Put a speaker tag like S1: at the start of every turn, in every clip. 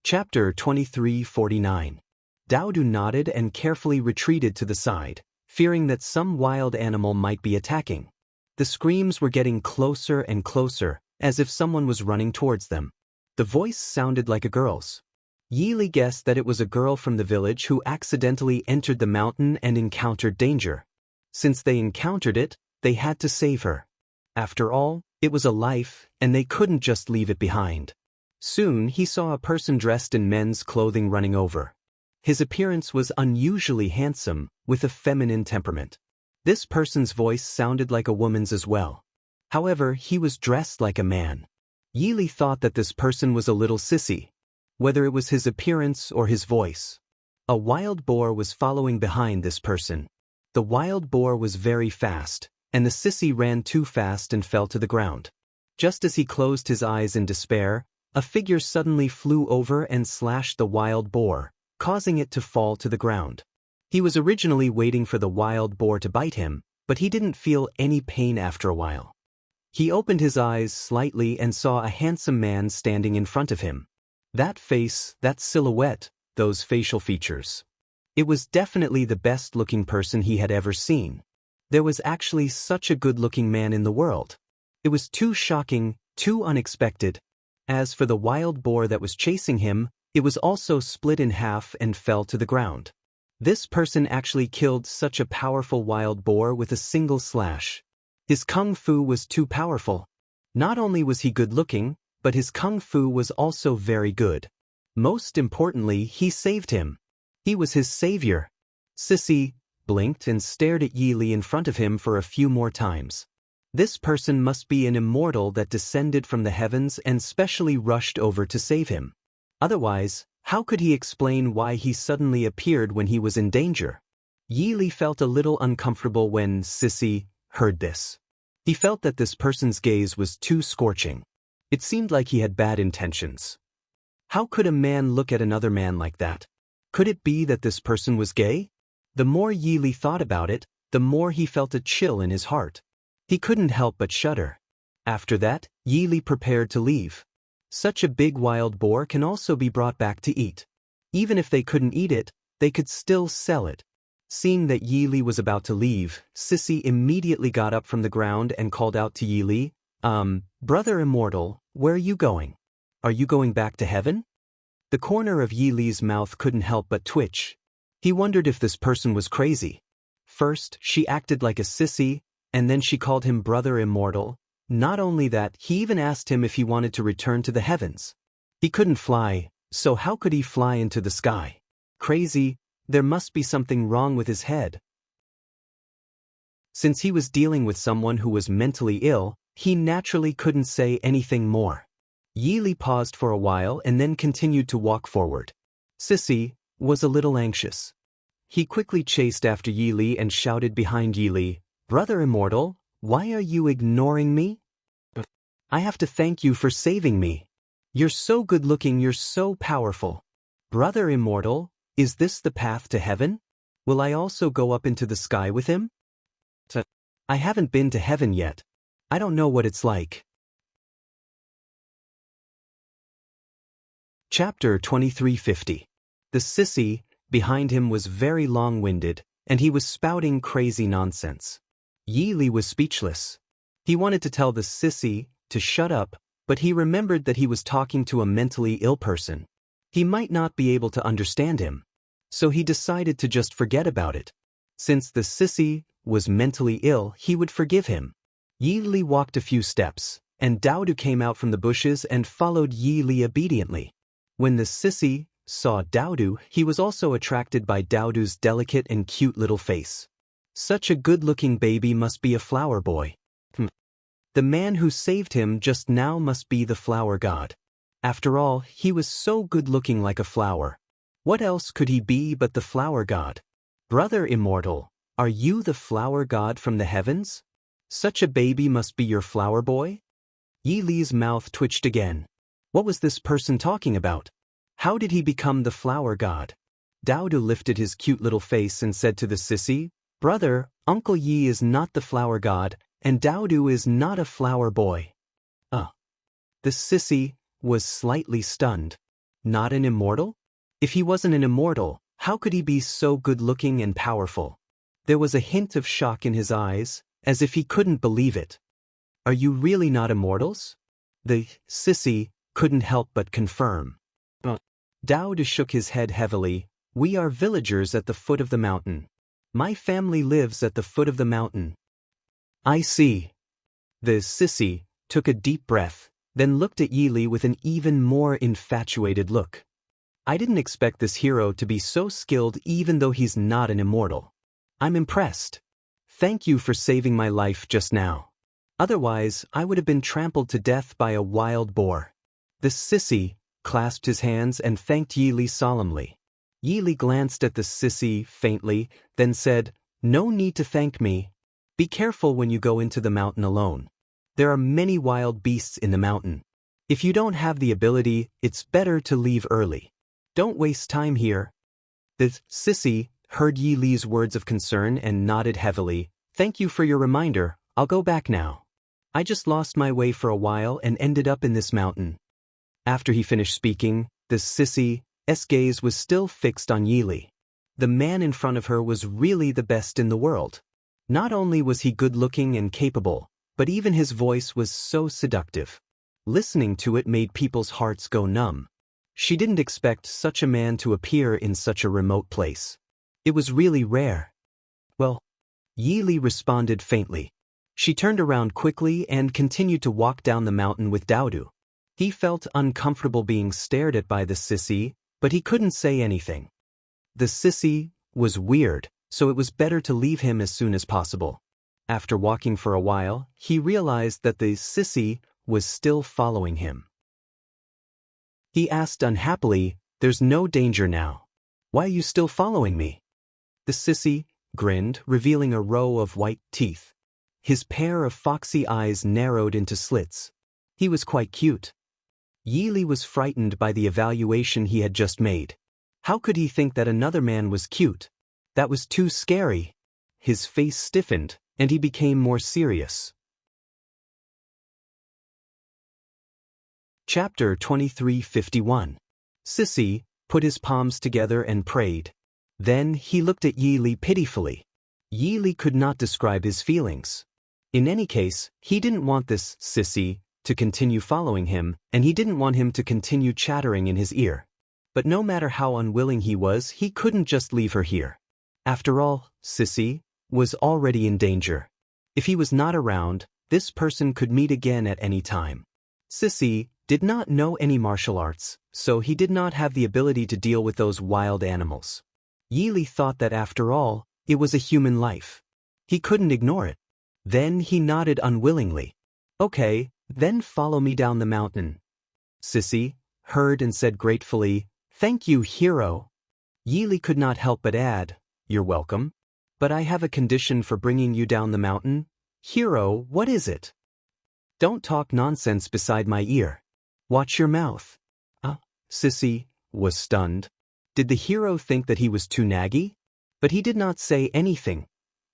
S1: Chapter 23:49. Daudu nodded and carefully retreated to the side, fearing that some wild animal might be attacking. The screams were getting closer and closer, as if someone was running towards them. The voice sounded like a girl's. Yili guessed that it was a girl from the village who accidentally entered the mountain and encountered danger. Since they encountered it, they had to save her. After all, it was a life, and they couldn't just leave it behind. Soon he saw a person dressed in men's clothing running over. His appearance was unusually handsome, with a feminine temperament. This person's voice sounded like a woman's as well. However, he was dressed like a man. Yili thought that this person was a little sissy, whether it was his appearance or his voice. A wild boar was following behind this person. The wild boar was very fast, and the sissy ran too fast and fell to the ground. Just as he closed his eyes in despair, a figure suddenly flew over and slashed the wild boar, causing it to fall to the ground. He was originally waiting for the wild boar to bite him, but he didn't feel any pain after a while. He opened his eyes slightly and saw a handsome man standing in front of him. That face, that silhouette, those facial features. It was definitely the best-looking person he had ever seen. There was actually such a good-looking man in the world. It was too shocking, too unexpected. As for the wild boar that was chasing him, it was also split in half and fell to the ground. This person actually killed such a powerful wild boar with a single slash. His kung fu was too powerful. Not only was he good-looking, but his kung fu was also very good. Most importantly, he saved him. He was his savior. Sissy blinked and stared at Yili in front of him for a few more times. This person must be an immortal that descended from the heavens and specially rushed over to save him. Otherwise, how could he explain why he suddenly appeared when he was in danger? Yili felt a little uncomfortable when Sissy heard this. He felt that this person's gaze was too scorching. It seemed like he had bad intentions. How could a man look at another man like that? Could it be that this person was gay? The more Yili thought about it, the more he felt a chill in his heart. He couldn't help but shudder. After that, Yili prepared to leave. Such a big wild boar can also be brought back to eat. Even if they couldn't eat it, they could still sell it. Seeing that Yili was about to leave, Sissy immediately got up from the ground and called out to Yili, Brother Immortal, where are you going? Are you going back to heaven? The corner of Yili's mouth couldn't help but twitch. He wondered if this person was crazy. First, she acted like a sissy, and then she called him Brother Immortal. Not only that, he even asked him if he wanted to return to the heavens. He couldn't fly, so how could he fly into the sky? Crazy, there must be something wrong with his head. Since he was dealing with someone who was mentally ill, he naturally couldn't say anything more. Yili paused for a while and then continued to walk forward. Sissy was a little anxious. He quickly chased after Yili and shouted behind Yili, Brother Immortal, why are you ignoring me? I have to thank you for saving me. You're so good-looking, you're so powerful. Brother Immortal, is this the path to heaven? Will I also go up into the sky with him? I haven't been to heaven yet. I don't know what it's like. Chapter 23:50. The sissy behind him was very long-winded, and he was spouting crazy nonsense. Yili was speechless. He wanted to tell the sissy to shut up, but he remembered that he was talking to a mentally ill person. He might not be able to understand him, so he decided to just forget about it. Since the sissy was mentally ill, he would forgive him. Yili walked a few steps, and Daudu came out from the bushes and followed Yili obediently. When the sissy saw Daudu, he was also attracted by Daudu's delicate and cute little face. Such a good-looking baby must be a flower boy. The man who saved him just now must be the flower god. After all, he was so good-looking like a flower. What else could he be but the flower god? Brother Immortal, are you the flower god from the heavens? Such a baby must be your flower boy? Yili's mouth twitched again. What was this person talking about? How did he become the flower god? Daudu lifted his cute little face and said to the sissy, Brother, Uncle Yi is not the flower god, and Daudu is not a flower boy. The sissy was slightly stunned. not an immortal? If he wasn't an immortal, how could he be so good-looking and powerful? There was a hint of shock in his eyes, as if he couldn't believe it. Are you really not immortals? The sissy couldn't help but confirm. Dowd shook his head heavily. We are villagers at the foot of the mountain. My family lives at the foot of the mountain. I see. The sissy took a deep breath, then looked at Yili with an even more infatuated look. I didn't expect this hero to be so skilled even though he's not an immortal. I'm impressed. Thank you for saving my life just now. Otherwise, I would have been trampled to death by a wild boar. The sissy clasped his hands and thanked Yili solemnly. Yili glanced at the sissy faintly, then said, No need to thank me. Be careful when you go into the mountain alone. There are many wild beasts in the mountain. If you don't have the ability, it's better to leave early. Don't waste time here. The sissy heard Yili's words of concern and nodded heavily. Thank you for your reminder, I'll go back now. I just lost my way for a while and ended up in this mountain. After he finished speaking, the sissy's gaze was still fixed on Yili. The man in front of her was really the best in the world. Not only was he good-looking and capable, but even his voice was so seductive. Listening to it made people's hearts go numb. She didn't expect such a man to appear in such a remote place. It was really rare. Well, Yili responded faintly. She turned around quickly and continued to walk down the mountain with Dowdu. He felt uncomfortable being stared at by the sissy, but he couldn't say anything. The sissy was weird, so it was better to leave him as soon as possible. After walking for a while, he realized that the sissy was still following him. He asked unhappily, There's no danger now. Why are you still following me? The sissy grinned, revealing a row of white teeth. His pair of foxy eyes narrowed into slits. He was quite cute. Yili was frightened by the evaluation he had just made. How could he think that another man was cute? That was too scary. His face stiffened, and he became more serious. Chapter 23:51. Sissy put his palms together and prayed. Then he looked at Yili pitifully. Yili could not describe his feelings. In any case, he didn't want this sissy to continue following him, and he didn't want him to continue chattering in his ear. But no matter how unwilling he was, he couldn't just leave her here. After all, sissy was already in danger. If he was not around, this person could meet again at any time. Sissy did not know any martial arts, so he did not have the ability to deal with those wild animals. Yili thought that after all, it was a human life. He couldn't ignore it. Then he nodded unwillingly. Okay, then follow me down the mountain. Sissy heard and said gratefully, Thank you, hero. Yili could not help but add, You're welcome. But I have a condition for bringing you down the mountain. Hero, what is it? Don't talk nonsense beside my ear. Watch your mouth. Sissy was stunned. Did the hero think that he was too naggy? But he did not say anything.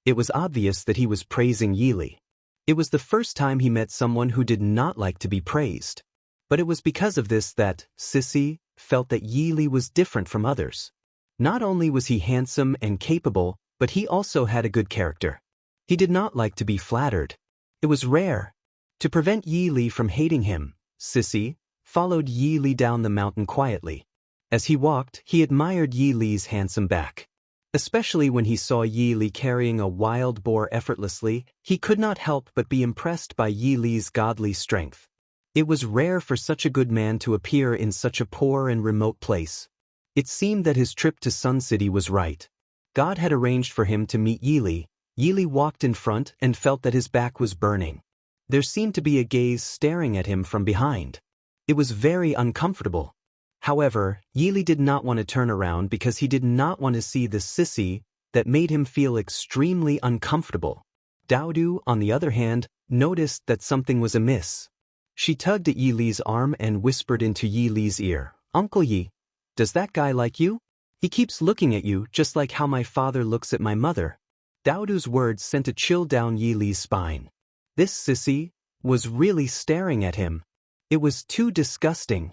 S1: It was obvious that he was praising Yili. It was the first time he met someone who did not like to be praised. But it was because of this that Sissy felt that Yili was different from others. Not only was he handsome and capable, but he also had a good character. He did not like to be flattered. It was rare. To prevent Yili from hating him, Sissy followed Yili down the mountain quietly. As he walked, he admired Yili's handsome back. Especially when he saw Yili carrying a wild boar effortlessly, he could not help but be impressed by Yili's godly strength. It was rare for such a good man to appear in such a poor and remote place. It seemed that his trip to Sun City was right. God had arranged for him to meet Yili. Yili walked in front and felt that his back was burning. There seemed to be a gaze staring at him from behind. It was very uncomfortable. However, Yili did not want to turn around because he did not want to see the sissy that made him feel extremely uncomfortable. Dowdu, on the other hand, noticed that something was amiss. She tugged at Yili's arm and whispered into Yili's ear, Uncle Yi, does that guy like you? He keeps looking at you just like how my father looks at my mother. Dowdu's words sent a chill down Yili's spine. This sissy was really staring at him. It was too disgusting.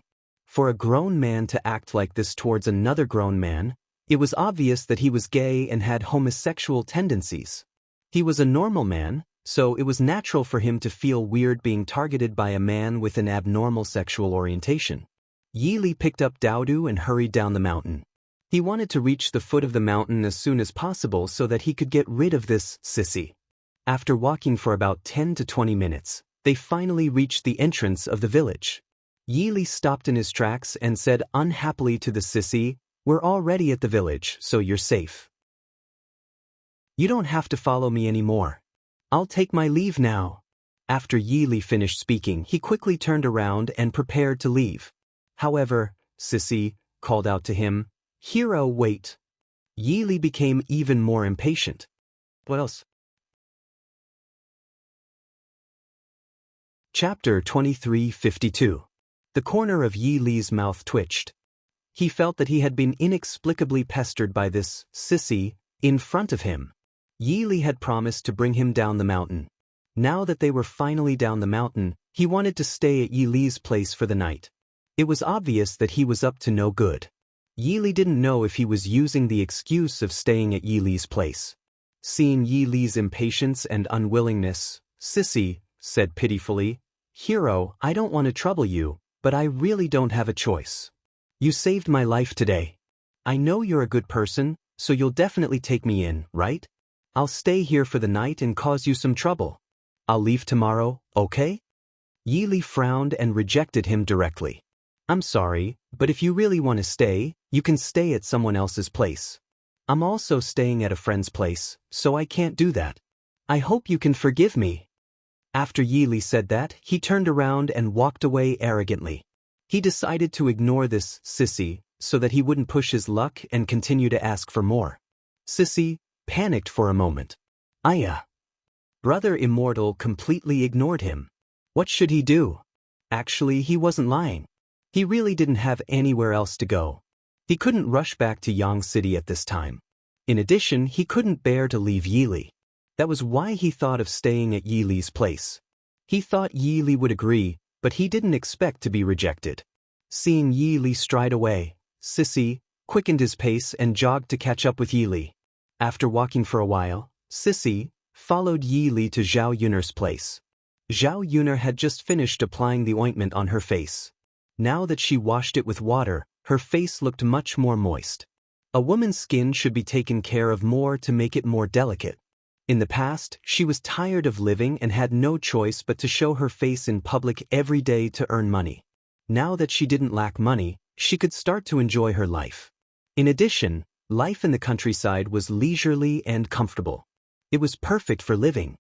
S1: For a grown man to act like this towards another grown man, it was obvious that he was gay and had homosexual tendencies. He was a normal man, so it was natural for him to feel weird being targeted by a man with an abnormal sexual orientation. Yi Li picked up Daodu and hurried down the mountain. He wanted to reach the foot of the mountain as soon as possible so that he could get rid of this sissy. After walking for about 10 to 20 minutes, they finally reached the entrance of the village. Yi Li stopped in his tracks and said unhappily to the sissy, "We're already at the village, so you're safe. You don't have to follow me anymore. I'll take my leave now." After Yi Li finished speaking, he quickly turned around and prepared to leave. However, Sissy called out to him, "Hero, wait." Yi Li became even more impatient. What else? Chapter 23:52. The corner of Yi Li's mouth twitched. He felt that he had been inexplicably pestered by this sissy in front of him. Yi Li had promised to bring him down the mountain. Now that they were finally down the mountain, he wanted to stay at Yi Li's place for the night. It was obvious that he was up to no good. Yi Li didn't know if he was using the excuse of staying at Yi Li's place. Seeing Yi Li's impatience and unwillingness, Sissy said pitifully, "Hero, I don't want to trouble you, but I really don't have a choice. You saved my life today. I know you're a good person, so you'll definitely take me in, right? I'll stay here for the night and cause you some trouble. I'll leave tomorrow, okay?" Yi Li frowned and rejected him directly. "I'm sorry, but if you really want to stay, you can stay at someone else's place. I'm also staying at a friend's place, so I can't do that. I hope you can forgive me." After Yi Li said that, he turned around and walked away arrogantly. He decided to ignore this sissy so that he wouldn't push his luck and continue to ask for more. Sissy panicked for a moment. Aya. Brother Immortal completely ignored him. What should he do? Actually, he wasn't lying. He really didn't have anywhere else to go. He couldn't rush back to Yang City at this time. In addition, he couldn't bear to leave Yi Li. That was why he thought of staying at Yi Li's place. He thought Yi Li would agree, but he didn't expect to be rejected. Seeing Yi Li stride away, Sissy quickened his pace and jogged to catch up with Yi Li. After walking for a while, Sissy followed Yi Li to Zhao Yun'er's place. Zhao Yun'er had just finished applying the ointment on her face. Now that she washed it with water, her face looked much more moist. A woman's skin should be taken care of more to make it more delicate. In the past, she was tired of living and had no choice but to show her face in public every day to earn money. Now that she didn't lack money, she could start to enjoy her life. In addition, life in the countryside was leisurely and comfortable. It was perfect for living.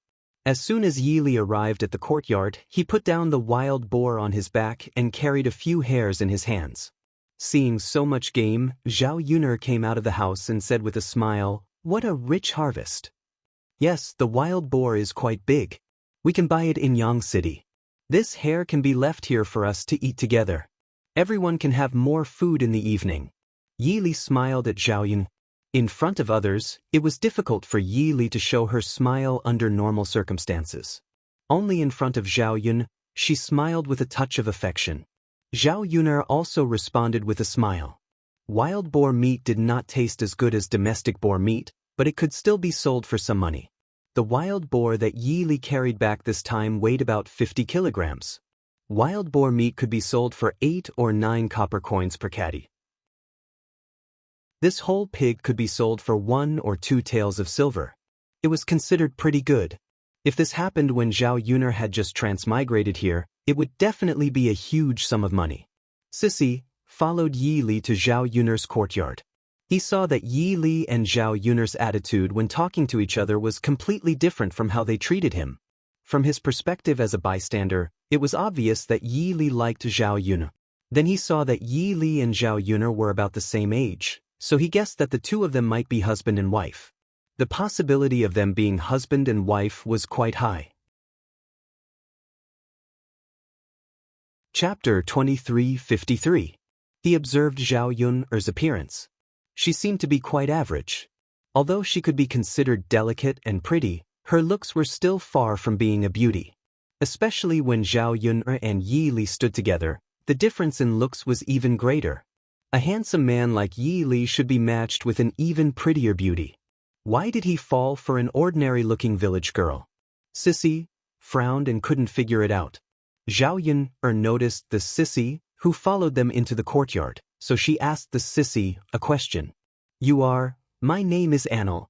S1: As soon as Yi Li arrived at the courtyard, he put down the wild boar on his back and carried a few hares in his hands. Seeing so much game, Zhao Yun'er came out of the house and said with a smile, "What a rich harvest." "Yes, the wild boar is quite big. We can buy it in Yang City. This hare can be left here for us to eat together. Everyone can have more food in the evening." Yi Li smiled at Zhao Yun. In front of others, it was difficult for Yi Li to show her smile under normal circumstances. Only in front of Zhao Yun, she smiled with a touch of affection. Zhao Yun'er also responded with a smile. Wild boar meat did not taste as good as domestic boar meat, but it could still be sold for some money. The wild boar that Yi Li carried back this time weighed about 50 kilograms. Wild boar meat could be sold for 8 or 9 copper coins per catty. This whole pig could be sold for 1 or 2 taels of silver. It was considered pretty good. If this happened when Zhao Yun'er had just transmigrated here, it would definitely be a huge sum of money. Sissy followed Yi Li to Zhao Yun'er's courtyard. He saw that Yi Li and Zhao Yun'er's attitude when talking to each other was completely different from how they treated him. From his perspective as a bystander, it was obvious that Yi Li liked Zhao Yun'er. Then he saw that Yi Li and Zhao Yun'er were about the same age, so he guessed that the two of them might be husband and wife. The possibility of them being husband and wife was quite high. Chapter 23:53. He observed Zhao Yun'er's appearance. She seemed to be quite average. Although she could be considered delicate and pretty, her looks were still far from being a beauty. Especially when Zhao Yun'er and Yi Li stood together, The difference in looks was even greater. A handsome man like Yi Li should be matched with an even prettier beauty. Why did he fall for an ordinary-looking village girl? Sissy frowned and couldn't figure it out. Zhao Yun noticed the sissy, who followed them into the courtyard, so she asked the sissy a question. "You are? My name is Anil."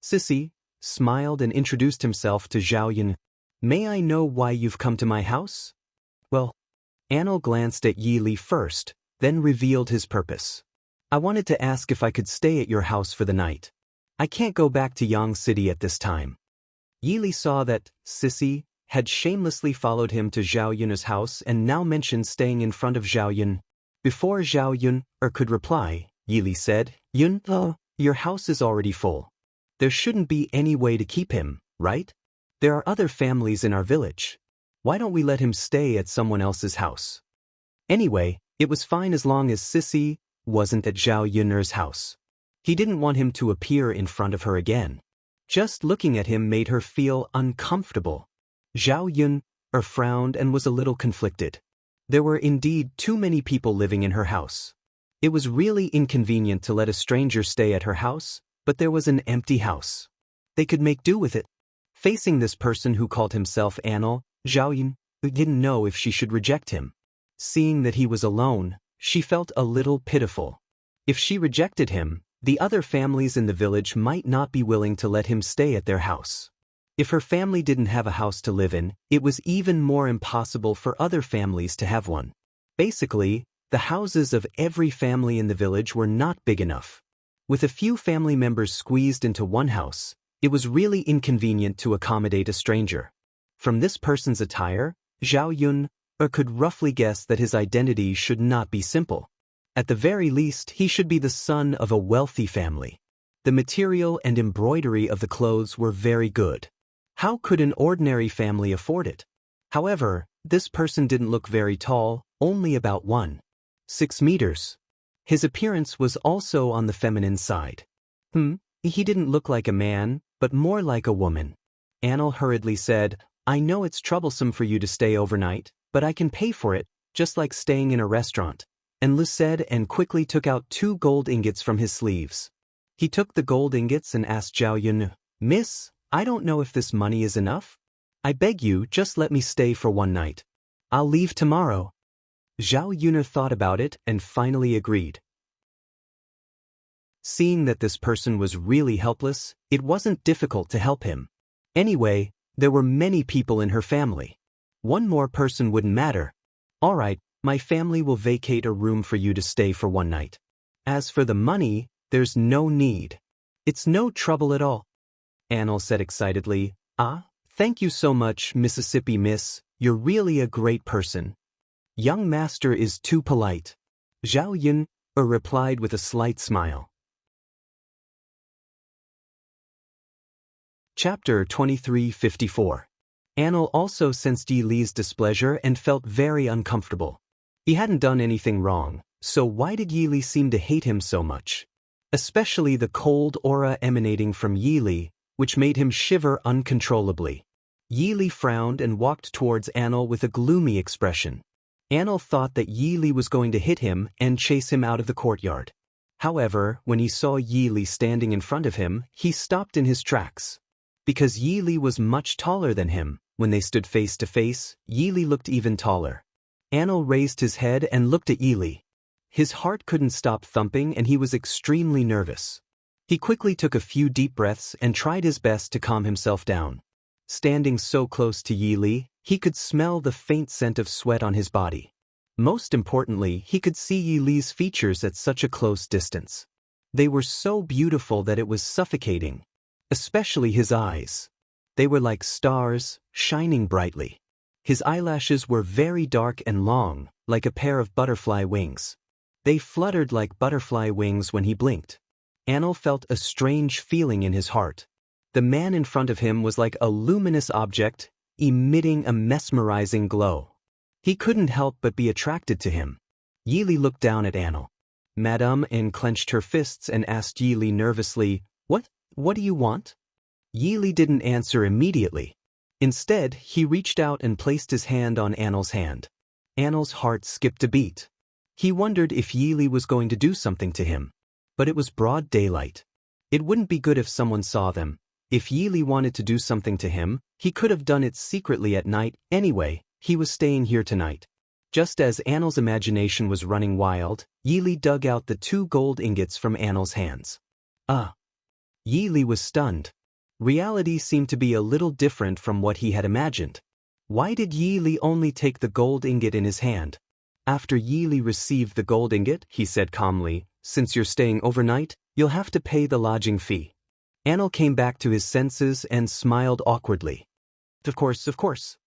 S1: Sissy smiled and introduced himself to Zhao Yun. "May I know why you've come to my house?" Well, Anil glanced at Yi Li first, then revealed his purpose. "I wanted to ask if I could stay at your house for the night. I can't go back to Yang City at this time." Yi Li saw that Sissy had shamelessly followed him to Zhao Yun's house and now mentioned staying in front of Zhao Yun. Before Zhao Yun could reply, Yi Li said, "Yun, your house is already full. There shouldn't be any way to keep him, right? There are other families in our village. Why don't we let him stay at someone else's house?" Anyway, it was fine as long as Sissy wasn't at Zhao Yun's house. He didn't want him to appear in front of her again. Just looking at him made her feel uncomfortable. Zhao Yun frowned and was a little conflicted. There were indeed too many people living in her house. It was really inconvenient to let a stranger stay at her house, but there was an empty house. They could make do with it. Facing this person who called himself Anil, Zhao Yun didn't know if she should reject him. Seeing that he was alone, she felt a little pitiful. If she rejected him, the other families in the village might not be willing to let him stay at their house. If her family didn't have a house to live in, it was even more impossible for other families to have one. Basically, the houses of every family in the village were not big enough. With a few family members squeezed into one house, it was really inconvenient to accommodate a stranger. From this person's attire, Zhao Yun could roughly guess that his identity should not be simple. At the very least, he should be the son of a wealthy family. The material and embroidery of the clothes were very good. How could an ordinary family afford it? However, this person didn't look very tall, only about 1.6 meters. His appearance was also on the feminine side. He didn't look like a man, but more like a woman. Anil hurriedly said, "I know it's troublesome for you to stay overnight, but I can pay for it, just like staying in a restaurant." And Lu said and quickly took out 2 gold ingots from his sleeves. He took the gold ingots and asked Zhao Yun, "Miss, I don't know if this money is enough. I beg you, just let me stay for one night. I'll leave tomorrow." Zhao Yun thought about it and finally agreed. Seeing that this person was really helpless, it wasn't difficult to help him. Anyway, there were many people in her family. One more person wouldn't matter. "All right, my family will vacate a room for you to stay for one night. As for the money, there's no need. It's no trouble at all." Anil said excitedly, "Thank you so much, Mississippi Miss. You're really a great person." "Young master is too polite," Zhao Yun replied with a slight smile. Chapter 2354. Anil also sensed Yi Li's displeasure and felt very uncomfortable. He hadn't done anything wrong, so why did Yi Li seem to hate him so much? Especially the cold aura emanating from Yi Li, which made him shiver uncontrollably. Yi Li frowned and walked towards Anil with a gloomy expression. Anil thought that Yi Li was going to hit him and chase him out of the courtyard. However, when he saw Yi Li standing in front of him, he stopped in his tracks. Because Yi Li was much taller than him, when they stood face to face, Yi Li looked even taller. Anil raised his head and looked at Yi Li. His heart couldn't stop thumping and he was extremely nervous. He quickly took a few deep breaths and tried his best to calm himself down. Standing so close to Yi Li, he could smell the faint scent of sweat on his body. Most importantly, he could see Yi Li's features at such a close distance. They were so beautiful that it was suffocating. Especially his eyes. They were like stars, shining brightly. His eyelashes were very dark and long, like a pair of butterfly wings. They fluttered like butterfly wings when he blinked. Anil felt a strange feeling in his heart. The man in front of him was like a luminous object, emitting a mesmerizing glow. He couldn't help but be attracted to him. Yi Li looked down at Anil. Madame Anne clenched her fists and asked Yi Li nervously, What do you want?" Yi Li didn't answer immediately. Instead, he reached out and placed his hand on Anil's hand. Annel's heart skipped a beat. He wondered if Yi Li was going to do something to him. But it was broad daylight. It wouldn't be good if someone saw them. If Yi Li wanted to do something to him, he could have done it secretly at night. Anyway, he was staying here tonight. Just as Annel's imagination was running wild, Yi Li dug out the 2 gold ingots from Annel's hands. Yi Li was stunned. Reality seemed to be a little different from what he had imagined. Why did Yi Li only take the gold ingot in his hand? After Yi Li received the gold ingot, he said calmly, "Since you're staying overnight, you'll have to pay the lodging fee." Annel came back to his senses and smiled awkwardly. Of course.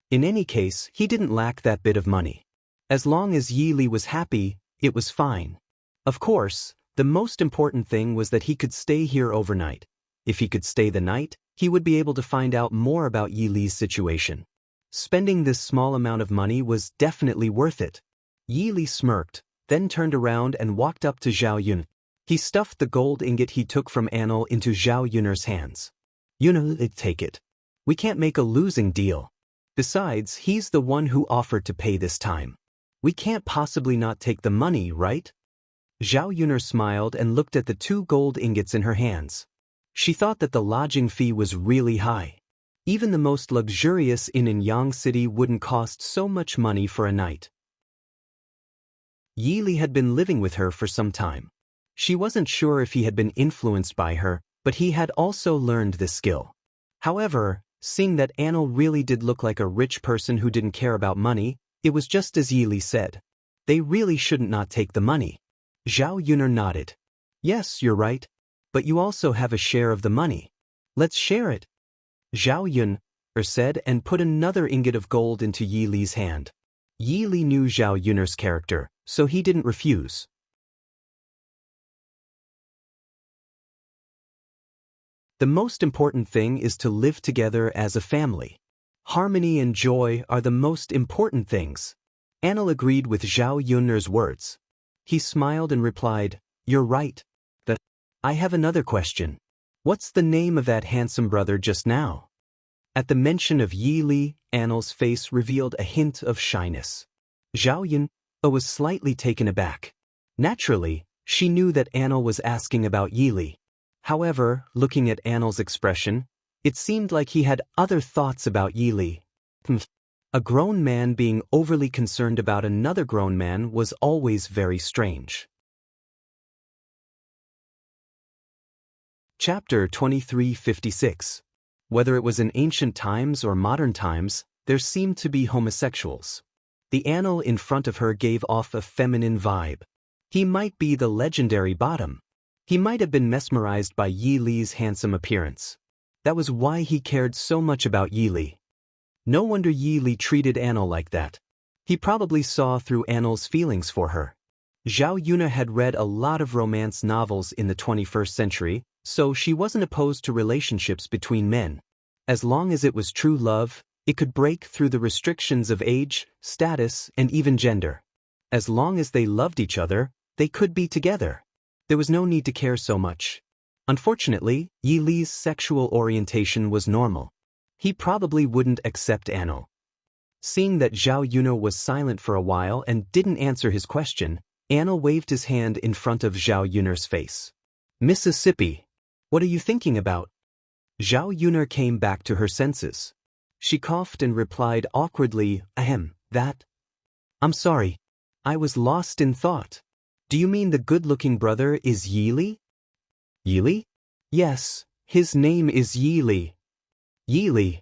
S1: In any case, he didn't lack that bit of money. As long as Yi Li was happy, it was fine. Of course, the most important thing was that he could stay here overnight. If he could stay the night, he would be able to find out more about Yi Li's situation. Spending this small amount of money was definitely worth it. Yi Li smirked, then turned around and walked up to Zhao Yun. He stuffed the gold ingot he took from Annel into Zhao Yun'er's hands. Take it. We can't make a losing deal. Besides, he's the one who offered to pay this time. We can't possibly not take the money, right? Zhao Yun'er smiled and looked at the 2 gold ingots in her hands. She thought that the lodging fee was really high. Even the most luxurious inn in Yang City wouldn't cost so much money for a night. Yi Li had been living with her for some time. She wasn't sure if he had been influenced by her, but he had also learned this skill. However, seeing that Annel really did look like a rich person who didn't care about money, it was just as Yi Li said. They really shouldn't not take the money. Zhao Yun'er nodded. Yes, you're right. But you also have a share of the money. Let's share it. Zhao Yun'er said and put another ingot of gold into Yi Li's hand. Yi Li knew Zhao Yun'er's character, so he didn't refuse. The most important thing is to live together as a family. Harmony and joy are the most important things. Annel agreed with Zhao Yun'er's words. He smiled and replied, "You're right. But I have another question. What's the name of that handsome brother just now?" At the mention of Yi Li, Annel's face revealed a hint of shyness. Zhao Yun'er was slightly taken aback. Naturally, she knew that Annel was asking about Yi Li. However, looking at Annel's expression, it seemed like he had other thoughts about Yi Li. A grown man being overly concerned about another grown man was always very strange. Chapter 2356. Whether it was in ancient times or modern times, there seemed to be homosexuals. The Annel in front of her gave off a feminine vibe. He might be the legendary bottom. He might have been mesmerized by Yi Li's handsome appearance. That was why he cared so much about Yi Li. No wonder Yi Li treated Annel like that. He probably saw through Annel's feelings for her. Zhao Yun'er had read a lot of romance novels in the 21st century, so she wasn't opposed to relationships between men. As long as it was true love, it could break through the restrictions of age, status, and even gender. As long as they loved each other, they could be together. There was no need to care so much. Unfortunately, Yi Li's sexual orientation was normal. He probably wouldn't accept Annel. Seeing that Zhao Yun'er was silent for a while and didn't answer his question, Annel waved his hand in front of Zhao Yun'er's face. "Mississippi, what are you thinking about?" Zhao Yun'er came back to her senses. She coughed and replied awkwardly, that. I'm sorry. I was lost in thought. Do you mean the good-looking brother is Yi Li? Yi Li? Yes, his name is Yi Li. Yi Li.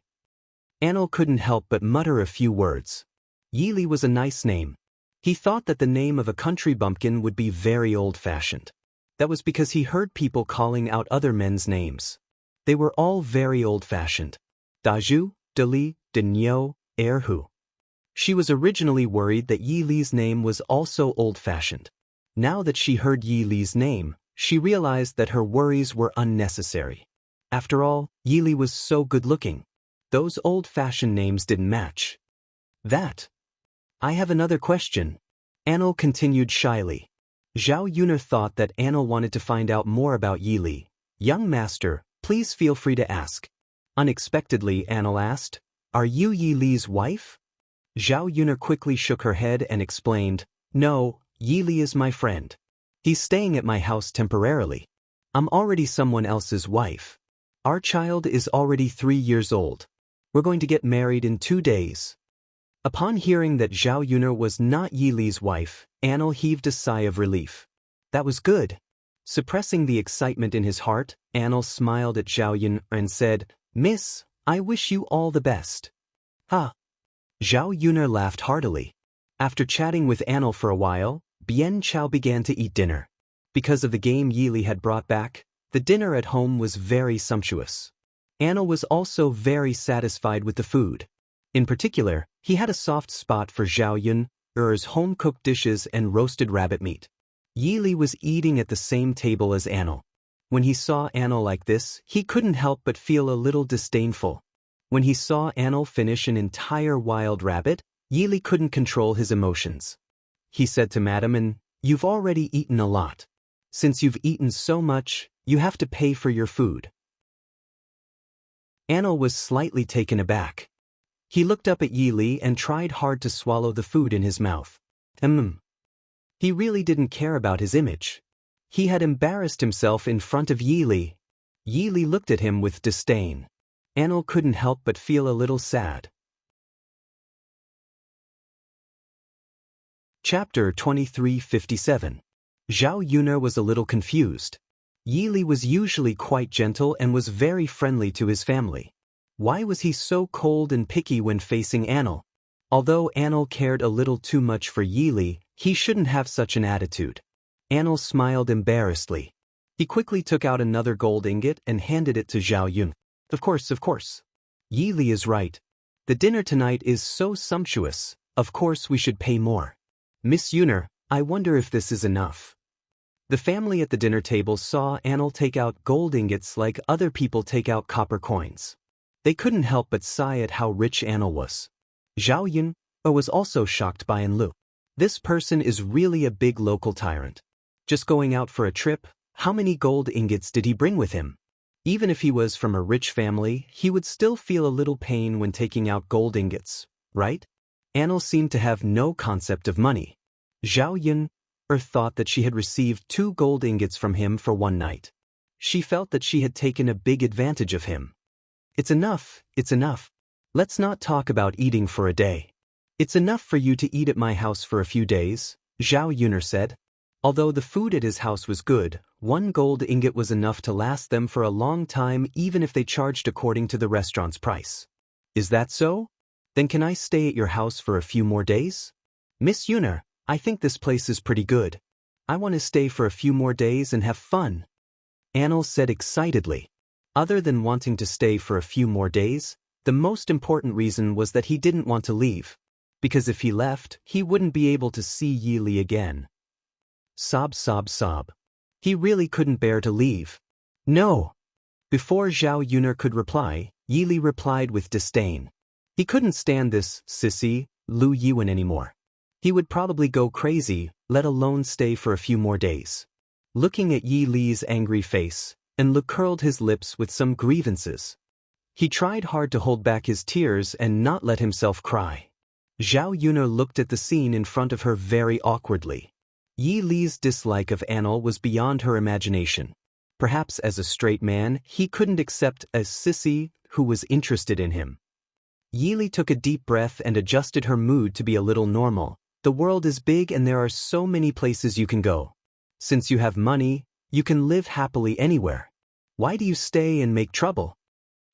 S1: Annel couldn't help but mutter a few words. Yi Li was a nice name. He thought that the name of a country bumpkin would be very old-fashioned. That was because he heard people calling out other men's names. They were all very old-fashioned. Daju, Dali, Dinyo, Erhu. She was originally worried that Yi Li's name was also old-fashioned. Now that she heard Yi Li's name, she realized that her worries were unnecessary. After all, Yi Li was so good-looking. Those old-fashioned names didn't match. That. I have another question. Annel continued shyly. Zhao Yun'er thought that Annel wanted to find out more about Yi Li. Young master, please feel free to ask. Unexpectedly, Annel asked, Are you Yi Li's wife? Zhao Yuner quickly shook her head and explained, "No, Yili is my friend. He's staying at my house temporarily. I'm already someone else's wife. Our child is already 3 years old. We're going to get married in 2 days." Upon hearing that Zhao Yuner was not Yili's wife, Anil heaved a sigh of relief. That was good. Suppressing the excitement in his heart, Anil smiled at Zhao Yuner and said, "Miss, I wish you all the best." Ha! Zhao Yuner laughed heartily. After chatting with Anil for a while, Bian Chao began to eat dinner. Because of the game Yili had brought back, the dinner at home was very sumptuous. Anil was also very satisfied with the food. In particular, he had a soft spot for Zhao Yun's home-cooked dishes and roasted rabbit meat. Yili was eating at the same table as Anil. When he saw Anil like this, he couldn't help but feel a little disdainful. When he saw Anil finish an entire wild rabbit, Yili couldn't control his emotions. He said to Madam, "You've already eaten a lot. Since you've eaten so much, you have to pay for your food." Anil was slightly taken aback. He looked up at Yili and tried hard to swallow the food in his mouth. He really didn't care about his image. He had embarrassed himself in front of Yili. Yili looked at him with disdain. Anil couldn't help but feel a little sad. Chapter 2357. Zhao Yuner was a little confused. Yili was usually quite gentle and was very friendly to his family. Why was he so cold and picky when facing Anil? Although Anil cared a little too much for Yili, he shouldn't have such an attitude. Anil smiled embarrassedly. He quickly took out another gold ingot and handed it to Zhao Yun. Of course. Yili is right. The dinner tonight is so sumptuous, of course we should pay more. Miss Yuner, I wonder if this is enough. The family at the dinner table saw Anil take out gold ingots like other people take out copper coins. They couldn't help but sigh at how rich Anil was. Zhao Yun was also shocked by Anlu. This person is really a big local tyrant. Just going out for a trip, how many gold ingots did he bring with him? Even if he was from a rich family, he would still feel a little pain when taking out gold ingots, right? Anil seemed to have no concept of money. Zhao Yun thought that she had received 2 gold ingots from him for one night. She felt that she had taken a big advantage of him. It's enough. Let's not talk about eating for a day. It's enough for you to eat at my house for a few days, Zhao Yuner said. Although the food at his house was good, 1 gold ingot was enough to last them for a long time even if they charged according to the restaurant's price. Is that so? Then can I stay at your house for a few more days? Miss Yuner, I think this place is pretty good. I want to stay for a few more days and have fun. Anil said excitedly. Other than wanting to stay for a few more days, the most important reason was that he didn't want to leave. Because if he left, he wouldn't be able to see Yili again. Sob. He really couldn't bear to leave. No. Before Zhao Yuner could reply, Yili replied with disdain. He couldn't stand this sissy, Lu Yuan anymore. He would probably go crazy, let alone stay for a few more days. Looking at Yi Li's angry face, Enlu curled his lips with some grievances. He tried hard to hold back his tears and not let himself cry. Zhao Yuner looked at the scene in front of her very awkwardly. Yi Li's dislike of Anil was beyond her imagination. Perhaps as a straight man, he couldn't accept a sissy who was interested in him. Yi Li took a deep breath and adjusted her mood to be a little normal. The world is big and there are so many places you can go. Since you have money, you can live happily anywhere. Why do you stay and make trouble?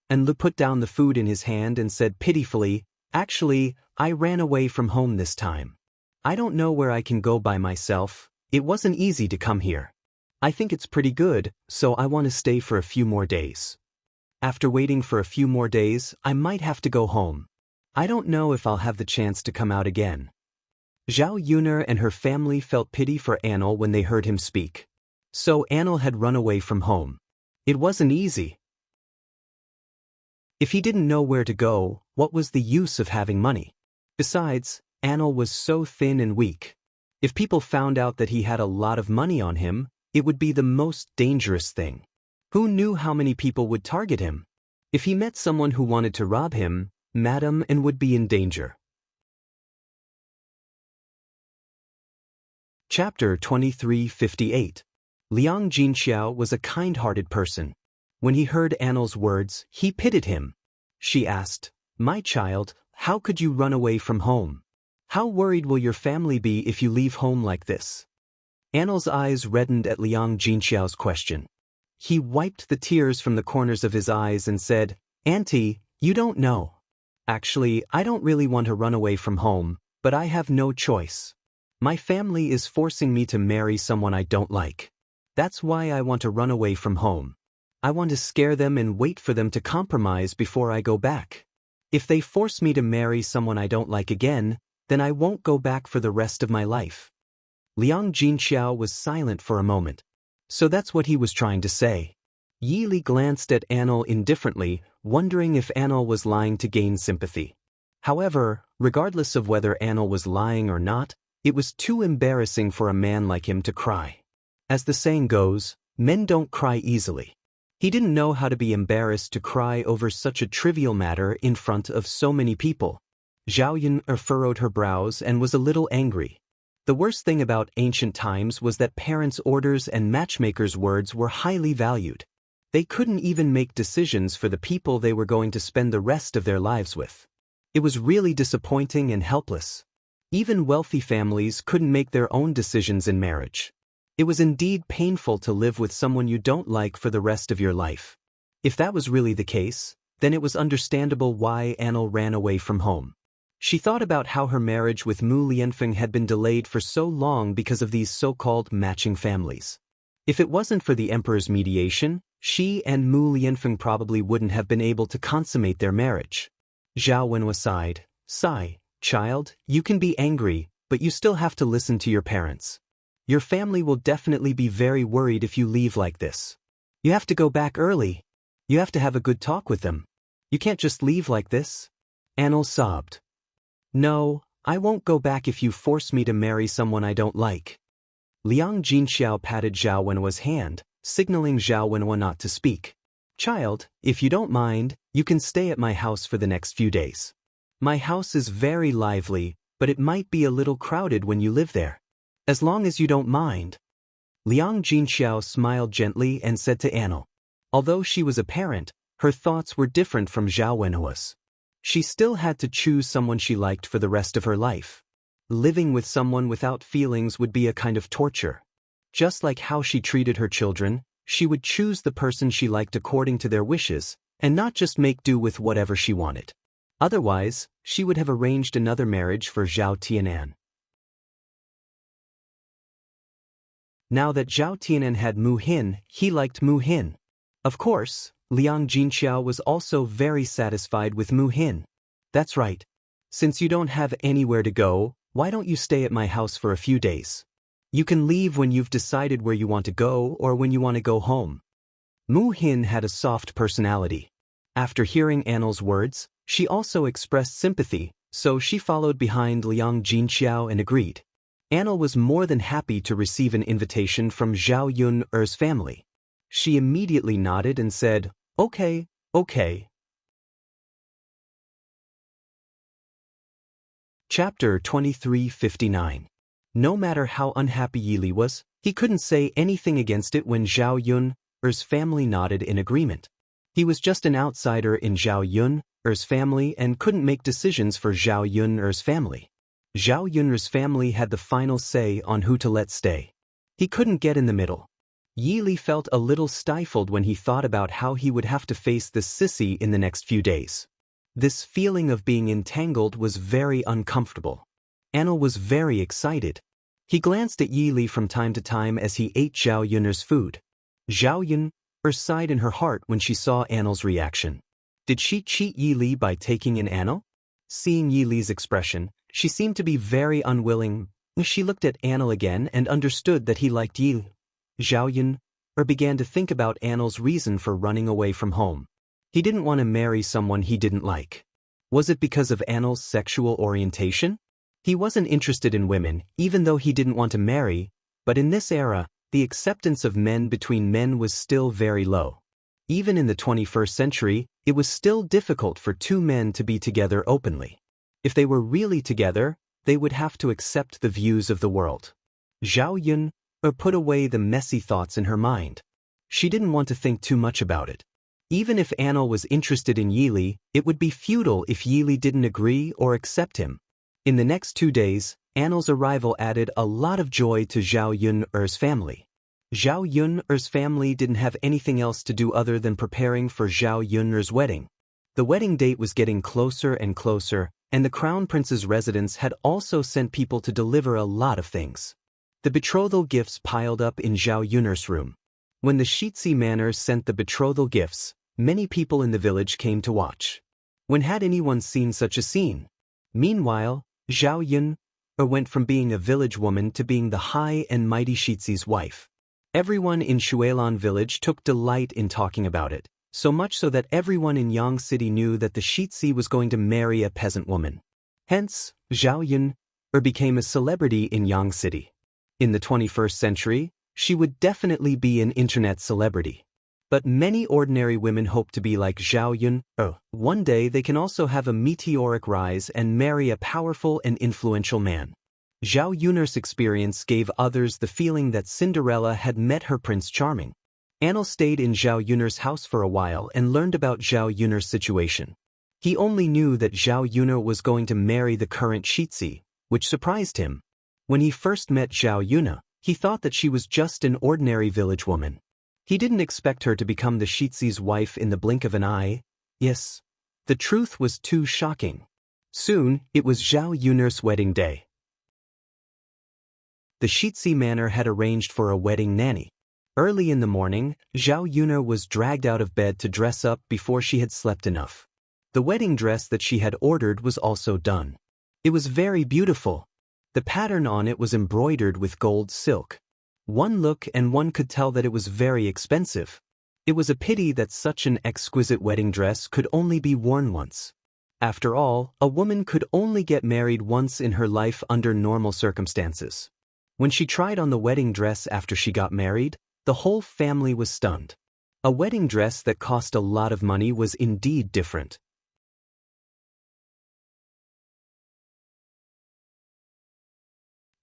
S1: Enlu put down the food in his hand and said pitifully, "Actually, I ran away from home this time. I don't know where I can go by myself. It wasn't easy to come here. I think it's pretty good, so I want to stay for a few more days. After waiting for a few more days, I might have to go home. I don't know if I'll have the chance to come out again." Zhao Yuner and her family felt pity for Anil when they heard him speak. So Anil had run away from home. It wasn't easy. If he didn't know where to go, what was the use of having money? Besides, Anil was so thin and weak. If people found out that he had a lot of money on him, it would be the most dangerous thing. Who knew how many people would target him? If he met someone who wanted to rob him, Madam and would be in danger. Chapter 2358. Liang Jinxiao was a kind-hearted person. When he heard Annel's words, he pitied him. She asked, "My child, how could you run away from home? How worried will your family be if you leave home like this?" Annel's eyes reddened at Liang Jinxiao's question. He wiped the tears from the corners of his eyes and said, "Auntie, you don't know. Actually, I don't really want to run away from home, but I have no choice. My family is forcing me to marry someone I don't like. That's why I want to run away from home. I want to scare them and wait for them to compromise before I go back. If they force me to marry someone I don't like again, then I won't go back for the rest of my life." Liang Jinxiao was silent for a moment. So that's what he was trying to say. Yi Li glanced at Annel indifferently, wondering if Annel was lying to gain sympathy. However, regardless of whether Annel was lying or not, it was too embarrassing for a man like him to cry. As the saying goes, men don't cry easily. He didn't know how to be embarrassed to cry over such a trivial matter in front of so many people. Zhao Yun furrowed her brows and was a little angry. The worst thing about ancient times was that parents' orders and matchmakers' words were highly valued. They couldn't even make decisions for the people they were going to spend the rest of their lives with. It was really disappointing and helpless. Even wealthy families couldn't make their own decisions in marriage. It was indeed painful to live with someone you don't like for the rest of your life. If that was really the case, then it was understandable why Annel ran away from home. She thought about how her marriage with Mu Lianfeng had been delayed for so long because of these so-called matching families. If it wasn't for the emperor's mediation, she and Mu Lianfeng probably wouldn't have been able to consummate their marriage. Zhao Wenhua sighed. "Sigh, child, you can be angry, but you still have to listen to your parents. Your family will definitely be very worried if you leave like this. You have to go back early. You have to have a good talk with them. You can't just leave like this." Annel sobbed. "No, I won't go back if you force me to marry someone I don't like." Liang Jinxiao patted Zhao Wenhua's hand, signaling Zhao Wenhua not to speak. "Child, if you don't mind, you can stay at my house for the next few days. My house is very lively, but it might be a little crowded when you live there. As long as you don't mind." Liang Jinxiao smiled gently and said to Annel. Although she was a parent, her thoughts were different from Zhao Wenhua's. She still had to choose someone she liked for the rest of her life. Living with someone without feelings would be a kind of torture. Just like how she treated her children, she would choose the person she liked according to their wishes, and not just make do with whatever she wanted. Otherwise, she would have arranged another marriage for Zhao Tianan. Now that Zhao Tianan had Mu Hin, he liked Mu Hin. Of course, Liang Jinxiao was also very satisfied with Mu Hin. "That's right. Since you don't have anywhere to go, why don't you stay at my house for a few days? You can leave when you've decided where you want to go or when you want to go home." Mu Hin had a soft personality. After hearing Annel's words, she also expressed sympathy, so she followed behind Liang Jinxiao and agreed. Annel was more than happy to receive an invitation from Zhao Yun's family. She immediately nodded and said, "Okay, okay." Chapter 2359. No matter how unhappy Yi Li was, he couldn't say anything against it when Zhao Yun's family nodded in agreement. He was just an outsider in Zhao Yun's family and couldn't make decisions for Zhao Yun's family. Zhao Yun's family had the final say on who to let stay. He couldn't get in the middle. Yi Li felt a little stifled when he thought about how he would have to face this sissy in the next few days. This feeling of being entangled was very uncomfortable. Annel was very excited. He glanced at Yi Li from time to time as he ate Zhao Yun's food. Zhao Yun sighed in her heart when she saw Annel's reaction. Did she cheat Yi Li by taking in Annel? Seeing Yi Li's expression, she seemed to be very unwilling. She looked at Annel again and understood that he liked Yi Li. Zhao Yun began to think about Annel's reason for running away from home. He didn't want to marry someone he didn't like. Was it because of Annel's sexual orientation? He wasn't interested in women, even though he didn't want to marry, but in this era, the acceptance of men between men was still very low. Even in the 21st century, it was still difficult for two men to be together openly. If they were really together, they would have to accept the views of the world. Zhao Yun put away the messy thoughts in her mind. She didn't want to think too much about it. Even if Anil was interested in Yili, it would be futile if Yili didn't agree or accept him. In the next 2 days, Anil's arrival added a lot of joy to Zhao Yun's family. Zhao Yun's family didn't have anything else to do other than preparing for Zhao Yun's wedding. The wedding date was getting closer and closer, and the crown prince's residence had also sent people to deliver a lot of things. The betrothal gifts piled up in Zhao Yun's room. When the Shitsi manor sent the betrothal gifts, many people in the village came to watch. When had anyone seen such a scene? Meanwhile, Zhao Yun went from being a village woman to being the high and mighty Shitsi's wife. Everyone in Shuelan village took delight in talking about it, so much so that everyone in Yang City knew that the Shitsi was going to marry a peasant woman. Hence, Zhao Yun became a celebrity in Yang City. In the 21st century, she would definitely be an internet celebrity. But many ordinary women hope to be like Zhao Yun. One day they can also have a meteoric rise and marry a powerful and influential man. Zhao Yun's experience gave others the feeling that Cinderella had met her Prince Charming. Anil stayed in Zhao Yun's house for a while and learned about Zhao Yun's situation. He only knew that Zhao Yun was going to marry the current Shitsi, which surprised him. When he first met Zhao Yun, he thought that she was just an ordinary village woman. He didn't expect her to become the Shitsi's wife in the blink of an eye. Yes, the truth was too shocking. Soon, it was Zhao Yun's wedding day. The Shitsi manor had arranged for a wedding nanny. Early in the morning, Zhao Yun was dragged out of bed to dress up before she had slept enough. The wedding dress that she had ordered was also done. It was very beautiful. The pattern on it was embroidered with gold silk. One look and one could tell that it was very expensive. It was a pity that such an exquisite wedding dress could only be worn once. After all, a woman could only get married once in her life under normal circumstances. When she tried on the wedding dress after she got married, the whole family was stunned. A wedding dress that cost a lot of money was indeed different.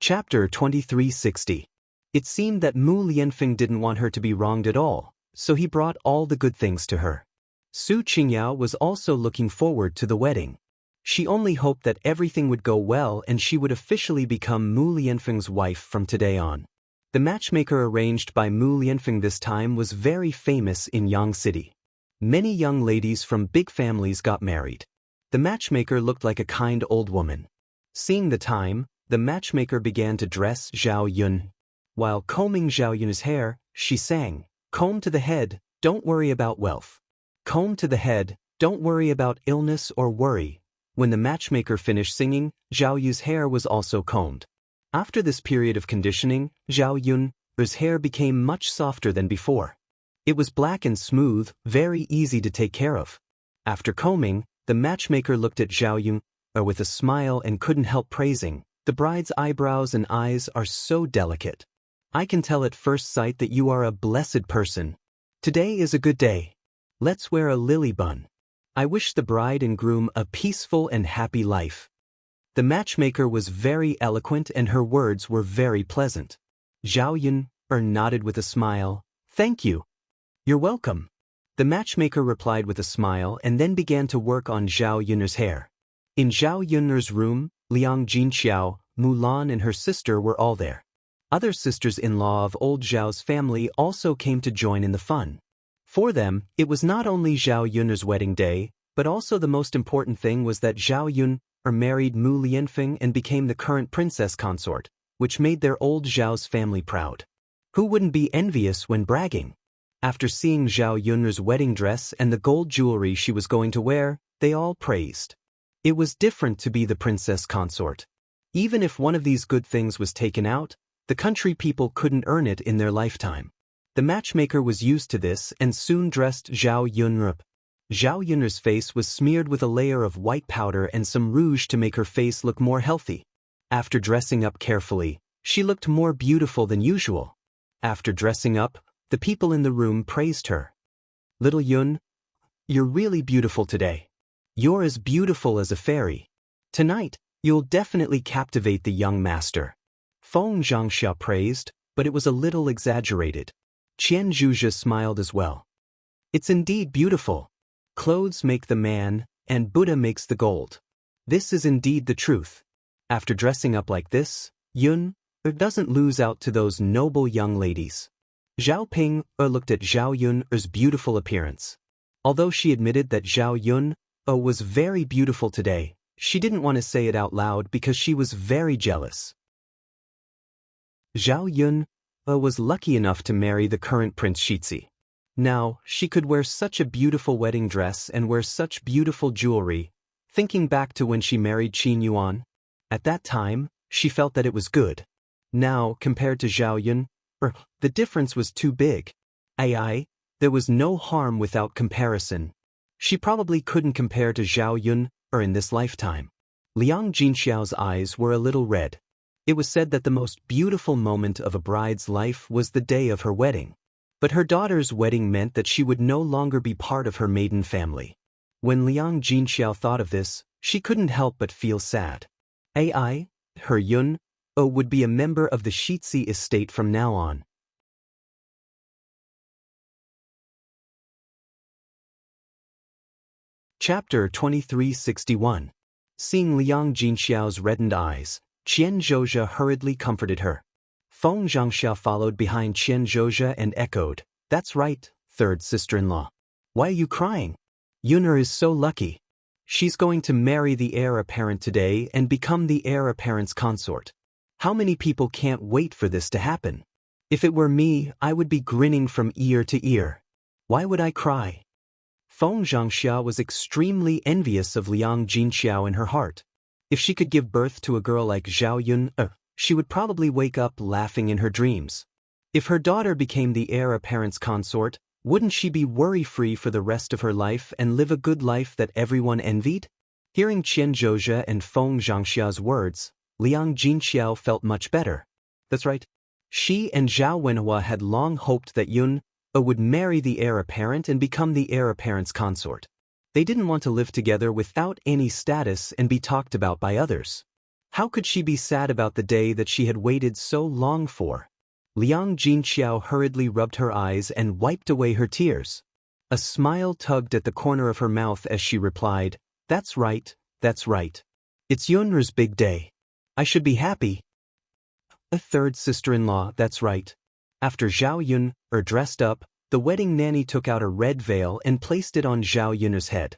S1: Chapter 2360. It seemed that Mu Lianfeng didn't want her to be wronged at all, so he brought all the good things to her. Su Qingyao was also looking forward to the wedding. She only hoped that everything would go well and she would officially become Mu Lianfeng's wife from today on. The matchmaker arranged by Mu Lianfeng this time was very famous in Yang City. Many young ladies from big families got married. The matchmaker looked like a kind old woman. Seeing the time, the matchmaker began to dress Zhao Yun. While combing Zhao Yun's hair, she sang, "Comb to the head, don't worry about wealth. Comb to the head, don't worry about illness or worry." When the matchmaker finished singing, Zhao Yun's hair was also combed. After this period of conditioning, Zhao Yun's hair became much softer than before. It was black and smooth, very easy to take care of. After combing, the matchmaker looked at Zhao Yun with a smile and couldn't help praising, "The bride's eyebrows and eyes are so delicate. I can tell at first sight that you are a blessed person. Today is a good day. Let's wear a lily bun. I wish the bride and groom a peaceful and happy life." The matchmaker was very eloquent and her words were very pleasant. Zhao Yun nodded with a smile, "Thank you. You're welcome." The matchmaker replied with a smile and then began to work on Zhao Yun's hair. In Zhao Yun's room, Liang Jinqiao, Mulan and her sister were all there. Other sisters-in-law of old Zhao's family also came to join in the fun. For them, it was not only Zhao Yun's wedding day, but also the most important thing was that Zhao Yun married Mu Lianfeng and became the current princess consort, which made their old Zhao's family proud. Who wouldn't be envious when bragging? After seeing Zhao Yun's wedding dress and the gold jewelry she was going to wear, they all praised. It was different to be the princess consort. Even if one of these good things was taken out, the country people couldn't earn it in their lifetime. The matchmaker was used to this and soon dressed Zhao Yun up. Zhao Yun's face was smeared with a layer of white powder and some rouge to make her face look more healthy. After dressing up carefully, she looked more beautiful than usual. After dressing up, the people in the room praised her. "Little Yun, you're really beautiful today. You're as beautiful as a fairy. Tonight, you'll definitely captivate the young master." Feng Zhangxia praised, but it was a little exaggerated. Qian Zhuzhe smiled as well. It's indeed beautiful. Clothes make the man, and Buddha makes the gold. This is indeed the truth. After dressing up like this, Yun doesn't lose out to those noble young ladies. Zhao Ping looked at Zhao Yun's beautiful appearance. Although she admitted that Zhao Yun was very beautiful today, she didn't want to say it out loud because she was very jealous. Zhao Yun was lucky enough to marry the current Prince Shizi. Now, she could wear such a beautiful wedding dress and wear such beautiful jewelry. Thinking back to when she married Qin Yuan, at that time, she felt that it was good. Now, compared to Zhao Yun, the difference was too big. There was no harm without comparison. She probably couldn't compare to Zhao Yun in this lifetime. Liang Jinxiao's eyes were a little red. It was said that the most beautiful moment of a bride's life was the day of her wedding. But her daughter's wedding meant that she would no longer be part of her maiden family. When Liang Jinxiao thought of this, she couldn't help but feel sad. Her Yun would be a member of the Shizi estate from now on. Chapter 2361. Seeing Liang Jinxiao's reddened eyes, Qian Zhozhe hurriedly comforted her. Feng Zhangxia followed behind Qian Zhozhe and echoed, "That's right, third sister-in-law. Why are you crying? Yun'er is so lucky. She's going to marry the heir apparent today and become the heir apparent's consort. How many people can't wait for this to happen? If it were me, I would be grinning from ear to ear. Why would I cry?" Feng Zhangxia was extremely envious of Liang Jinxiao in her heart. If she could give birth to a girl like Zhao Yun, she would probably wake up laughing in her dreams. If her daughter became the heir apparent's consort, wouldn't she be worry-free for the rest of her life and live a good life that everyone envied? Hearing Qian Zhozhe and Feng Zhangxia's words, Liang Jinxiao felt much better. That's right. She and Zhao Wenhua had long hoped that Yun would marry the heir apparent and become the heir apparent's consort. They didn't want to live together without any status and be talked about by others. How could she be sad about the day that she had waited so long for? Liang Jinxiao hurriedly rubbed her eyes and wiped away her tears. A smile tugged at the corner of her mouth as she replied, "That's right, that's right. It's Yun'er's big day. I should be happy." A third sister-in-law, that's right. After Zhao Yun dressed up, the wedding nanny took out a red veil and placed it on Zhao Yun's head.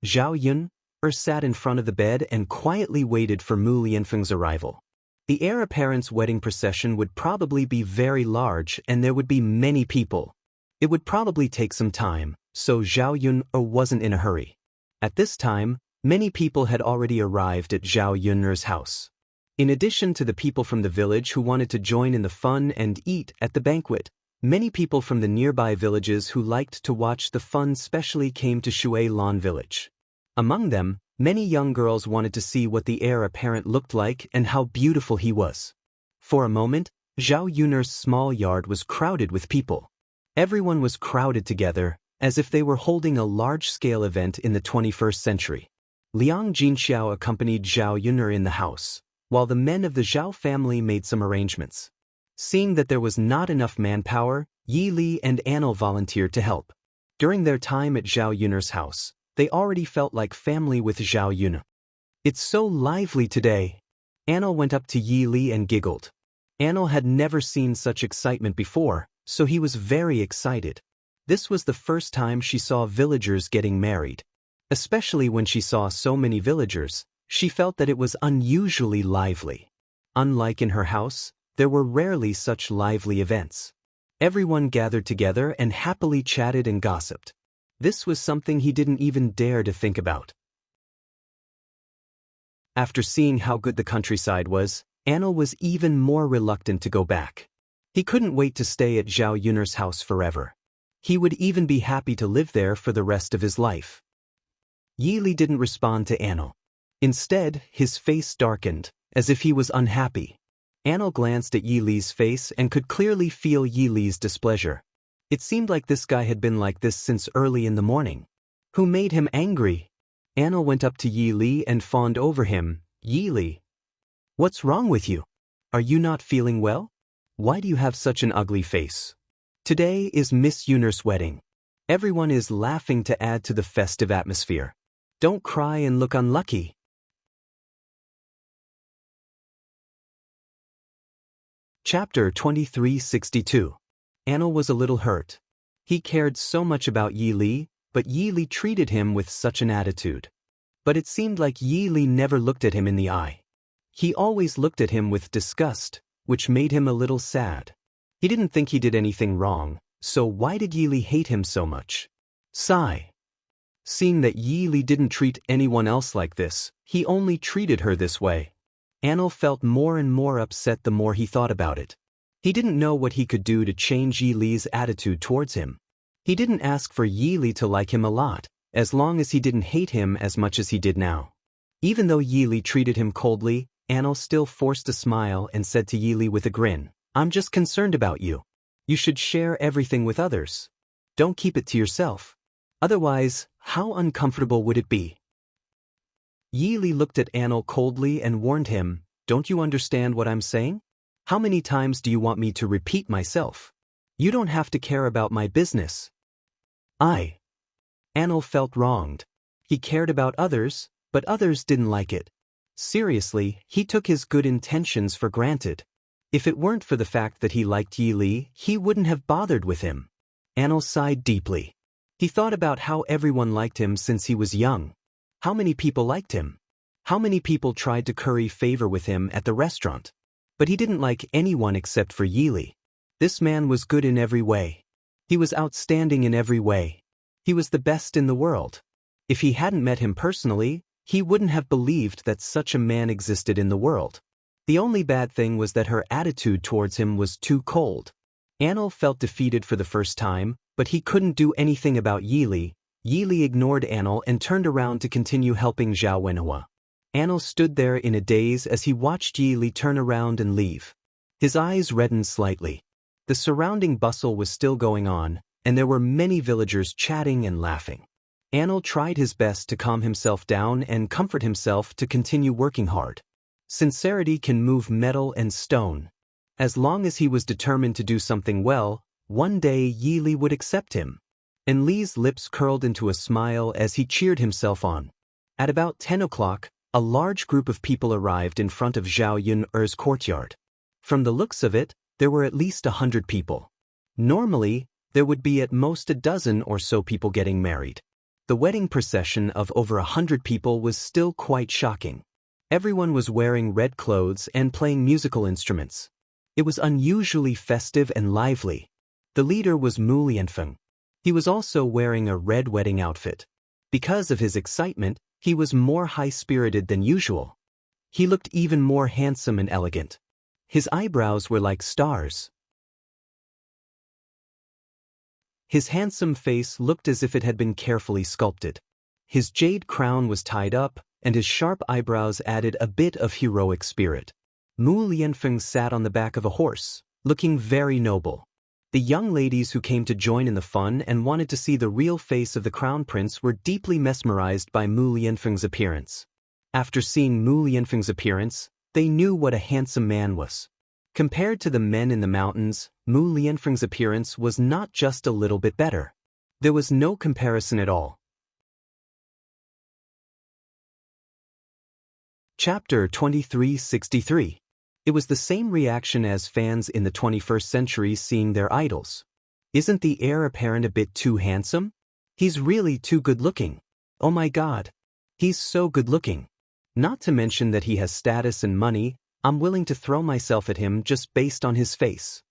S1: Zhao Yun sat in front of the bed and quietly waited for Mu Lianfeng's arrival. The heir apparent's wedding procession would probably be very large and there would be many people. It would probably take some time, so Zhao Yun wasn't in a hurry. At this time, many people had already arrived at Zhao Yun's house. In addition to the people from the village who wanted to join in the fun and eat at the banquet, many people from the nearby villages who liked to watch the fun specially came to Shui Lan village. Among them, many young girls wanted to see what the heir apparent looked like and how beautiful he was. For a moment, Zhao Yun's small yard was crowded with people. Everyone was crowded together, as if they were holding a large-scale event in the 21st century. Liang Jinxiao accompanied Zhao Yun in the house, while the men of the Zhao family made some arrangements. Seeing that there was not enough manpower, Yi Li and Anil volunteered to help. During their time at Zhao Yun's house, they already felt like family with Zhao Yun. "It's so lively today." Anil went up to Yi Li and giggled. Anil had never seen such excitement before, so he was very excited. This was the first time she saw villagers getting married. Especially when she saw so many villagers, she felt that it was unusually lively. Unlike in her house, there were rarely such lively events. Everyone gathered together and happily chatted and gossiped. This was something he didn't even dare to think about. After seeing how good the countryside was, Anil was even more reluctant to go back. He couldn't wait to stay at Zhao Yun's house forever. He would even be happy to live there for the rest of his life. Yi Li didn't respond to Anil. Instead, his face darkened, as if he was unhappy. Anil glanced at Yi Li's face and could clearly feel Yi Li's displeasure. It seemed like this guy had been like this since early in the morning. Who made him angry? Anil went up to Yi Li and fawned over him. "Yi Li, what's wrong with you? Are you not feeling well? Why do you have such an ugly face? Today is Miss Universe wedding. Everyone is laughing to add to the festive atmosphere. Don't cry and look unlucky. Chapter 2362. Anil was a little hurt. He cared so much about Yi Li, but Yi Li treated him with such an attitude. But it seemed like Yi Li never looked at him in the eye. He always looked at him with disgust, which made him a little sad. He didn't think he did anything wrong, so why did Yi Li hate him so much? Sigh. Seeing that Yi Li didn't treat anyone else like this, he only treated her this way. Anil felt more and more upset the more he thought about it. He didn't know what he could do to change Yi Li's attitude towards him. He didn't ask for Yi Li to like him a lot, as long as he didn't hate him as much as he did now. Even though Yi Li treated him coldly, Anil still forced a smile and said to Yi Li with a grin, "I'm just concerned about you. You should share everything with others. Don't keep it to yourself. Otherwise, how uncomfortable would it be?" Yi Li looked at Anil coldly and warned him, "Don't you understand what I'm saying? How many times do you want me to repeat myself? You don't have to care about my business." Anil felt wronged. He cared about others, but others didn't like it. Seriously, he took his good intentions for granted. If it weren't for the fact that he liked Yi Li, he wouldn't have bothered with him. Anil sighed deeply. He thought about how everyone liked him since he was young. How many people liked him? How many people tried to curry favor with him at the restaurant? But he didn't like anyone except for Yi Li. This man was good in every way. He was outstanding in every way. He was the best in the world. If he hadn't met him personally, he wouldn't have believed that such a man existed in the world. The only bad thing was that her attitude towards him was too cold. Anil felt defeated for the first time, but he couldn't do anything about Yi Li. Yi Li ignored Anil and turned around to continue helping Zhao Wenhua. Anil stood there in a daze as he watched Yi Li turn around and leave. His eyes reddened slightly. The surrounding bustle was still going on, and there were many villagers chatting and laughing. Anil tried his best to calm himself down and comfort himself to continue working hard. Sincerity can move metal and stone. As long as he was determined to do something well, one day Yi Li would accept him. And Li's lips curled into a smile as he cheered himself on. At about 10 o'clock, a large group of people arrived in front of Zhao Yun'er's courtyard. From the looks of it, there were at least 100 people. Normally, there would be at most a dozen or so people getting married. The wedding procession of over 100 people was still quite shocking. Everyone was wearing red clothes and playing musical instruments. It was unusually festive and lively. The leader was Mu Lianfeng. He was also wearing a red wedding outfit. Because of his excitement, he was more high-spirited than usual. He looked even more handsome and elegant. His eyebrows were like stars. His handsome face looked as if it had been carefully sculpted. His jade crown was tied up, and his sharp eyebrows added a bit of heroic spirit. Mu Lianfeng sat on the back of a horse, looking very noble. The young ladies who came to join in the fun and wanted to see the real face of the crown prince were deeply mesmerized by Mu Lianfeng's appearance. After seeing Mu Lianfeng's appearance, they knew what a handsome man was. Compared to the men in the mountains, Mu Lianfeng's appearance was not just a little bit better. There was no comparison at all. Chapter 2363. It was the same reaction as fans in the 21st century seeing their idols. Isn't the heir apparent a bit too handsome? He's really too good-looking. Oh my God. He's so good-looking. Not to mention that he has status and money. I'm willing to throw myself at him just based on his face.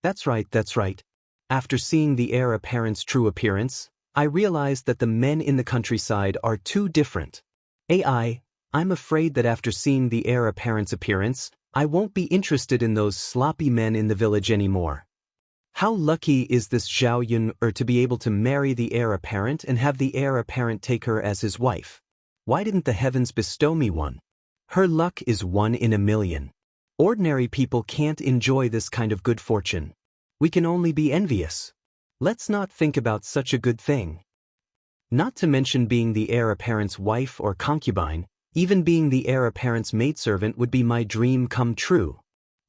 S1: That's right, that's right. After seeing the heir apparent's true appearance, I realized that the men in the countryside are too different. I'm afraid that after seeing the heir apparent's appearance, I won't be interested in those sloppy men in the village anymore. How lucky is this Zhao Yun'er to be able to marry the heir apparent and have the heir apparent take her as his wife? Why didn't the heavens bestow me one? Her luck is 1 in a million. Ordinary people can't enjoy this kind of good fortune. We can only be envious. Let's not think about such a good thing. Not to mention being the heir apparent's wife or concubine, even being the heir apparent's maidservant would be my dream come true.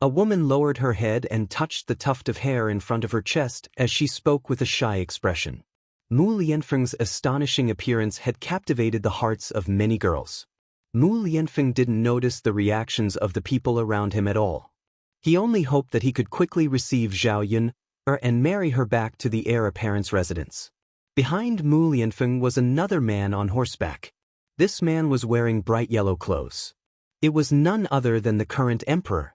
S1: A woman lowered her head and touched the tuft of hair in front of her chest as she spoke with a shy expression. Mu Lianfeng's astonishing appearance had captivated the hearts of many girls. Mu Lianfeng didn't notice the reactions of the people around him at all. He only hoped that he could quickly receive Zhao Yun and marry her back to the heir apparent's residence. Behind Mu Lianfeng was another man on horseback. This man was wearing bright yellow clothes. It was none other than the current emperor.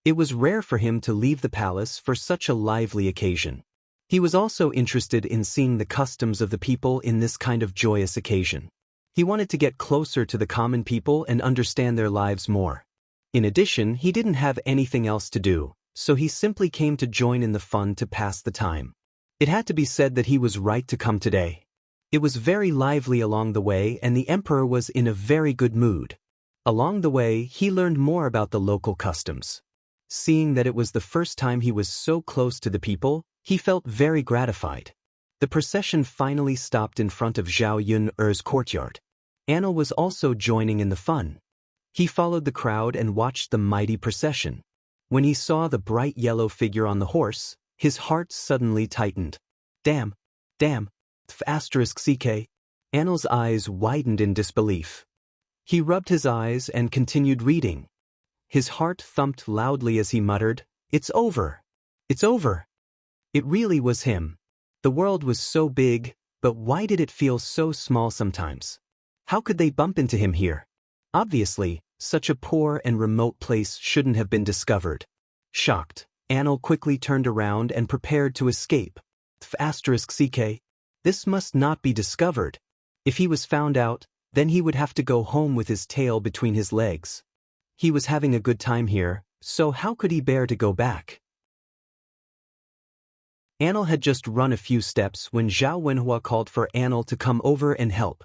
S1: It was rare for him to leave the palace for such a lively occasion. He was also interested in seeing the customs of the people in this kind of joyous occasion. He wanted to get closer to the common people and understand their lives more. In addition, he didn't have anything else to do, so he simply came to join in the fun to pass the time. It had to be said that he was right to come today. It was very lively along the way, and the emperor was in a very good mood. Along the way, he learned more about the local customs. Seeing that it was the first time he was so close to the people, he felt very gratified. The procession finally stopped in front of Zhao Yun's courtyard. Anil was also joining in the fun. He followed the crowd and watched the mighty procession. When he saw the bright yellow figure on the horse, his heart suddenly tightened. Damn. *CK. Anil's eyes widened in disbelief. He rubbed his eyes and continued reading. His heart thumped loudly as he muttered, "It's over. It's over." It really was him. The world was so big, but why did it feel so small sometimes? How could they bump into him here? Obviously, such a poor and remote place shouldn't have been discovered. Shocked, Anil quickly turned around and prepared to escape. *CK. This must not be discovered. If he was found out, then he would have to go home with his tail between his legs. He was having a good time here, so how could he bear to go back? Anil had just run a few steps when Zhao Wenhua called for Anil to come over and help.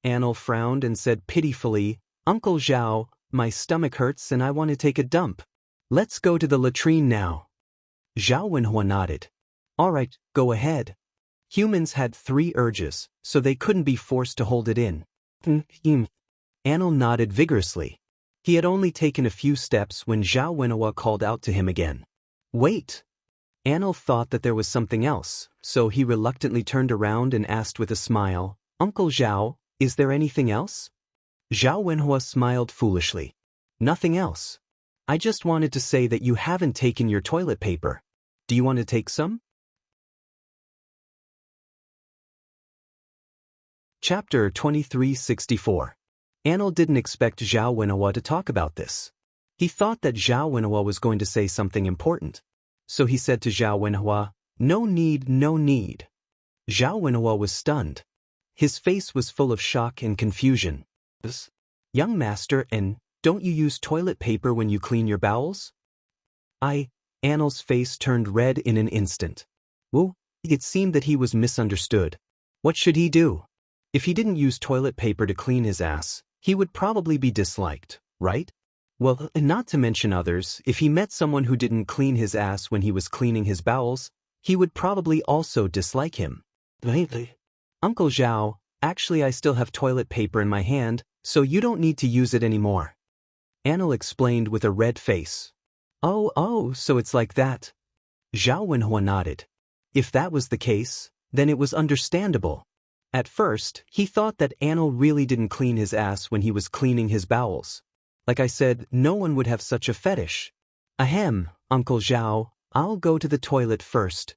S1: Anil frowned and said pitifully, "Uncle Zhao, my stomach hurts and I want to take a dump. Let's go to the latrine now." Zhao Wenhua nodded. "All right, go ahead." Humans had 3 urges, so they couldn't be forced to hold it in. Anil nodded vigorously. He had only taken a few steps when Zhao Wenhua called out to him again. "Wait!" Anil thought that there was something else, so he reluctantly turned around and asked with a smile, "Uncle Zhao, is there anything else?" Zhao Wenhua smiled foolishly. "Nothing else. I just wanted to say that you haven't taken your toilet paper. Do you want to take some?" Chapter 2364. Anil didn't expect Zhao Wenhua to talk about this. He thought that Zhao Wenhua was going to say something important. So he said to Zhao Wenhua, "No need, no need." Zhao Wenhua was stunned. His face was full of shock and confusion. "Young master, and don't you use toilet paper when you clean your bowels?" Anil's face turned red in an instant. Well, it seemed that he was misunderstood. What should he do? If he didn't use toilet paper to clean his ass, he would probably be disliked, right? Well, not to mention others, if he met someone who didn't clean his ass when he was cleaning his bowels, he would probably also dislike him. "Uncle Zhao, actually I still have toilet paper in my hand, so you don't need to use it anymore." Anil explained with a red face. Oh, so it's like that." Zhao Wenhua nodded. If that was the case, then it was understandable. At first, he thought that Anil really didn't clean his ass when he was cleaning his bowels. Like I said, no one would have such a fetish. "Ahem, Uncle Zhao, I'll go to the toilet first."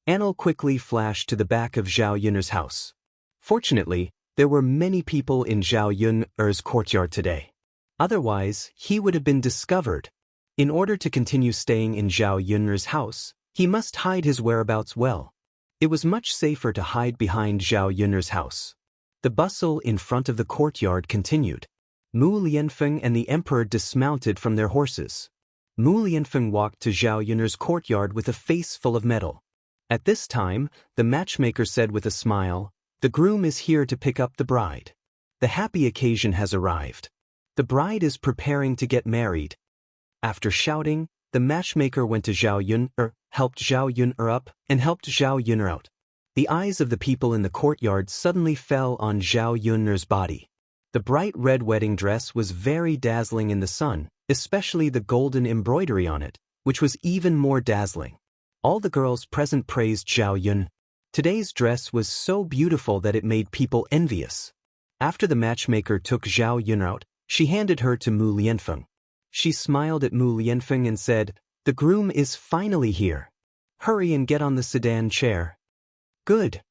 S1: Anil quickly flashed to the back of Zhao Yun's house. Fortunately, there were many people in Zhao Yun's courtyard today. Otherwise, he would have been discovered. In order to continue staying in Zhao Yun's house, he must hide his whereabouts well. It was much safer to hide behind Zhao Yun's house. The bustle in front of the courtyard continued. Mu Lianfeng and the emperor dismounted from their horses. Mu Lianfeng walked to Zhao Yun's courtyard with a face full of metal. At this time, the matchmaker said with a smile, "The groom is here to pick up the bride. The happy occasion has arrived. The bride is preparing to get married." After shouting, the matchmaker went to Zhao Yun, helped Zhao Yun up, and helped Zhao Yun out. The eyes of the people in the courtyard suddenly fell on Zhao Yun's body. The bright red wedding dress was very dazzling in the sun, especially the golden embroidery on it, which was even more dazzling. All the girls present praised Zhao Yun. Today's dress was so beautiful that it made people envious. After the matchmaker took Zhao Yun out, she handed her to Mu Lianfeng. She smiled at Mu Lianfeng and said, "The groom is finally here. Hurry and get on the sedan chair." "Good."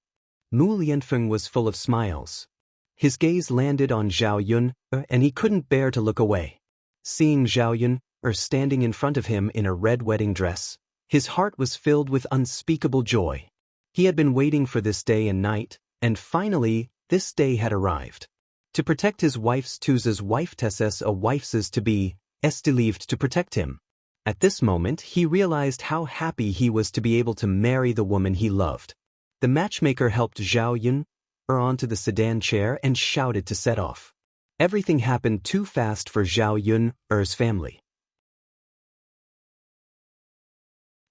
S1: Mu Lianfeng was full of smiles. His gaze landed on Zhao Yun, and he couldn't bear to look away. Seeing Zhao Yun, standing in front of him in a red wedding dress, his heart was filled with unspeakable joy. He had been waiting for this day and night, and finally, this day had arrived. To protect his wife's Tuza's wife Tesses a wife's to be, believed to protect him. At this moment he realized how happy he was to be able to marry the woman he loved. The matchmaker helped Zhao Yun onto the sedan chair and shouted to set off. Everything happened too fast for Zhao Yun's family.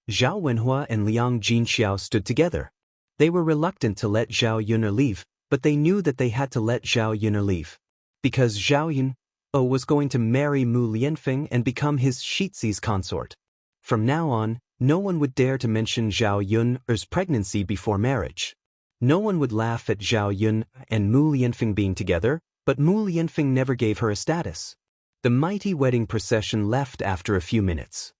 S1: Zhao Wenhua and Liang Jinxiao stood together. They were reluctant to let Zhao Yun leave, but they knew that they had to let Zhao Yun leave. Because Zhao Yun was going to marry Mu Lianfeng and become his Shizi's consort. From now on, no one would dare to mention Zhao Yun's pregnancy before marriage. No one would laugh at Zhao Yun and Mu Lianfeng being together, but Mu Lianfeng never gave her a status. The mighty wedding procession left after a few minutes.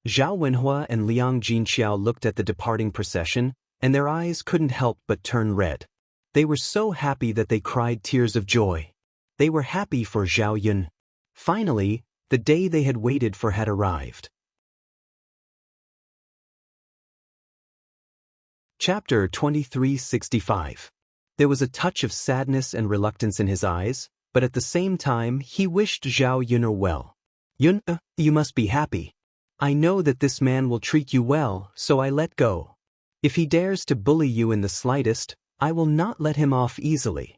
S1: Zhao Wenhua and Liang Jinxiao looked at the departing procession, and their eyes couldn't help but turn red. They were so happy that they cried tears of joy. They were happy for Zhao Yun. Finally, the day they had waited for had arrived. Chapter 2365. There was a touch of sadness and reluctance in his eyes, but at the same time he wished Zhao Yun well. "Yun, you must be happy. I know that this man will treat you well, so I let go. If he dares to bully you in the slightest, I will not let him off easily,"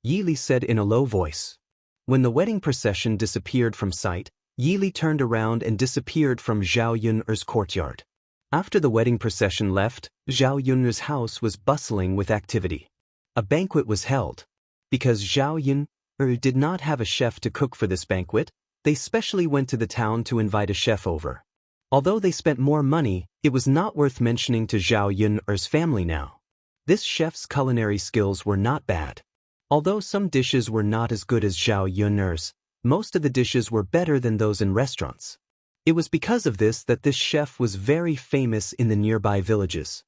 S1: Yi Li said in a low voice. When the wedding procession disappeared from sight, Yi Li turned around and disappeared from Zhao Yun's courtyard. After the wedding procession left, Zhao Yun's house was bustling with activity. A banquet was held. Because Zhao Yun did not have a chef to cook for this banquet, they specially went to the town to invite a chef over. Although they spent more money, it was not worth mentioning to Zhao Yun's family now. This chef's culinary skills were not bad. Although some dishes were not as good as Zhao Yun's, most of the dishes were better than those in restaurants. It was because of this that this chef was very famous in the nearby villages.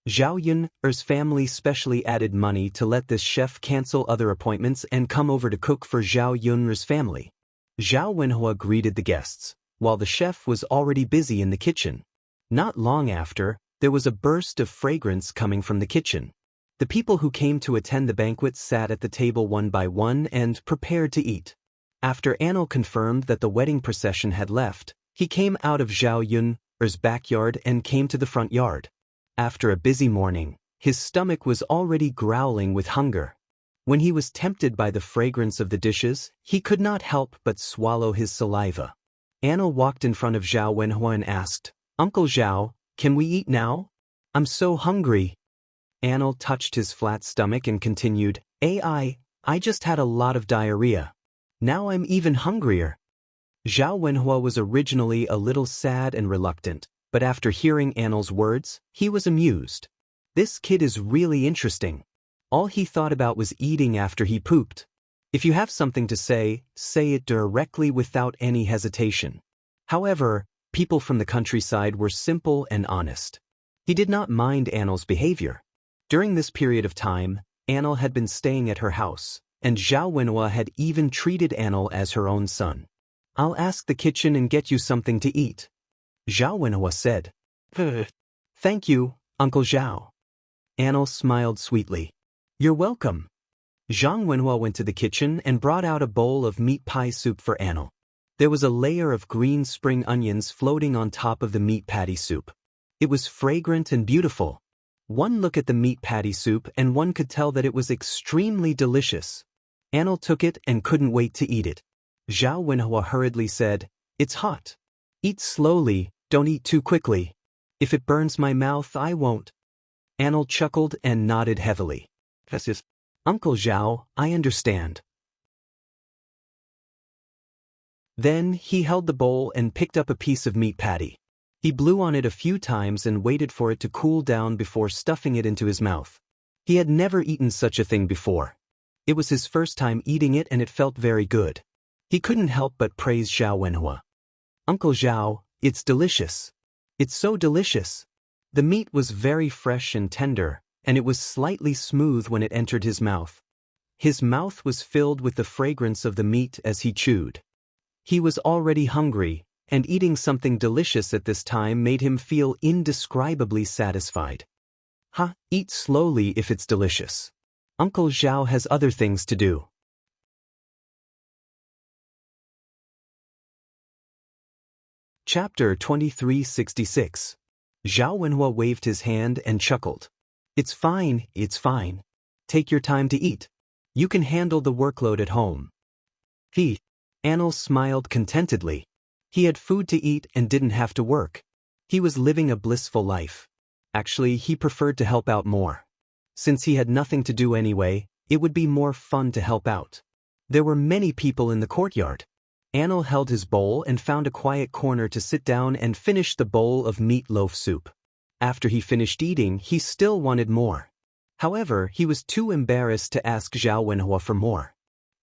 S1: Zhao Yun's family specially added money to let this chef cancel other appointments and come over to cook for Zhao Yun's family. Zhao Wenhua greeted the guests, while the chef was already busy in the kitchen. Not long after, there was a burst of fragrance coming from the kitchen. The people who came to attend the banquet sat at the table one by one and prepared to eat. After Anil confirmed that the wedding procession had left, he came out of Zhao Yun's backyard and came to the front yard. After a busy morning, his stomach was already growling with hunger. When he was tempted by the fragrance of the dishes, he could not help but swallow his saliva. Anil walked in front of Zhao Wenhua and asked, "Uncle Zhao, can we eat now? I'm so hungry." Anil touched his flat stomach and continued, I just had a lot of diarrhea. Now I'm even hungrier." Zhao Wenhua was originally a little sad and reluctant, but after hearing Anil's words, he was amused. This kid is really interesting. All he thought about was eating after he pooped. If you have something to say it directly without any hesitation. However, people from the countryside were simple and honest. He did not mind Anil's behavior. During this period of time, Anil had been staying at her house, and Zhao Wenhua had even treated Anil as her own son. "I'll ask the kitchen and get you something to eat," Zhao Wenhua said. "Thank you, Uncle Zhao." Anil smiled sweetly. "You're welcome." Zhang Wenhua went to the kitchen and brought out a bowl of meat pie soup for Anil. There was a layer of green spring onions floating on top of the meat patty soup. It was fragrant and beautiful. One look at the meat patty soup and one could tell that it was extremely delicious. Anil took it and couldn't wait to eat it. Zhao Wenhua hurriedly said, "It's hot. Eat slowly, don't eat too quickly. If it burns my mouth, I won't." Anil chuckled and nodded heavily. "Uncle Zhao, I understand." Then, he held the bowl and picked up a piece of meat patty. He blew on it a few times and waited for it to cool down before stuffing it into his mouth. He had never eaten such a thing before. It was his first time eating it and it felt very good. He couldn't help but praise Zhao Wenhua. "Uncle Zhao, it's delicious. It's so delicious." The meat was very fresh and tender, and it was slightly smooth when it entered his mouth. His mouth was filled with the fragrance of the meat as he chewed. He was already hungry, and eating something delicious at this time made him feel indescribably satisfied. Eat slowly if it's delicious. Uncle Zhao has other things to do. Chapter 2366. Zhao Wenhua waved his hand and chuckled. It's fine. Take your time to eat. You can handle the workload at home." Anil smiled contentedly. He had food to eat and didn't have to work. He was living a blissful life. Actually, he preferred to help out more. Since he had nothing to do anyway, it would be more fun to help out. There were many people in the courtyard. Anil held his bowl and found a quiet corner to sit down and finish the bowl of meatloaf soup. After he finished eating, he still wanted more. However, he was too embarrassed to ask Zhao Wenhua for more.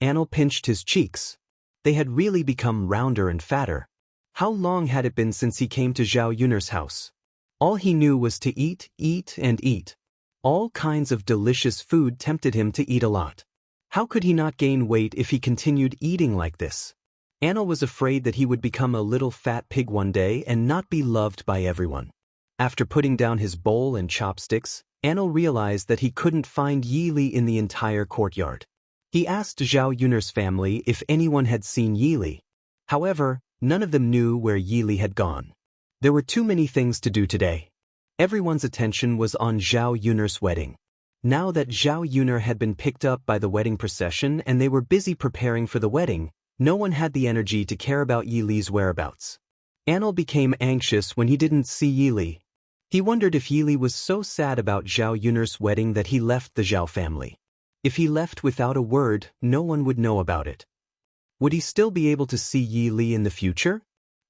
S1: Anil pinched his cheeks. They had really become rounder and fatter. How long had it been since he came to Zhao Yun'er's house? All he knew was to eat, and eat. All kinds of delicious food tempted him to eat a lot. How could he not gain weight if he continued eating like this? Anil was afraid that he would become a little fat pig one day and not be loved by everyone. After putting down his bowl and chopsticks, Anil realized that he couldn't find Yi Li in the entire courtyard. He asked Zhao Yun'er's family if anyone had seen Yi Li. However, none of them knew where Yi Li had gone. There were too many things to do today. Everyone's attention was on Zhao Yun'er's wedding. Now that Zhao Yun'er had been picked up by the wedding procession and they were busy preparing for the wedding, no one had the energy to care about Yi Li's whereabouts. Anil became anxious when he didn't see Yi Li. He wondered if Yi Li was so sad about Zhao Yun'er's wedding that he left the Zhao family. If he left without a word, no one would know about it. Would he still be able to see Yi Li in the future?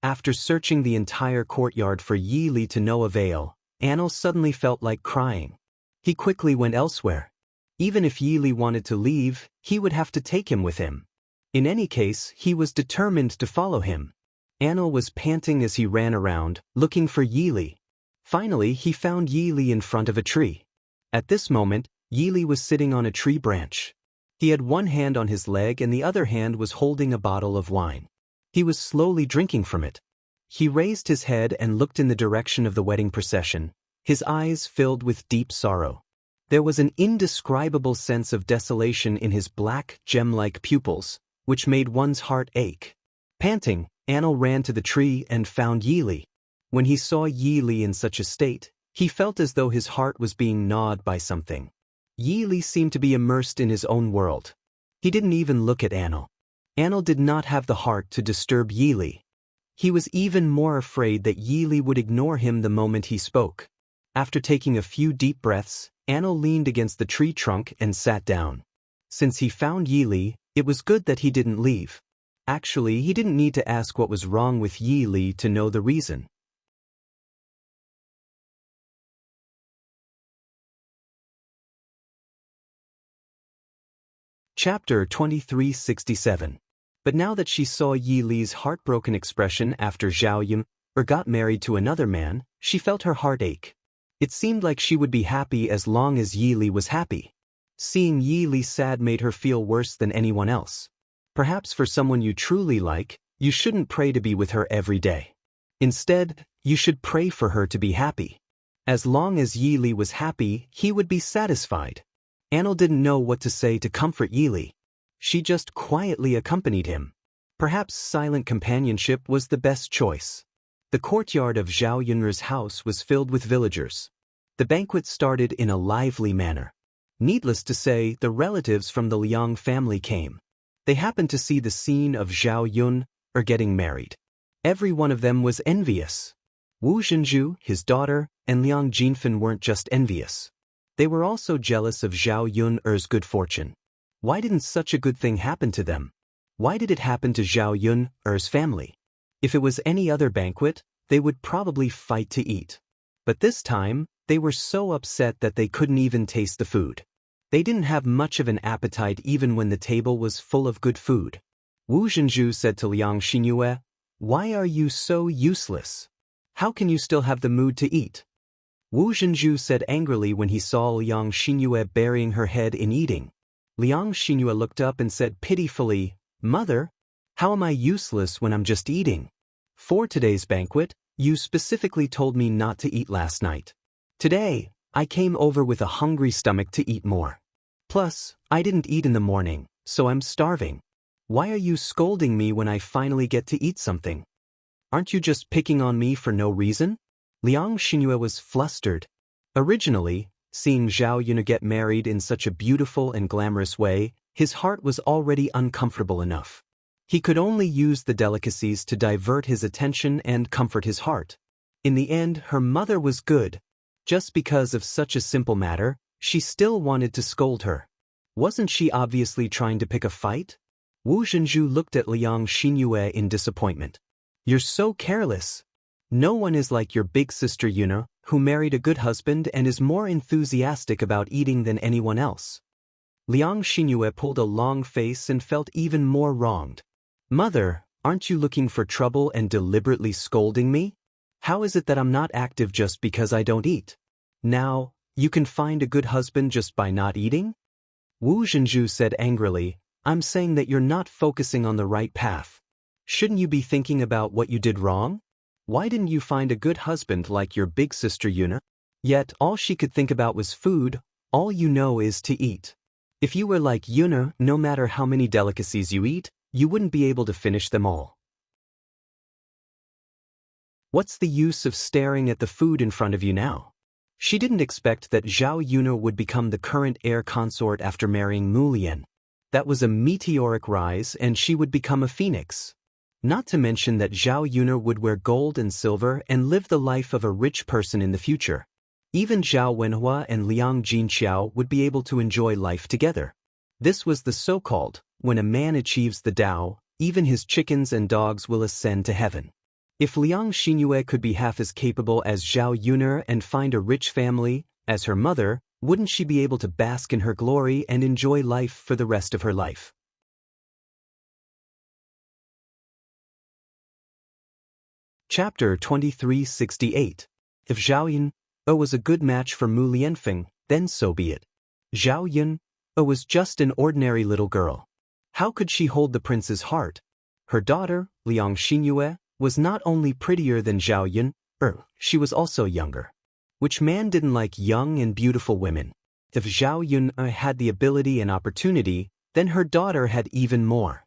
S1: After searching the entire courtyard for Yi Li to no avail, Anil suddenly felt like crying. He quickly went elsewhere. Even if Yi Li wanted to leave, he would have to take him with him. In any case, he was determined to follow him. Anil was panting as he ran around, looking for Yi Li. Finally, he found Yi Li in front of a tree. At this moment, Yi Li was sitting on a tree branch. He had one hand on his leg and the other hand was holding a bottle of wine. He was slowly drinking from it. He raised his head and looked in the direction of the wedding procession, his eyes filled with deep sorrow. There was an indescribable sense of desolation in his black, gem-like pupils, which made one's heart ache. Panting, Anil ran to the tree and found Yi Li. When he saw Yi Li in such a state, he felt as though his heart was being gnawed by something. Yi Li seemed to be immersed in his own world. He didn't even look at Anil. Anil did not have the heart to disturb Yi Li. He was even more afraid that Yi Li would ignore him the moment he spoke. After taking a few deep breaths, Anil leaned against the tree trunk and sat down. Since he found Yi Li, it was good that he didn't leave. Actually, he didn't need to ask what was wrong with Yi Li to know the reason. Chapter 2367. But now that she saw Yi Li's heartbroken expression after Zhao Yun'er got married to another man, she felt her heart ache. It seemed like she would be happy as long as Yi Li was happy. Seeing Yi Li sad made her feel worse than anyone else. Perhaps for someone you truly like, you shouldn't pray to be with her every day. Instead, you should pray for her to be happy. As long as Yi Li was happy, he would be satisfied. Anil didn't know what to say to comfort Yi Li. She just quietly accompanied him. Perhaps silent companionship was the best choice. The courtyard of Zhao Yun'er's house was filled with villagers. The banquet started in a lively manner. Needless to say, the relatives from the Liang family came. They happened to see the scene of Zhao Yun'er getting married. Every one of them was envious. Wu Zhenju, his daughter, and Liang Jinfen weren't just envious. They were also jealous of Zhao Yun'er's good fortune. Why didn't such a good thing happen to them? Why did it happen to Zhao Yun's family? If it was any other banquet, they would probably fight to eat. But this time, they were so upset that they couldn't even taste the food. They didn't have much of an appetite even when the table was full of good food. Wu Zhenju said to Liang Xinyue, "Why are you so useless? How can you still have the mood to eat?" Wu Zhenju said angrily when he saw Liang Xinyue burying her head in eating. Liang Xinyue looked up and said pitifully, "Mother, how am I useless when I'm just eating? For today's banquet, you specifically told me not to eat last night. Today, I came over with a hungry stomach to eat more. Plus, I didn't eat in the morning, so I'm starving. Why are you scolding me when I finally get to eat something? Aren't you just picking on me for no reason?" Liang Xinyue was flustered. Originally, seeing Zhao Yun get married in such a beautiful and glamorous way, his heart was already uncomfortable enough. He could only use the delicacies to divert his attention and comfort his heart. In the end, her mother was good. Just because of such a simple matter, she still wanted to scold her. Wasn't she obviously trying to pick a fight? Wu Zhenju looked at Liang Xinyue in disappointment. "You're so careless. No one is like your big sister Yuna, who married a good husband and is more enthusiastic about eating than anyone else." Liang Xinyue pulled a long face and felt even more wronged. "Mother, aren't you looking for trouble and deliberately scolding me? How is it that I'm not active just because I don't eat? Now, you can find a good husband just by not eating?" Wu Zhenju said angrily, "I'm saying that you're not focusing on the right path. Shouldn't you be thinking about what you did wrong? Why didn't you find a good husband like your big sister Yuna? Yet all she could think about was food. All you know is to eat. If you were like Yuna, no matter how many delicacies you eat, you wouldn't be able to finish them all. What's the use of staring at the food in front of you now?" She didn't expect that Zhao Yuna would become the current heir consort after marrying Mu Lian. That was a meteoric rise, and she would become a phoenix. Not to mention that Zhao Yuna would wear gold and silver and live the life of a rich person in the future. Even Zhao Wenhua and Liang Jinqiao would be able to enjoy life together. This was the so-called, when a man achieves the Tao, even his chickens and dogs will ascend to heaven. If Liang Xinyue could be half as capable as Zhao Yuna and find a rich family, as her mother, wouldn't she be able to bask in her glory and enjoy life for the rest of her life? Chapter 2368. If Zhao Yun was a good match for Mu Lianfeng, then so be it. Zhao Yun was just an ordinary little girl. How could she hold the prince's heart? Her daughter, Liang Xinyue, was not only prettier than Zhao Yun, she was also younger. Which man didn't like young and beautiful women? If Zhao Yun had the ability and opportunity, then her daughter had even more.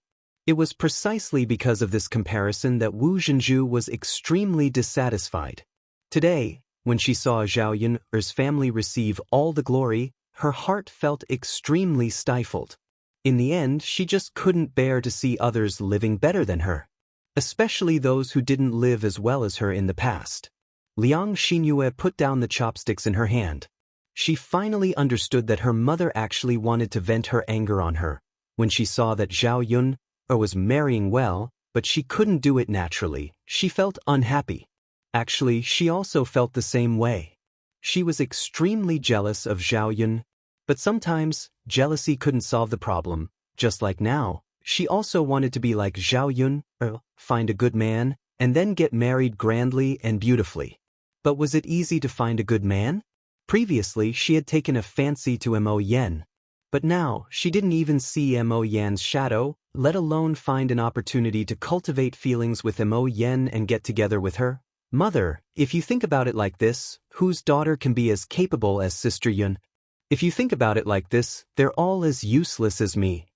S1: It was precisely because of this comparison that Wu Zhenju was extremely dissatisfied. Today, when she saw Zhao Yun's family receive all the glory, her heart felt extremely stifled. In the end, she just couldn't bear to see others living better than her, especially those who didn't live as well as her in the past. Liang Xinyue put down the chopsticks in her hand. She finally understood that her mother actually wanted to vent her anger on her. When she saw that Zhao Yun was marrying well, but she couldn't do it naturally, she felt unhappy. Actually, she also felt the same way. She was extremely jealous of Zhao Yun, but sometimes, jealousy couldn't solve the problem. Just like now, she also wanted to be like Zhao Yun, find a good man, and then get married grandly and beautifully. But was it easy to find a good man? Previously, she had taken a fancy to Mo Yan. But now, she didn't even see Mo Yan's shadow, let alone find an opportunity to cultivate feelings with Mo Yan and get together with her. Mother, if you think about it like this, whose daughter can be as capable as Sister Yun? If you think about it like this, they're all as useless as me.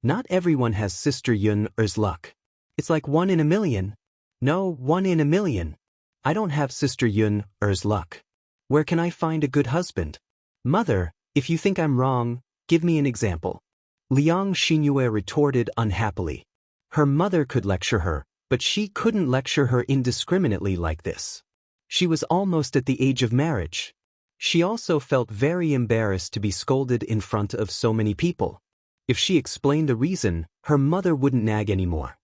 S1: Not everyone has Sister Yun's luck. It's like 1 in a million. No, 1 in a million. I don't have Sister Yun's luck. Where can I find a good husband? Mother, if you think I'm wrong, give me an example. Liang Xinyue retorted unhappily. Her mother could lecture her, but she couldn't lecture her indiscriminately like this. She was almost at the age of marriage. She also felt very embarrassed to be scolded in front of so many people. If she explained the reason, her mother wouldn't nag anymore.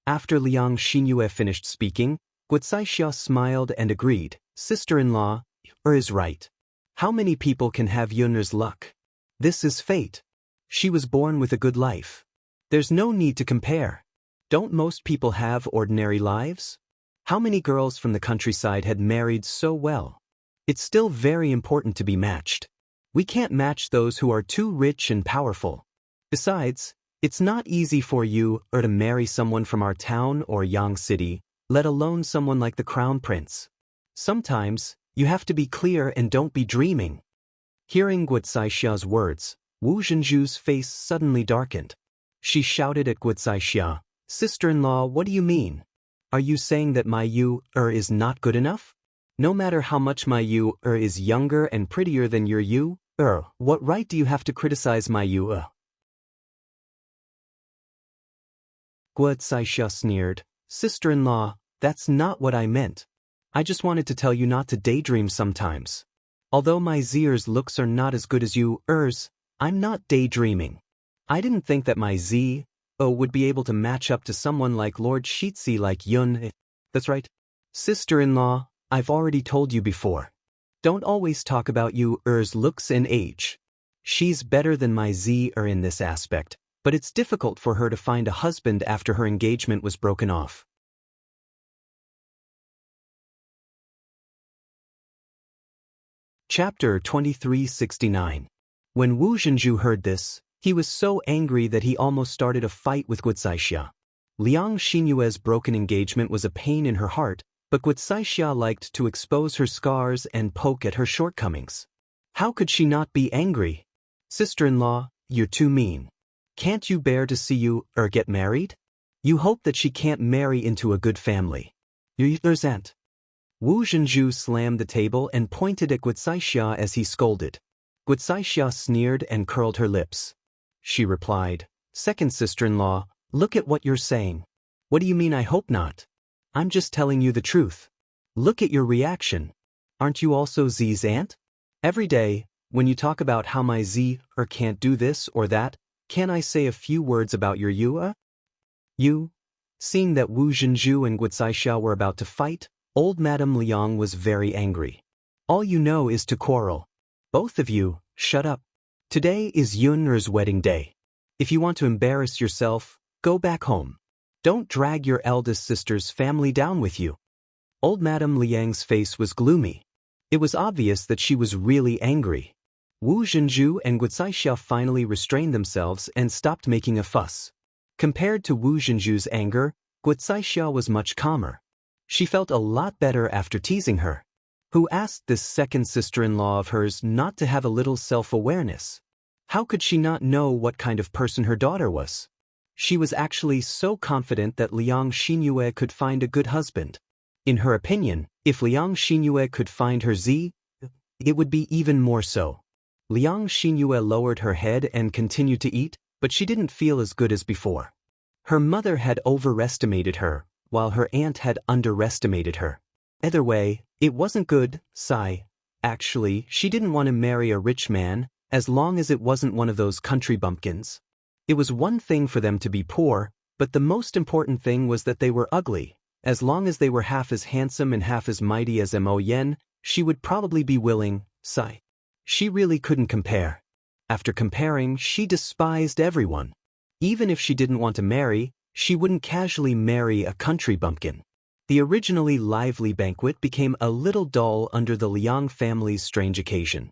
S1: After Liang Xinyue finished speaking, Guocaixia smiled and agreed, "Sister-in-law, is right. How many people can have Yun's luck? This is fate. She was born with a good life. There's no need to compare. Don't most people have ordinary lives? How many girls from the countryside had married so well? It's still very important to be matched. We can't match those who are too rich and powerful. Besides, it's not easy for you to marry someone from our town or Yang City, let alone someone like the Crown Prince. Sometimes, you have to be clear and don't be dreaming." Hearing Guocaishia's words, Wu Zhenju's face suddenly darkened. She shouted at Guocaixia, "Sister-in-law, what do you mean? Are you saying that my Yu is not good enough? No matter how much my Yu is younger and prettier than your Yu, what right do you have to criticize my Yu? Guocaixia sneered, "Sister-in-law, that's not what I meant. I just wanted to tell you not to daydream sometimes. Although my Zier's looks are not as good as yours, I'm not daydreaming. I didn't think that my Z would be able to match up to someone like Lord Shitzi like Yun. That's right. Sister-in-law, I've already told you before. Don't always talk about yours looks and age. She's better than my Z in this aspect, but it's difficult for her to find a husband after her engagement was broken off." Chapter 2369. When Wu Zhenju heard this, he was so angry that he almost started a fight with Guocaixia. Liang Xinyue's broken engagement was a pain in her heart, but Guocaixia liked to expose her scars and poke at her shortcomings. How could she not be angry? "Sister-in-law, you're too mean. Can't you bear to see you get married? You hope that she can't marry into a good family. You resent." Wu Zhenju slammed the table and pointed at Guocaixia as he scolded. Guocaixia sneered and curled her lips. She replied, "Second sister-in-law, look at what you're saying. What do you mean I hope not? I'm just telling you the truth. Look at your reaction. Aren't you also Z's aunt? Every day, when you talk about how my Z can't do this or that, can I say a few words about your Yu? You?" Seeing that Wu Zhenju and Guocaixia were about to fight, old Madame Liang was very angry. "All you know is to quarrel. Both of you, shut up. Today is Yun's wedding day. If you want to embarrass yourself, go back home. Don't drag your eldest sister's family down with you." Old Madame Liang's face was gloomy. It was obvious that she was really angry. Wu Zhenju and Guocaixia finally restrained themselves and stopped making a fuss. Compared to Wu Zhenju's anger, Guocaixia was much calmer. She felt a lot better after teasing her. Who asked this second sister-in-law of hers not to have a little self-awareness? How could she not know what kind of person her daughter was? She was actually so confident that Liang Xinyue could find a good husband. In her opinion, if Liang Xinyue could find her Z, it would be even more so. Liang Xinyue lowered her head and continued to eat, but she didn't feel as good as before. Her mother had overestimated her, while her aunt had underestimated her. Either way, it wasn't good, sigh. Actually, she didn't want to marry a rich man, as long as it wasn't one of those country bumpkins. It was one thing for them to be poor, but the most important thing was that they were ugly. As long as they were half as handsome and half as mighty as Mo Yen, she would probably be willing, sigh. She really couldn't compare. After comparing, she despised everyone. Even if she didn't want to marry, she wouldn't casually marry a country bumpkin. The originally lively banquet became a little dull under the Liang family's strange occasion.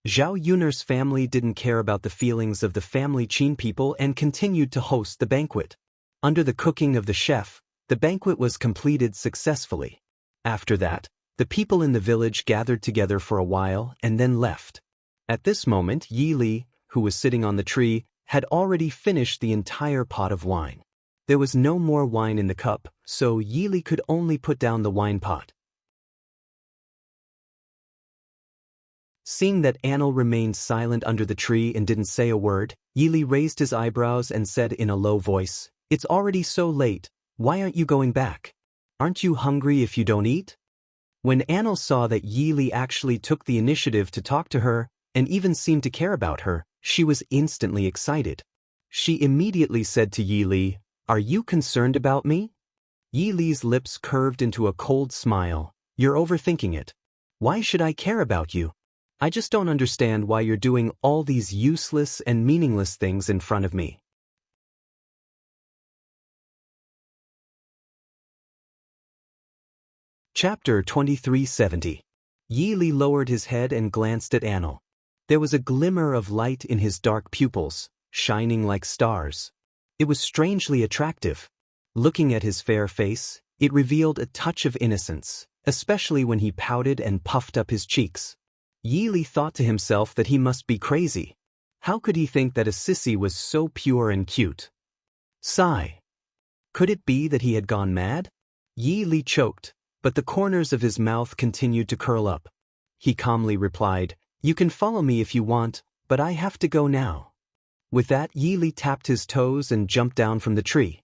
S1: Zhao Yun's family didn't care about the feelings of the family Qin people and continued to host the banquet. Under the cooking of the chef, the banquet was completed successfully. After that, the people in the village gathered together for a while and then left. At this moment, Yi Li, who was sitting on the tree, had already finished the entire pot of wine. There was no more wine in the cup, so Yi Li could only put down the wine pot. Seeing that Anil remained silent under the tree and didn't say a word, Yi Li raised his eyebrows and said in a low voice, "It's already so late, why aren't you going back? Aren't you hungry if you don't eat?" When Anil saw that Yi Li actually took the initiative to talk to her, and even seemed to care about her, she was instantly excited. She immediately said to Yi Li, "Are you concerned about me?" Yi Li's lips curved into a cold smile. "You're overthinking it. Why should I care about you? I just don't understand why you're doing all these useless and meaningless things in front of me." Chapter 2370. Yi Li lowered his head and glanced at Anil. There was a glimmer of light in his dark pupils, shining like stars. It was strangely attractive. Looking at his fair face, it revealed a touch of innocence, especially when he pouted and puffed up his cheeks. Yi Li thought to himself that he must be crazy. How could he think that a sissy was so pure and cute? Sigh. Could it be that he had gone mad? Yi Li choked, but the corners of his mouth continued to curl up. He calmly replied, "You can follow me if you want, but I have to go now." With that, Yi Li tapped his toes and jumped down from the tree.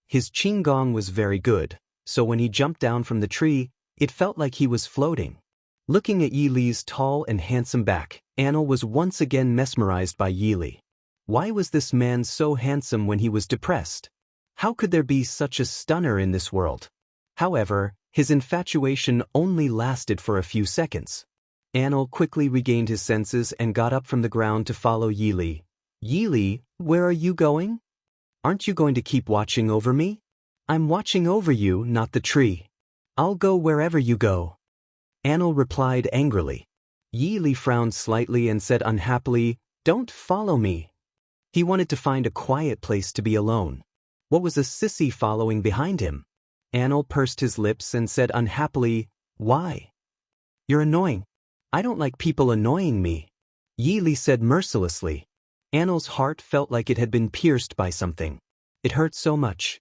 S1: His qigong was very good, so when he jumped down from the tree, it felt like he was floating. Looking at Yi Li's tall and handsome back, Anil was once again mesmerized by Yi Li. Why was this man so handsome when he was depressed? How could there be such a stunner in this world? However, his infatuation only lasted for a few seconds. Anil quickly regained his senses and got up from the ground to follow Yi Li. "Yi Li, where are you going? Aren't you going to keep watching over me?" "I'm watching over you, not the tree. I'll go wherever you go." Anil replied angrily. Yi Li frowned slightly and said unhappily, "Don't follow me." He wanted to find a quiet place to be alone. What was a sissy following behind him? Anil pursed his lips and said unhappily, "Why? You're annoying. I don't like people annoying me." Yi Li said mercilessly. Anil's heart felt like it had been pierced by something. It hurt so much.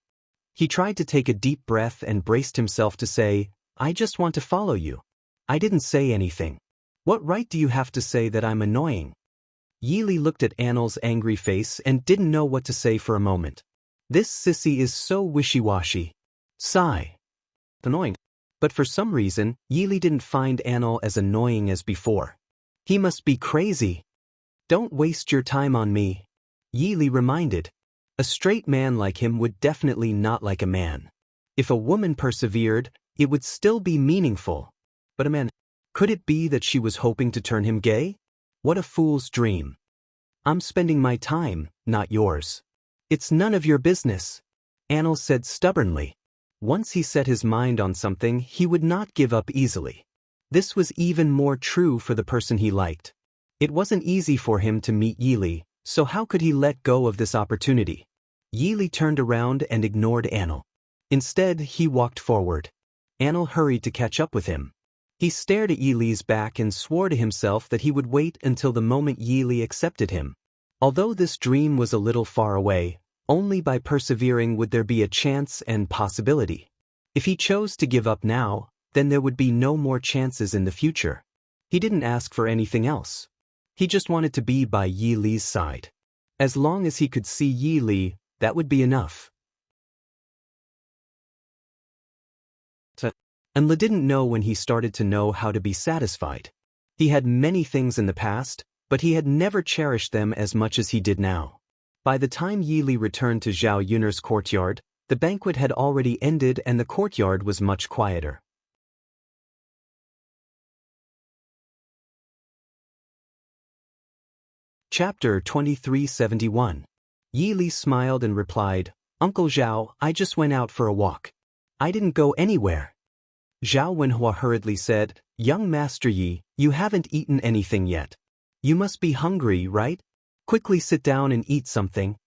S1: He tried to take a deep breath and braced himself to say, "I just want to follow you. I didn't say anything. What right do you have to say that I'm annoying?" Yi Li looked at Anil's angry face and didn't know what to say for a moment. This sissy is so wishy-washy. Sigh. Annoying. But for some reason, Yi Li didn't find Anil as annoying as before. He must be crazy. "Don't waste your time on me," Yi Li reminded. A straight man like him would definitely not like a man. If a woman persevered, it would still be meaningful. But a man, could it be that she was hoping to turn him gay? What a fool's dream. "I'm spending my time, not yours." "It's none of your business," Anil said stubbornly. Once he set his mind on something, he would not give up easily. This was even more true for the person he liked. It wasn't easy for him to meet Yi Li, so how could he let go of this opportunity? Yi Li turned around and ignored Anil. Instead, he walked forward. Anil hurried to catch up with him. He stared at Yi Li's back and swore to himself that he would wait until the moment Yi Li accepted him. Although this dream was a little far away, only by persevering would there be a chance and possibility. If he chose to give up now, then there would be no more chances in the future. He didn't ask for anything else. He just wanted to be by Yi Li's side. As long as he could see Yi Li, that would be enough. Anil didn't know when he started to know how to be satisfied. He had many things in the past, but he had never cherished them as much as he did now. By the time Yi Li returned to Zhao Yun'er's courtyard, the banquet had already ended and the courtyard was much quieter. Chapter 2371. Yi Li smiled and replied, "Uncle Zhao, I just went out for a walk. I didn't go anywhere." Zhao Wenhua hurriedly said, "Young Master Yi, you haven't eaten anything yet. You must be hungry, right? Quickly sit down and eat something."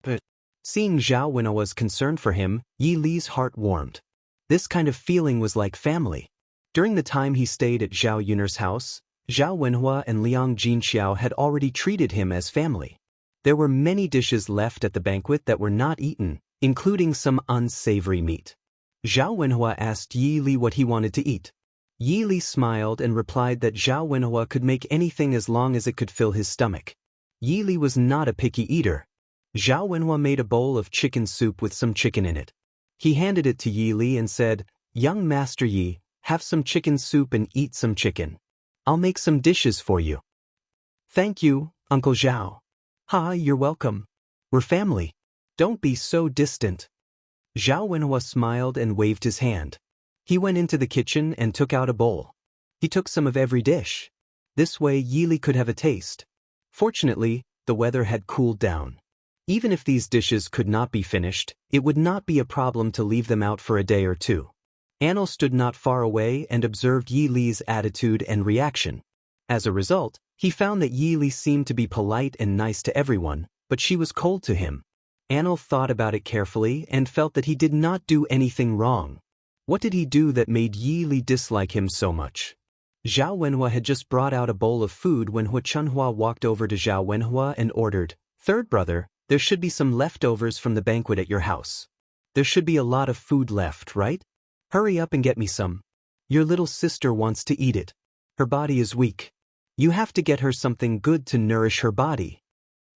S1: But seeing Zhao Wenhua's concern for him, Yi Li's heart warmed. This kind of feeling was like family. During the time he stayed at Zhao Yun'er's house, Zhao Wenhua and Liang Jinxiao had already treated him as family. There were many dishes left at the banquet that were not eaten, including some unsavory meat. Zhao Wenhua asked Yi Li what he wanted to eat. Yi Li smiled and replied that Zhao Wenhua could make anything as long as it could fill his stomach. Yi Li was not a picky eater. Zhao Wenhua made a bowl of chicken soup with some chicken in it. He handed it to Yi Li and said, "Young Master Yi, have some chicken soup and eat some chicken. I'll make some dishes for you." "Thank you, Uncle Zhao." "Ha, you're welcome." We're family. Don't be so distant. Zhao Wenhua smiled and waved his hand. He went into the kitchen and took out a bowl. He took some of every dish. This way Yili could have a taste. Fortunately, the weather had cooled down. Even if these dishes could not be finished, it would not be a problem to leave them out for a day or two. Anil stood not far away and observed Yi Li's attitude and reaction. As a result, he found that Yi Li seemed to be polite and nice to everyone, but she was cold to him. Anil thought about it carefully and felt that he did not do anything wrong. What did he do that made Yi Li dislike him so much? Zhao Wenhua had just brought out a bowl of food when Hu Chunhua walked over to Zhao Wenhua and ordered, "Third brother, there should be some leftovers from the banquet at your house. There should be a lot of food left, right? Hurry up and get me some. Your little sister wants to eat it. Her body is weak. You have to get her something good to nourish her body."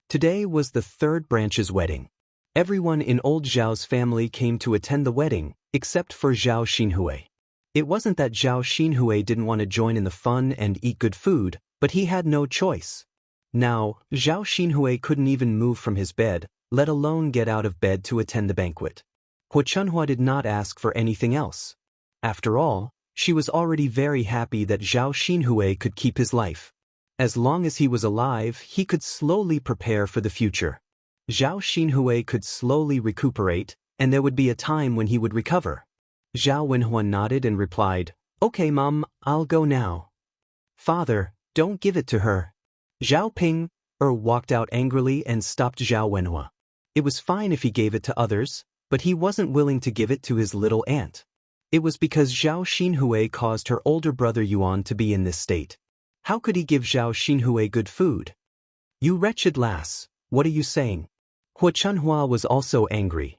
S1: Today was the third branch's wedding. Everyone in old Zhao's family came to attend the wedding, except for Zhao Xinhui. It wasn't that Zhao Xinhui didn't want to join in the fun and eat good food, but he had no choice. Now, Zhao Xinhui couldn't even move from his bed, let alone get out of bed to attend the banquet. Hu Chunhua did not ask for anything else. After all, she was already very happy that Zhao Xinhui could keep his life. As long as he was alive, he could slowly prepare for the future. Zhao Xinhui could slowly recuperate, and there would be a time when he would recover. Zhao Wenhua nodded and replied, "Okay, Mom, I'll go now." "Father, don't give it to her." Zhao Ping walked out angrily and stopped Zhao Wenhua. It was fine if he gave it to others, but he wasn't willing to give it to his little aunt. It was because Zhao Xinhui caused her older brother Yuan to be in this state. How could he give Zhao Xinhui good food? "You wretched lass, what are you saying?" Hu Chunhua was also angry.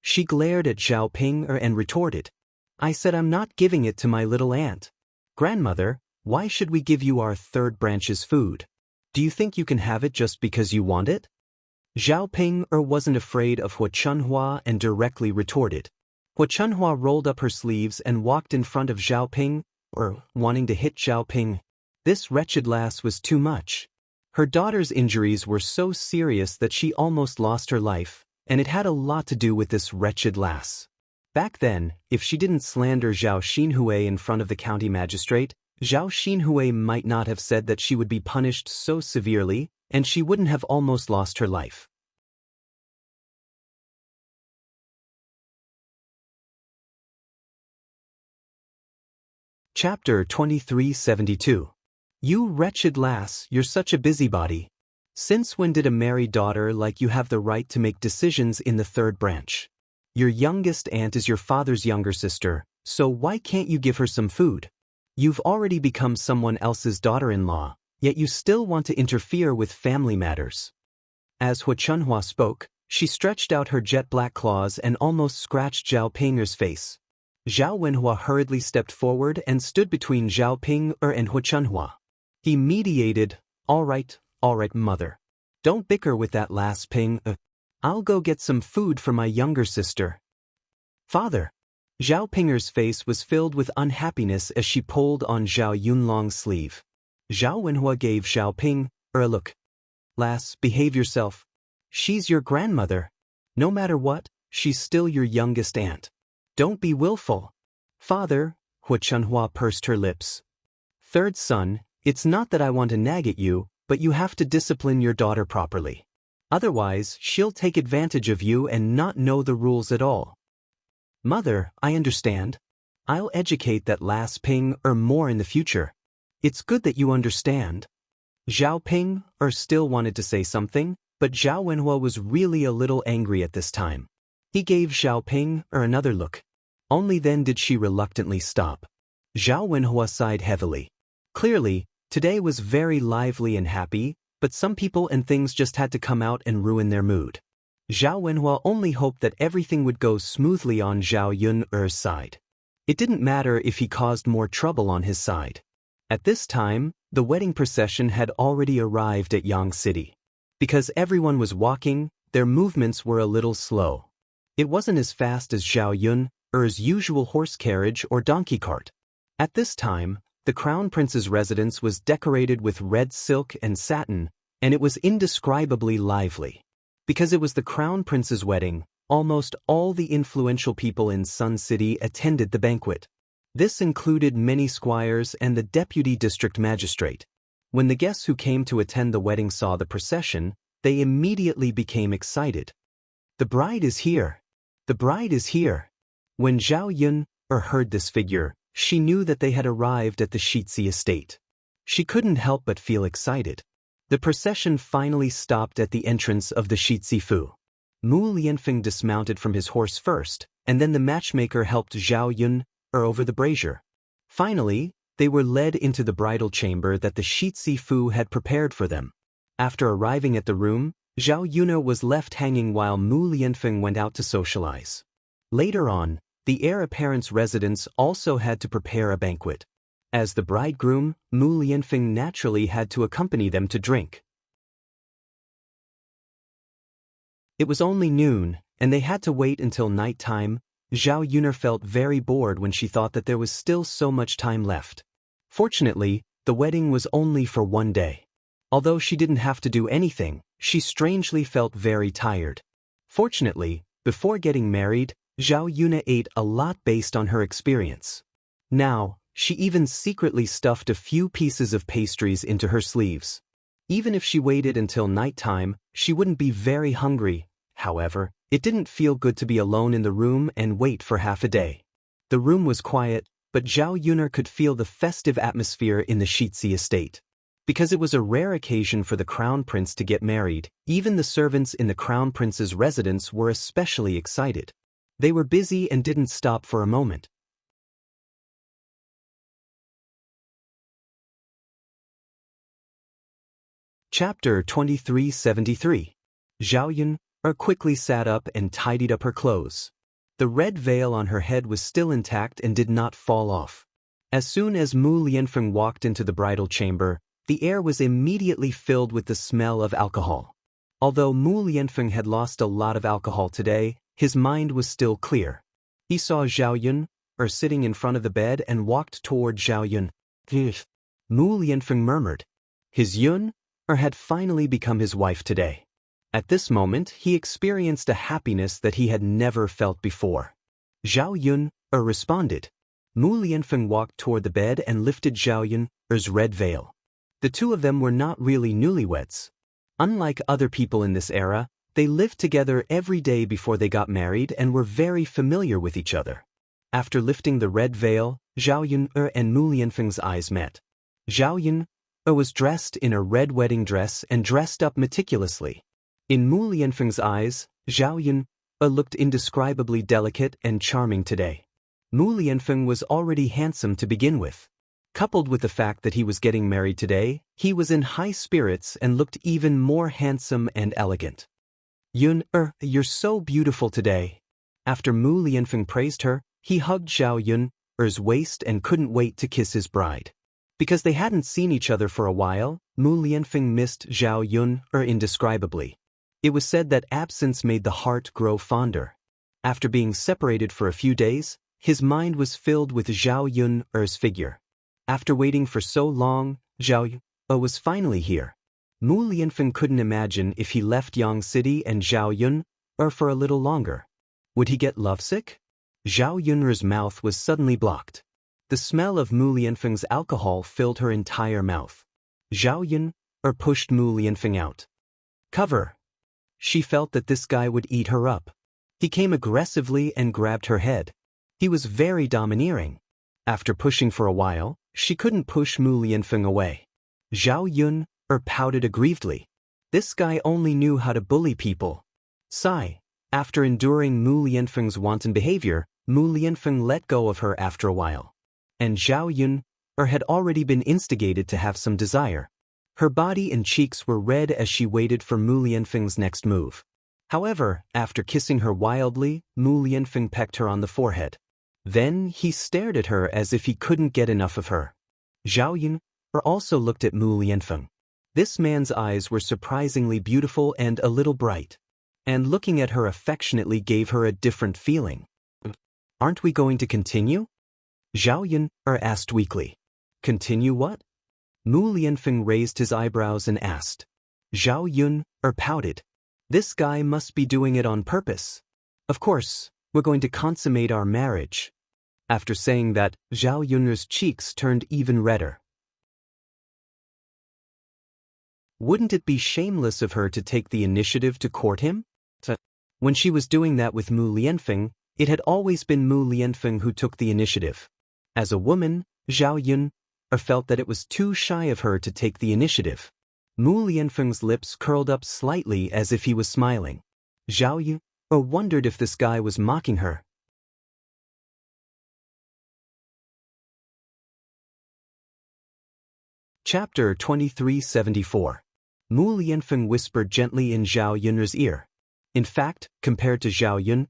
S1: She glared at Zhao Ping and retorted, "I said I'm not giving it to my little aunt. Grandmother, why should we give you our third branch's food? Do you think you can have it just because you want it?" Zhao Ping wasn't afraid of Hu Chunhua and directly retorted. Hu Chunhua rolled up her sleeves and walked in front of Zhao Ping, wanting to hit Zhao Ping. This wretched lass was too much. Her daughter's injuries were so serious that she almost lost her life, and it had a lot to do with this wretched lass. Back then, if she didn't slander Zhao Xinhui in front of the county magistrate, Zhao Xinhui might not have said that she would be punished so severely, and she wouldn't have almost lost her life. Chapter 2372. You wretched lass, you're such a busybody. Since when did a married daughter like you have the right to make decisions in the third branch? Your youngest aunt is your father's younger sister, so why can't you give her some food? You've already become someone else's daughter-in-law, yet you still want to interfere with family matters. As Hu Chunhua spoke, she stretched out her jet-black claws and almost scratched Zhao Ping's face. Zhao Wenhua hurriedly stepped forward and stood between Zhao Ping and Hu Chunhua. He mediated, All right, mother. Don't bicker with that lass, Ping. I'll go get some food for my younger sister." "Father." Zhao Pinger's face was filled with unhappiness as she pulled on Zhao Yunlong's sleeve. Zhao Wenhua gave Zhao Ping a look. "Lass, behave yourself. She's your grandmother. No matter what, she's still your youngest aunt. Don't be willful." "Father," Hu Chunhua pursed her lips. "Third son, it's not that I want to nag at you, but you have to discipline your daughter properly. Otherwise, she'll take advantage of you and not know the rules at all." "Mother, I understand. I'll educate that lass Ping more in the future. It's good that you understand." Zhao Ping still wanted to say something, but Zhao Wenhua was really a little angry at this time. He gave Zhao Ping another look. Only then did she reluctantly stop. Zhao Wenhua sighed heavily. Clearly, today was very lively and happy, but some people and things just had to come out and ruin their mood. Zhao Wenhua only hoped that everything would go smoothly on Zhao Yun's side. It didn't matter if he caused more trouble on his side. At this time, the wedding procession had already arrived at Yang City. Because everyone was walking, their movements were a little slow. It wasn't as fast as Zhao Yun's usual horse carriage or donkey cart. At this time, the Crown Prince's residence was decorated with red silk and satin, and it was indescribably lively. Because it was the Crown Prince's wedding, almost all the influential people in Sun City attended the banquet. This included many squires and the deputy district magistrate. When the guests who came to attend the wedding saw the procession, they immediately became excited. "The bride is here! The bride is here!" When Zhao Yun heard this figure, she knew that they had arrived at the Shitzi estate. She couldn't help but feel excited. The procession finally stopped at the entrance of the Shitzi Fu. Mu Lianfeng dismounted from his horse first, and then the matchmaker helped Zhao Yun over the brazier. Finally, they were led into the bridal chamber that the Shitzi Fu had prepared for them. After arriving at the room, Zhao Yun was left hanging while Mu Lianfeng went out to socialize. Later on, the heir apparent's residence also had to prepare a banquet. As the bridegroom, Mu Lianfeng naturally had to accompany them to drink. It was only noon, and they had to wait until night time. Zhao Yun felt very bored when she thought that there was still so much time left. Fortunately, the wedding was only for one day. Although she didn't have to do anything, she strangely felt very tired. Fortunately, before getting married, Zhao Yun ate a lot based on her experience. Now, she even secretly stuffed a few pieces of pastries into her sleeves. Even if she waited until nighttime, she wouldn't be very hungry. However, it didn't feel good to be alone in the room and wait for half a day. The room was quiet, but Zhao Yun could feel the festive atmosphere in the Shitzi estate. Because it was a rare occasion for the Crown Prince to get married, even the servants in the Crown Prince's residence were especially excited. They were busy and didn't stop for a moment. Chapter 2373. Zhao Yun quickly sat up and tidied up her clothes. The red veil on her head was still intact and did not fall off. As soon as Mu Lianfeng walked into the bridal chamber, the air was immediately filled with the smell of alcohol. Although Mu Lianfeng had lost a lot of alcohol today, his mind was still clear. He saw Zhao Yun sitting in front of the bed and walked toward Zhao Yun. Mu Lianfeng murmured. His Yun had finally become his wife today. At this moment, he experienced a happiness that he had never felt before. Zhao Yun responded. Mu Lianfeng walked toward the bed and lifted Zhao Yun's red veil. The two of them were not really newlyweds. Unlike other people in this era, they lived together every day before they got married and were very familiar with each other. After lifting the red veil, Zhao Yun and Mu Lianfeng's eyes met. Zhao Yun was dressed in a red wedding dress and dressed up meticulously. In Mu Lianfeng's eyes, Zhao Yun looked indescribably delicate and charming today. Mu Lianfeng was already handsome to begin with. Coupled with the fact that he was getting married today, he was in high spirits and looked even more handsome and elegant. Yun, you're so beautiful today. After Mu Lianfeng praised her, he hugged Zhao Yun's waist and couldn't wait to kiss his bride. Because they hadn't seen each other for a while, Mu Lianfeng missed Zhao Yun indescribably. It was said that absence made the heart grow fonder. After being separated for a few days, his mind was filled with Zhao Yun's figure. After waiting for so long, Zhao Yun was finally here. Mu Lianfeng couldn't imagine if he left Yang City and Zhao Yun for a little longer. Would he get lovesick? Zhao Yun's mouth was suddenly blocked. The smell of Mu Lianfeng's alcohol filled her entire mouth. Zhao Yun pushed Mu Lianfeng out. Cover. She felt that this guy would eat her up. He came aggressively and grabbed her head. He was very domineering. After pushing for a while, she couldn't push Mu Lianfeng away. Zhao Yun pouted aggrievedly. This guy only knew how to bully people. Sigh. After enduring Mu Lianfeng's wanton behavior, Mu Lianfeng let go of her after a while. And Zhao Yun had already been instigated to have some desire. Her body and cheeks were red as she waited for Mu Lianfeng's next move. However, after kissing her wildly, Mu Lianfeng pecked her on the forehead. Then he stared at her as if he couldn't get enough of her. Zhao Yun also looked at Mu Lianfeng. This man's eyes were surprisingly beautiful and a little bright. And looking at her affectionately gave her a different feeling. Aren't we going to continue? Zhao Yun asked weakly. Continue what? Mu Lianfeng raised his eyebrows and asked. Zhao Yun pouted. This guy must be doing it on purpose. Of course, we're going to consummate our marriage. After saying that, Zhao Yun's cheeks turned even redder. Wouldn't it be shameless of her to take the initiative to court him? When she was doing that with Mu Lianfeng, it had always been Mu Lianfeng who took the initiative. As a woman, Zhao Yun felt that it was too shy of her to take the initiative. Mu Lianfeng's lips curled up slightly as if he was smiling. Zhao Yun wondered if this guy was mocking her. Chapter 2374. Mu Lianfeng whispered gently in Zhao Yun's ear. In fact, compared to Zhao Yun,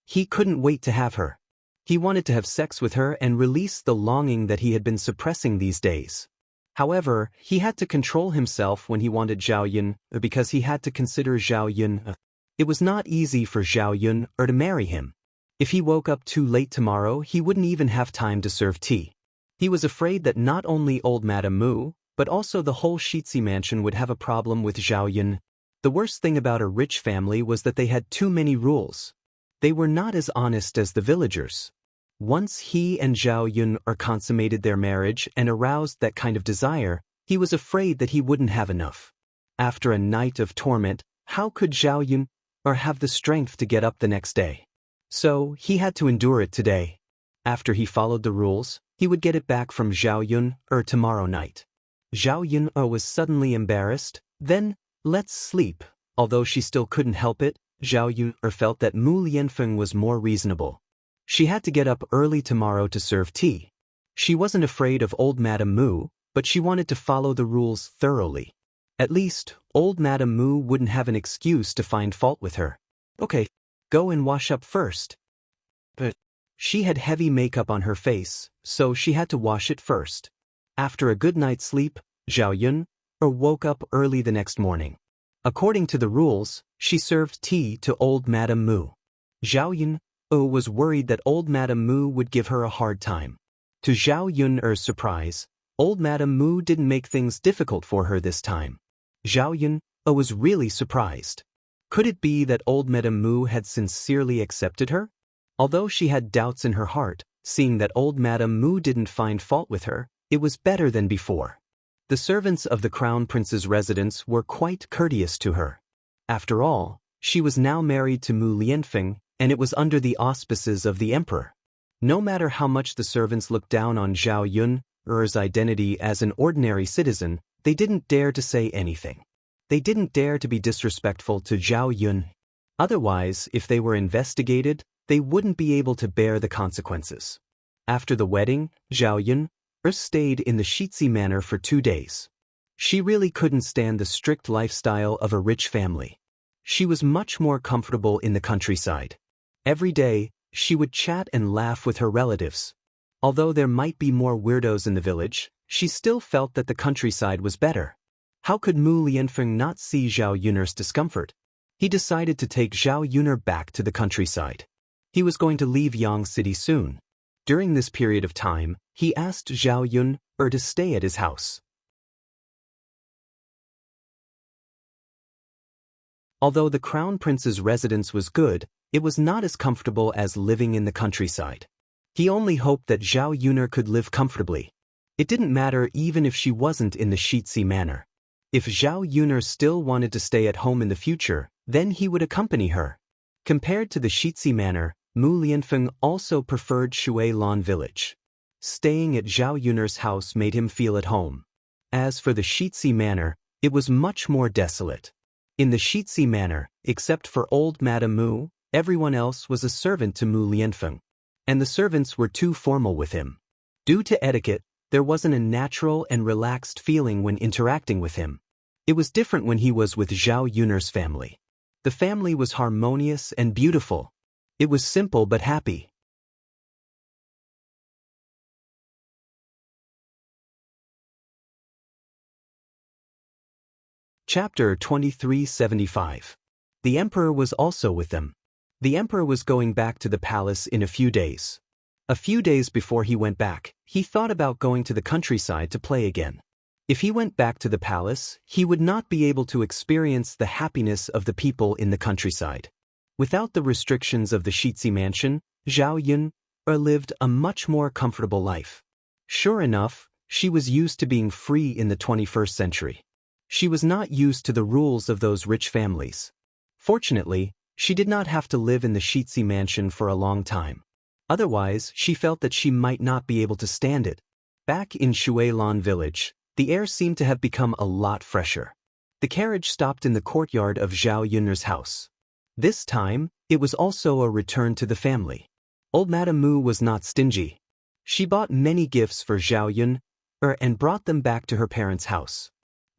S1: he couldn't wait to have her. He wanted to have sex with her and release the longing that he had been suppressing these days. However, he had to control himself when he wanted Zhao Yun because he had to consider Zhao Yun. It was not easy for Zhao Yun to marry him. If he woke up too late tomorrow, he wouldn't even have time to serve tea. He was afraid that not only old Madame Mu, but also the whole Shitsi mansion would have a problem with Zhao Yun. The worst thing about a rich family was that they had too many rules. They were not as honest as the villagers. Once he and Zhao Yun consummated their marriage and aroused that kind of desire, he was afraid that he wouldn't have enough. After a night of torment, how could Zhao Yun have the strength to get up the next day? So, he had to endure it today. After he followed the rules, he would get it back from Zhao Yun tomorrow night. Zhao Yun was suddenly embarrassed. Then, let's sleep. Although she still couldn't help it, Zhao Yun felt that Mu Lianfeng was more reasonable. She had to get up early tomorrow to serve tea. She wasn't afraid of old Madame Mu, but she wanted to follow the rules thoroughly. At least, old Madame Mu wouldn't have an excuse to find fault with her. Okay, go and wash up first. But she had heavy makeup on her face, so she had to wash it first. After a good night's sleep, Zhao Yun woke up early the next morning. According to the rules, she served tea to old Madame Mu. Zhao Yun was worried that old Madame Mu would give her a hard time. To Zhao Yun's surprise, old Madame Mu didn't make things difficult for her this time. Zhao Yun was really surprised. Could it be that old Madame Mu had sincerely accepted her? Although she had doubts in her heart, seeing that old Madame Mu didn't find fault with her, it was better than before. The servants of the Crown Prince's residence were quite courteous to her. After all, she was now married to Mu Lianfeng, and it was under the auspices of the emperor. No matter how much the servants looked down on Zhao Yun's identity as an ordinary citizen, they didn't dare to say anything. They didn't dare to be disrespectful to Zhao Yun. Otherwise, if they were investigated, they wouldn't be able to bear the consequences. After the wedding, Zhao Yun stayed in the Shitsi manor for 2 days. She really couldn't stand the strict lifestyle of a rich family. She was much more comfortable in the countryside. Every day, she would chat and laugh with her relatives. Although there might be more weirdos in the village, she still felt that the countryside was better. How could Mu Lianfeng not see Zhao Yun's discomfort? He decided to take Zhao Yun back to the countryside. He was going to leave Yang City soon. During this period of time, he asked Zhao Yun to stay at his house. Although the Crown Prince's residence was good, it was not as comfortable as living in the countryside. He only hoped that Zhao Yun could live comfortably. It didn't matter even if she wasn't in the Shitsi manor. If Zhao Yun still wanted to stay at home in the future, then he would accompany her. Compared to the Shitsi manor, Mu Lianfeng also preferred Shuilan village. Staying at Zhao Yun's house made him feel at home. As for the Shitsi manor, it was much more desolate. In the Shitsi manor, except for old Madame Mu, everyone else was a servant to Mu Lianfeng. And the servants were too formal with him. Due to etiquette, there wasn't a natural and relaxed feeling when interacting with him. It was different when he was with Zhao Yun's family. The family was harmonious and beautiful. It was simple but happy. Chapter 2375. The emperor was also with them. The emperor was going back to the palace in a few days. A few days before he went back, he thought about going to the countryside to play again. If he went back to the palace, he would not be able to experience the happiness of the people in the countryside. Without the restrictions of the Shitsi mansion, Zhao Yun lived a much more comfortable life. Sure enough, she was used to being free in the 21st century. She was not used to the rules of those rich families. Fortunately, she did not have to live in the Shitsi mansion for a long time. Otherwise, she felt that she might not be able to stand it. Back in Shuilan village, the air seemed to have become a lot fresher. The carriage stopped in the courtyard of Zhao Yun's house. This time, it was also a return to the family. Old Madame Mu was not stingy. She bought many gifts for Zhao Yun and brought them back to her parents' house.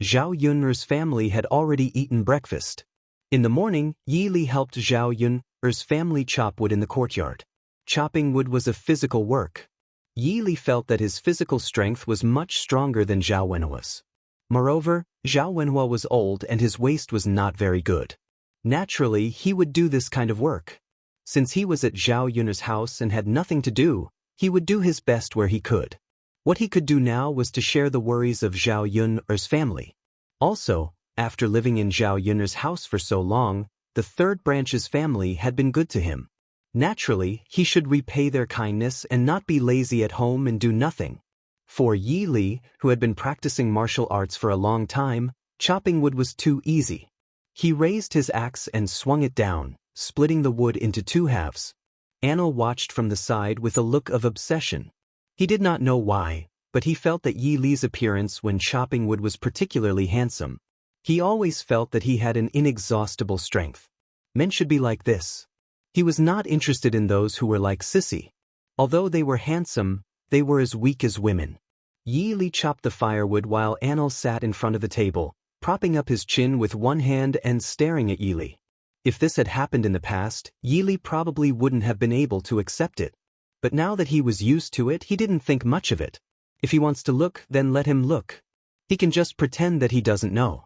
S1: Zhao Yun's family had already eaten breakfast. In the morning, Yi Li helped Zhao Yun's family chop wood in the courtyard. Chopping wood was a physical work. Yi Li felt that his physical strength was much stronger than Zhao Wenhua's. Moreover, Zhao Wenhua was old and his waist was not very good. Naturally, he would do this kind of work. Since he was at Zhao Yun's house and had nothing to do, he would do his best where he could. What he could do now was to share the worries of Zhao Yun's family. Also, after living in Zhao Yun's house for so long, the third branch's family had been good to him. Naturally, he should repay their kindness and not be lazy at home and do nothing. For Yi Li, who had been practicing martial arts for a long time, chopping wood was too easy. He raised his axe and swung it down, splitting the wood into two halves. Anil watched from the side with a look of obsession. He did not know why, but he felt that Yi Li's appearance when chopping wood was particularly handsome. He always felt that he had an inexhaustible strength. Men should be like this. He was not interested in those who were like Sissy. Although they were handsome, they were as weak as women. Yi Li chopped the firewood while Anil sat in front of the table, propping up his chin with one hand and staring at Yi Li. If this had happened in the past, Yi Li probably wouldn't have been able to accept it. But now that he was used to it, he didn't think much of it. If he wants to look, then let him look. He can just pretend that he doesn't know.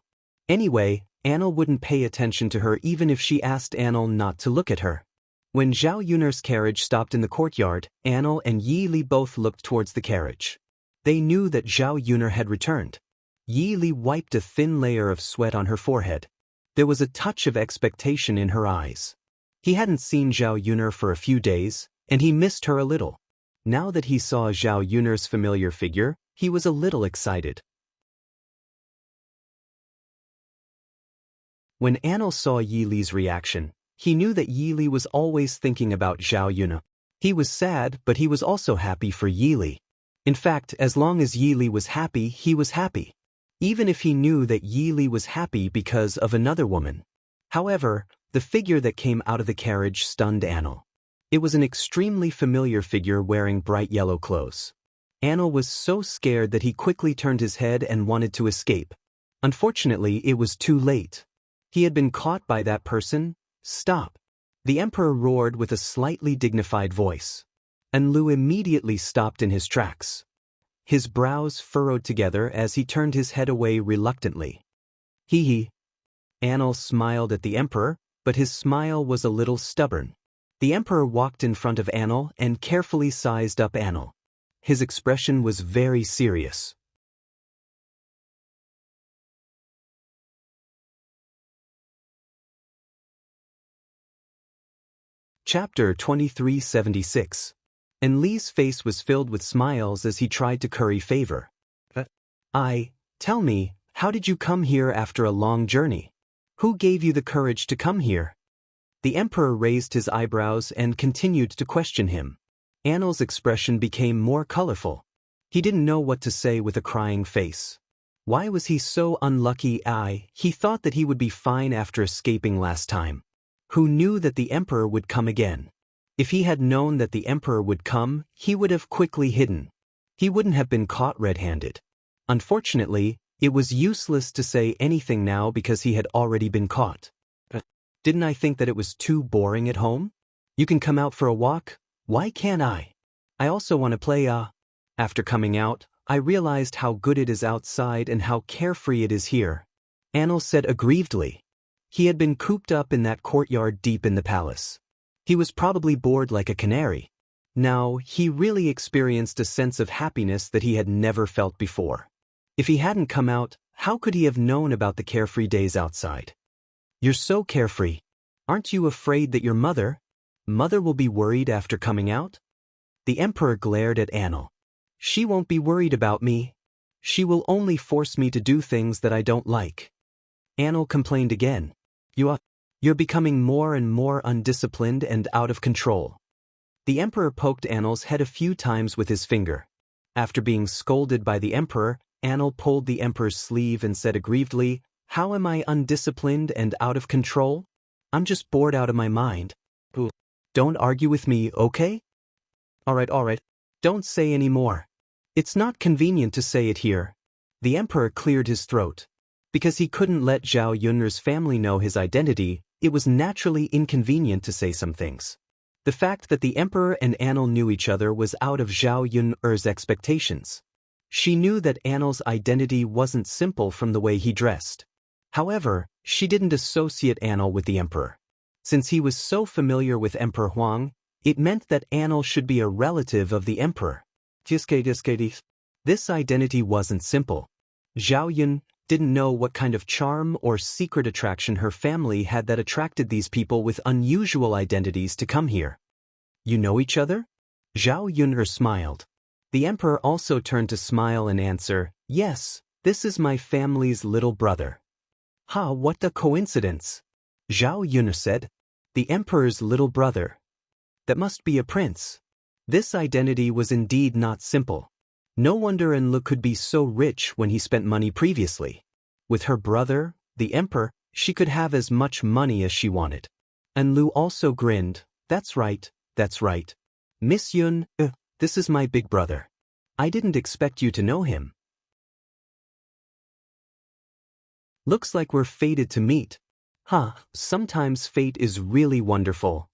S1: Anyway, Anil wouldn't pay attention to her even if she asked Anil not to look at her. When Zhao Yun's carriage stopped in the courtyard, Anil and Yi Li both looked towards the carriage. They knew that Zhao Yun had returned. Yi Li wiped a thin layer of sweat on her forehead. There was a touch of expectation in her eyes. He hadn't seen Zhao Yun for a few days, and he missed her a little. Now that he saw Zhao Yun's familiar figure, he was a little excited. When Anil saw Yi Li's reaction, he knew that Yi Li was always thinking about Zhao Yun. He was sad, but he was also happy for Yi Li. In fact, as long as Yi Li was happy, he was happy. Even if he knew that Yi Li was happy because of another woman. However, the figure that came out of the carriage stunned Anil. It was an extremely familiar figure wearing bright yellow clothes. Anil was so scared that he quickly turned his head and wanted to escape. Unfortunately, it was too late. He had been caught by that person. Stop! The emperor roared with a slightly dignified voice. And Lu immediately stopped in his tracks. His brows furrowed together as he turned his head away reluctantly. Hee. Anil smiled at the emperor, but his smile was a little stubborn. The emperor walked in front of Anil and carefully sized up Anil. His expression was very serious. Chapter 2376. And Li's face was filled with smiles as he tried to curry favor. Tell me, how did you come here after a long journey? Who gave you the courage to come here? The emperor raised his eyebrows and continued to question him. Anil's expression became more colorful. He didn't know what to say with a crying face. Why was he so unlucky? He thought that he would be fine after escaping last time. Who knew that the emperor would come again? If he had known that the emperor would come, he would have quickly hidden. He wouldn't have been caught red-handed. Unfortunately, it was useless to say anything now because he had already been caught. Didn't I think that it was too boring at home? You can come out for a walk? Why can't I? I also want to play. After coming out, I realized how good it is outside and how carefree it is here. Anil said aggrievedly. He had been cooped up in that courtyard deep in the palace. He was probably bored like a canary. Now, he really experienced a sense of happiness that he had never felt before. If he hadn't come out, how could he have known about the carefree days outside? You're so carefree. Aren't you afraid that your mother will be worried after coming out? The emperor glared at Anil. She won't be worried about me. She will only force me to do things that I don't like. Anil complained again. You're becoming more and more undisciplined and out of control. The emperor poked Anil's head a few times with his finger. After being scolded by the emperor, Anil pulled the emperor's sleeve and said aggrievedly, "How am I undisciplined and out of control? I'm just bored out of my mind. Don't argue with me, okay? All right. Don't say any more. It's not convenient to say it here." The emperor cleared his throat. Because he couldn't let Zhao Yun'er's family know his identity, it was naturally inconvenient to say some things. The fact that the emperor and Anil knew each other was out of Zhao Yun'er's expectations. She knew that Anil's identity wasn't simple from the way he dressed. However, she didn't associate Anil with the emperor. Since he was so familiar with Emperor Huang, it meant that Anil should be a relative of the emperor. This identity wasn't simple. Zhao Yun didn't know what kind of charm or secret attraction her family had that attracted these people with unusual identities to come here. You know each other? Zhao Yun'er smiled. The emperor also turned to smile and answer, "Yes, this is my family's little brother." What a coincidence. Zhao Yun'er said. The emperor's little brother. That must be a prince. This identity was indeed not simple. No wonder Enlu could be so rich when he spent money previously. With her brother, the emperor, she could have as much money as she wanted. Enlu also grinned. That's right. Miss Yun, this is my big brother. I didn't expect you to know him. Looks like we're fated to meet. Sometimes fate is really wonderful.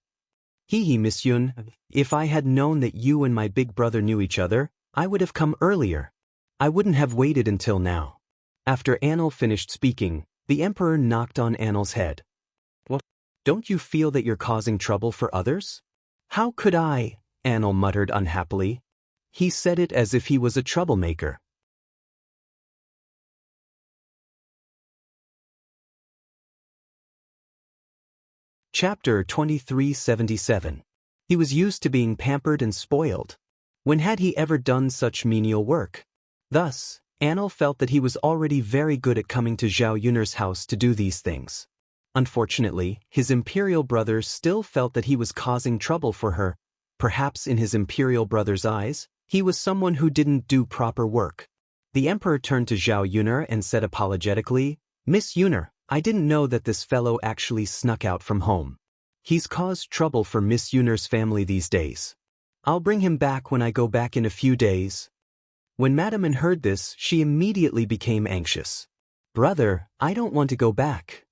S1: Miss Yun, if I had known that you and my big brother knew each other, I would have come earlier. I wouldn't have waited until now. After Anil finished speaking, the emperor knocked on Anil's head. What? Don't you feel that you're causing trouble for others? How could I? Anil muttered unhappily. He said it as if he was a troublemaker. Chapter 2377. He was used to being pampered and spoiled. When had he ever done such menial work? Thus, Anil felt that he was already very good at coming to Zhao Yun'er's house to do these things. Unfortunately, his imperial brother still felt that he was causing trouble for her. Perhaps in his imperial brother's eyes, he was someone who didn't do proper work. The emperor turned to Zhao Yun'er and said apologetically, "Miss Yun'er, I didn't know that this fellow actually snuck out from home. He's caused trouble for Miss Yun'er's family these days. I'll bring him back when I go back in a few days." When Madame An heard this, she immediately became anxious. "Brother, I don't want to go back."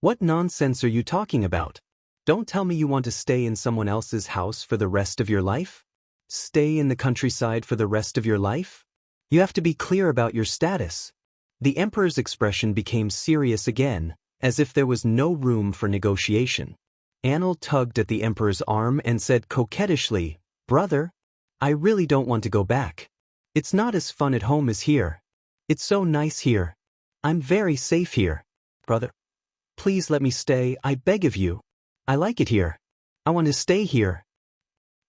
S1: "What nonsense are you talking about? Don't tell me you want to stay in someone else's house for the rest of your life? Stay in the countryside for the rest of your life? You have to be clear about your status." The emperor's expression became serious again, as if there was no room for negotiation. Anil tugged at the emperor's arm and said coquettishly, "Brother, I really don't want to go back. It's not as fun at home as here. It's so nice here. I'm very safe here. Brother, please let me stay, I beg of you. I like it here. I want to stay here."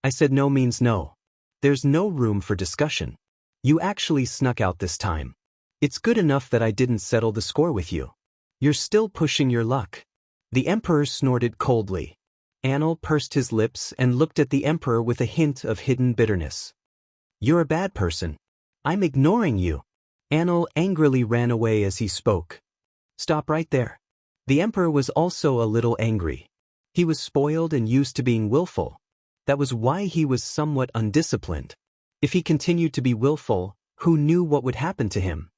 S1: I said no means no. There's no room for discussion. You actually snuck out this time. It's good enough that I didn't settle the score with you. You're still pushing your luck. The emperor snorted coldly. Anil pursed his lips and looked at the emperor with a hint of hidden bitterness. "You're a bad person. I'm ignoring you." Anil angrily ran away as he spoke. "Stop right there." The emperor was also a little angry. He was spoiled and used to being willful. That was why he was somewhat undisciplined. If he continued to be willful, who knew what would happen to him?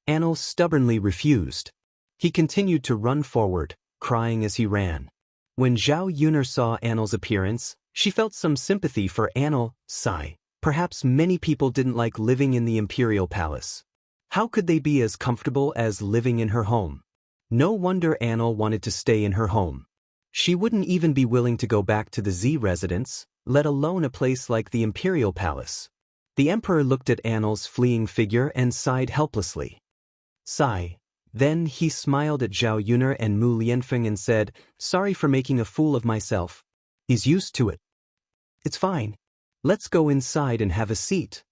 S1: Anil stubbornly refused. He continued to run forward, crying as he ran. When Zhao Yun'er saw Anil's appearance, she felt some sympathy for Anil. Sigh. Perhaps many people didn't like living in the imperial palace. How could they be as comfortable as living in her home? No wonder Anil wanted to stay in her home. She wouldn't even be willing to go back to the Z residence, let alone a place like the imperial palace. The emperor looked at Annel's fleeing figure and sighed helplessly. Sigh. Then he smiled at Zhao Yuner and Mu Lianfeng and said, "Sorry for making a fool of myself." "He's used to it." "It's fine. Let's go inside and have a seat,"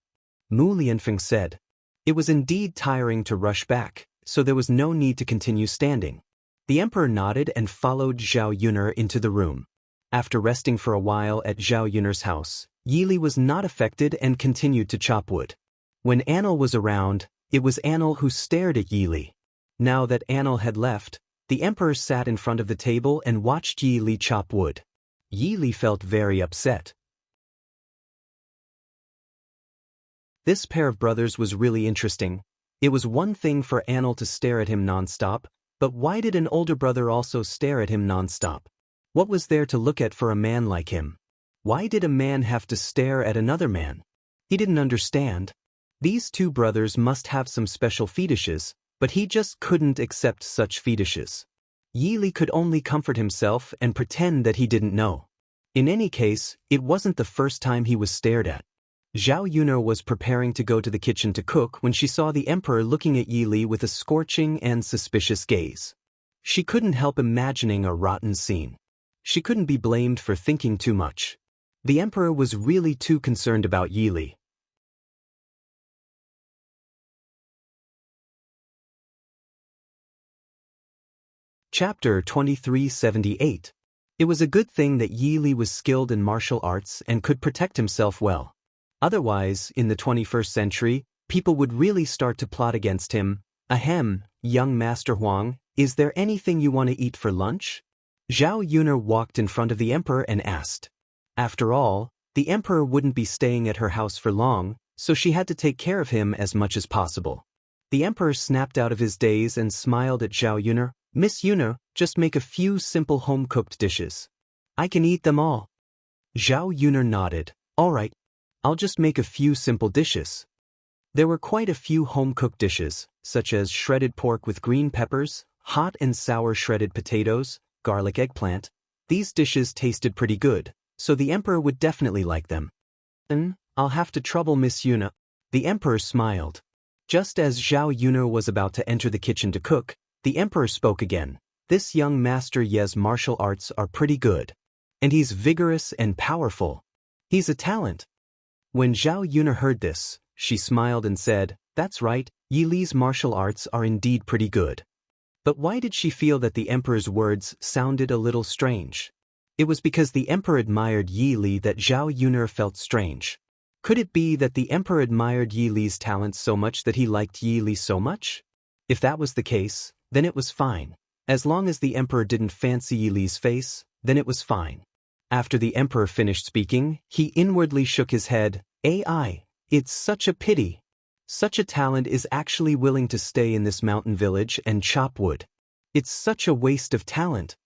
S1: Mu Lianfeng said. It was indeed tiring to rush back, so there was no need to continue standing. The emperor nodded and followed Zhao Yuner into the room. After resting for a while at Zhao Yuner's house, Yili was not affected and continued to chop wood. When Annel was around, it was Annel who stared at Yili. Now that Annel had left, the emperor sat in front of the table and watched Yili chop wood. Yili felt very upset. This pair of brothers was really interesting. It was one thing for Annel to stare at him non-stop, but why did an older brother also stare at him non-stop? What was there to look at for a man like him? Why did a man have to stare at another man? He didn't understand. These two brothers must have some special fetishes, but he just couldn't accept such fetishes. Yili could only comfort himself and pretend that he didn't know. In any case, it wasn't the first time he was stared at. Zhao Yuner was preparing to go to the kitchen to cook when she saw the emperor looking at Yili with a scorching and suspicious gaze. She couldn't help imagining a rotten scene. She couldn't be blamed for thinking too much. The emperor was really too concerned about Yili. Chapter 2378. It was a good thing that Yili was skilled in martial arts and could protect himself well. Otherwise, in the 21st century, people would really start to plot against him. "Ahem, young Master Huang, is there anything you want to eat for lunch?" Zhao Yuner walked in front of the emperor and asked. After all, the emperor wouldn't be staying at her house for long, so she had to take care of him as much as possible. The emperor snapped out of his daze and smiled at Zhao Yuner. "Miss Yuner, just make a few simple home-cooked dishes. I can eat them all." Zhao Yuner nodded. "All right. I'll just make a few simple dishes." There were quite a few home-cooked dishes, such as shredded pork with green peppers, hot and sour shredded potatoes, garlic eggplant. These dishes tasted pretty good, so the emperor would definitely like them. "I'll have to trouble Miss Yuna." The emperor smiled. Just as Zhao Yuner was about to enter the kitchen to cook, the emperor spoke again. "This young Master Ye's martial arts are pretty good. And he's vigorous and powerful. He's a talent." When Zhao Yuner heard this, she smiled and said, "That's right, Yili's martial arts are indeed pretty good." But why did she feel that the emperor's words sounded a little strange? It was because the emperor admired Yili that Zhao Yuner felt strange. Could it be that the emperor admired Yili's talents so much that he liked Yili so much? If that was the case, then it was fine. As long as the emperor didn't fancy Yili's face, then it was fine. After the emperor finished speaking, he inwardly shook his head. "AI, it's such a pity. Such a talent is actually willing to stay in this mountain village and chop wood. It's such a waste of talent."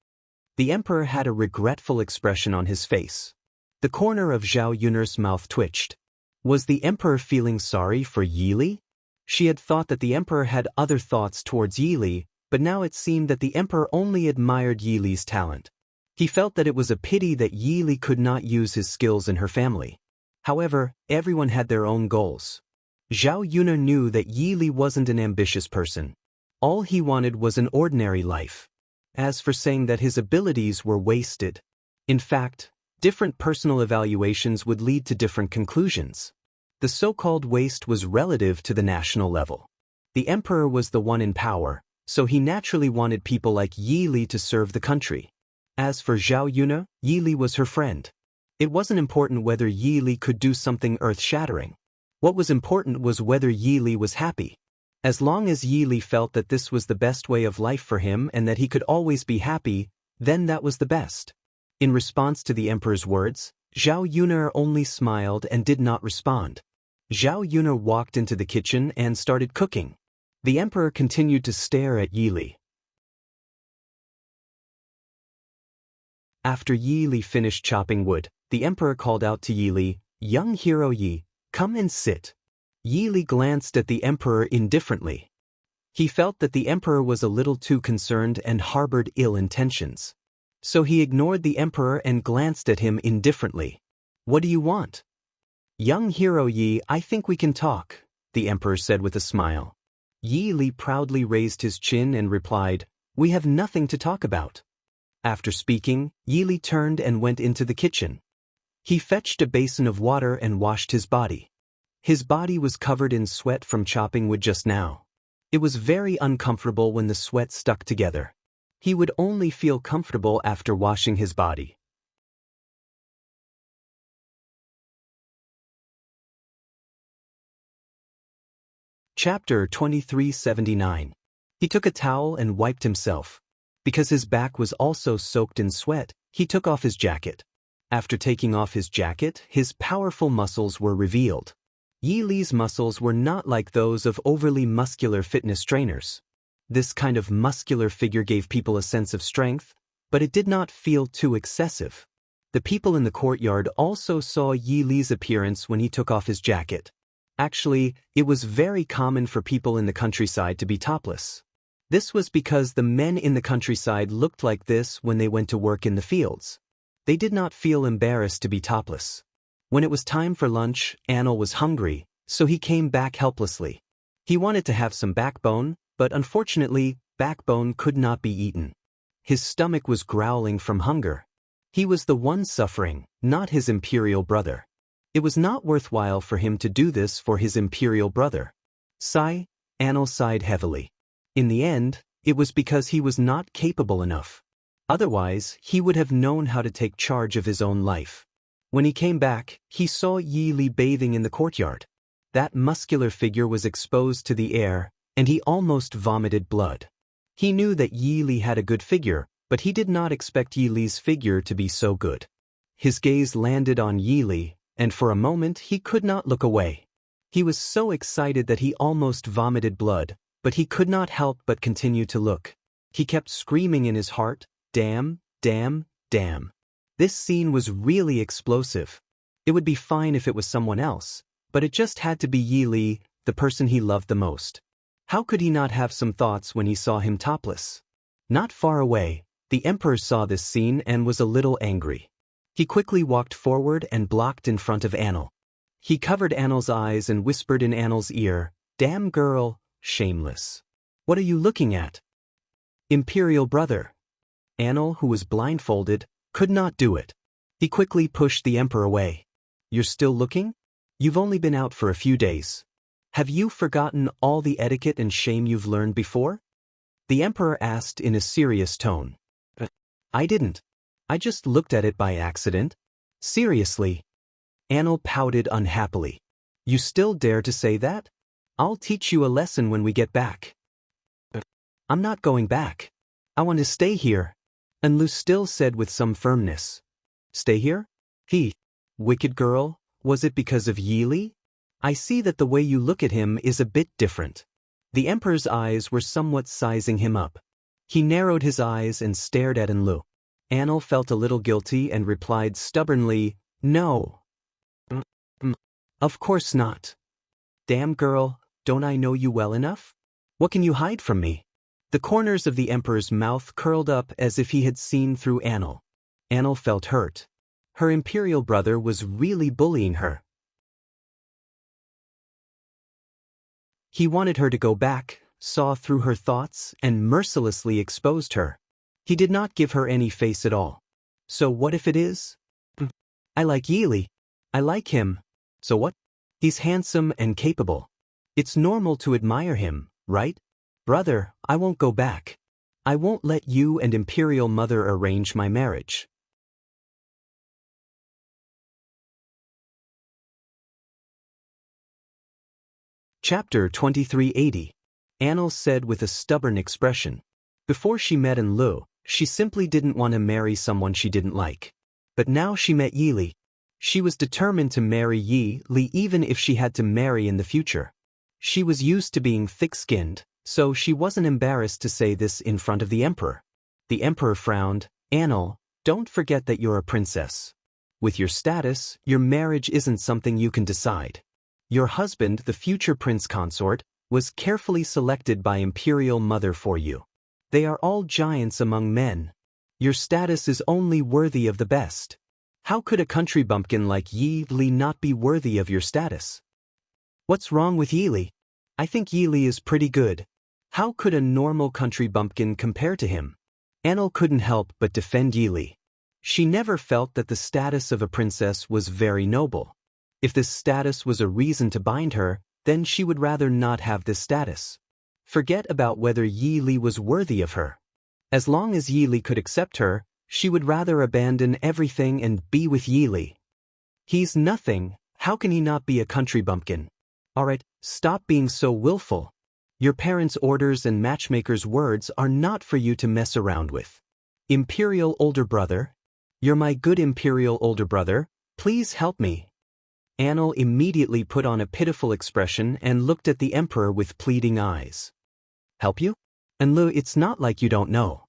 S1: The emperor had a regretful expression on his face. The corner of Zhao Yuner's mouth twitched. Was the emperor feeling sorry for Yili? She had thought that the emperor had other thoughts towards Yili, but now it seemed that the emperor only admired Yili's talent. He felt that it was a pity that Yili could not use his skills in her family. However, everyone had their own goals. Zhao Yuner knew that Yili wasn't an ambitious person. All he wanted was an ordinary life. As for saying that his abilities were wasted, in fact, different personal evaluations would lead to different conclusions. The so-called waste was relative to the national level. The emperor was the one in power, so he naturally wanted people like Yili to serve the country. As for Zhao Yuner, Yili was her friend. It wasn't important whether Yili could do something earth-shattering. What was important was whether Yili was happy. As long as Yili felt that this was the best way of life for him and that he could always be happy, then that was the best. In response to the emperor's words, Zhao Yuner only smiled and did not respond. Zhao Yuner walked into the kitchen and started cooking. The emperor continued to stare at Yili. After Yili finished chopping wood, the emperor called out to Yili, "Young hero Yi, come and sit." Yili glanced at the emperor indifferently. He felt that the emperor was a little too concerned and harbored ill intentions. So he ignored the emperor and glanced at him indifferently. "What do you want?" Young hero Yi, I think we can talk, the emperor said with a smile. Yi Li proudly raised his chin and replied, we have nothing to talk about. After speaking, Yi Li turned and went into the kitchen. He fetched a basin of water and washed his body. His body was covered in sweat from chopping wood just now. It was very uncomfortable when the sweat stuck together. He would only feel comfortable after washing his body. Chapter 2379. He took a towel and wiped himself. Because his back was also soaked in sweat, he took off his jacket. After taking off his jacket, his powerful muscles were revealed. Yi Li's muscles were not like those of overly muscular fitness trainers. This kind of muscular figure gave people a sense of strength, but it did not feel too excessive. The people in the courtyard also saw Yi Li's appearance when he took off his jacket. Actually, it was very common for people in the countryside to be topless. This was because the men in the countryside looked like this when they went to work in the fields. They did not feel embarrassed to be topless. When it was time for lunch, Anil was hungry, so he came back helplessly. He wanted to have some backbone, but unfortunately, backbone could not be eaten. His stomach was growling from hunger. He was the one suffering, not his imperial brother. It was not worthwhile for him to do this for his imperial brother. Sigh, Anil sighed heavily. In the end, it was because he was not capable enough. Otherwise, he would have known how to take charge of his own life. When he came back, he saw Yi Li bathing in the courtyard. That muscular figure was exposed to the air, and he almost vomited blood. He knew that Yi Li had a good figure, but he did not expect Yi Li's figure to be so good. His gaze landed on Yi Li, and for a moment he could not look away. He was so excited that he almost vomited blood, but he could not help but continue to look. He kept screaming in his heart, damn, damn, damn. This scene was really explosive. It would be fine if it was someone else, but it just had to be Yi Li, the person he loved the most. How could he not have some thoughts when he saw him topless? Not far away, the emperor saw this scene and was a little angry. He quickly walked forward and blocked in front of Anil. He covered Anil's eyes and whispered in Anil's ear, damn girl, shameless. What are you looking at? Imperial brother. Anil, who was blindfolded, could not do it. He quickly pushed the emperor away. You're still looking? You've only been out for a few days. Have you forgotten all the etiquette and shame you've learned before? The emperor asked in a serious tone. I didn't. I just looked at it by accident. Seriously. Anil pouted unhappily. You still dare to say that? I'll teach you a lesson when we get back. I'm not going back. I want to stay here. Anlu still said with some firmness. Stay here? Wicked girl, was it because of Yi Li? I see that the way you look at him is a bit different. The emperor's eyes were somewhat sizing him up. He narrowed his eyes and stared at Anlu. Anil felt a little guilty and replied stubbornly, no. Of course not. Damn girl, don't I know you well enough? What can you hide from me? The corners of the emperor's mouth curled up as if he had seen through Anil. Anil felt hurt. Her imperial brother was really bullying her. He wanted her to go back, saw through her thoughts, and mercilessly exposed her. He did not give her any face at all. So what if it is? I like Yi Li. I like him. So what? He's handsome and capable. It's normal to admire him, right? Brother, I won't go back. I won't let you and Imperial Mother arrange my marriage. Chapter 2380. Anil said with a stubborn expression. Before she met Anlu, she simply didn't want to marry someone she didn't like. But now she met Yi Li. She was determined to marry Yi Li even if she had to marry in the future. She was used to being thick-skinned, so she wasn't embarrassed to say this in front of the emperor. The emperor frowned. Anil, don't forget that you're a princess. With your status, your marriage isn't something you can decide. Your husband, the future prince consort, was carefully selected by Imperial Mother for you. They are all giants among men. Your status is only worthy of the best. How could a country bumpkin like Yi Li not be worthy of your status? What's wrong with Yi Li? I think Yi Li is pretty good. How could a normal country bumpkin compare to him? Anil couldn't help but defend Yi Li. She never felt that the status of a princess was very noble. If this status was a reason to bind her, then she would rather not have this status. Forget about whether Yi Li was worthy of her. As long as Yi Li could accept her, she would rather abandon everything and be with Yi Li. He's nothing, how can he not be a country bumpkin? Alright, stop being so willful. Your parents' orders and matchmakers' words are not for you to mess around with. Imperial older brother? You're my good imperial older brother, please help me. Anil immediately put on a pitiful expression and looked at the emperor with pleading eyes. Help you? And Lu, it's not like you don't know.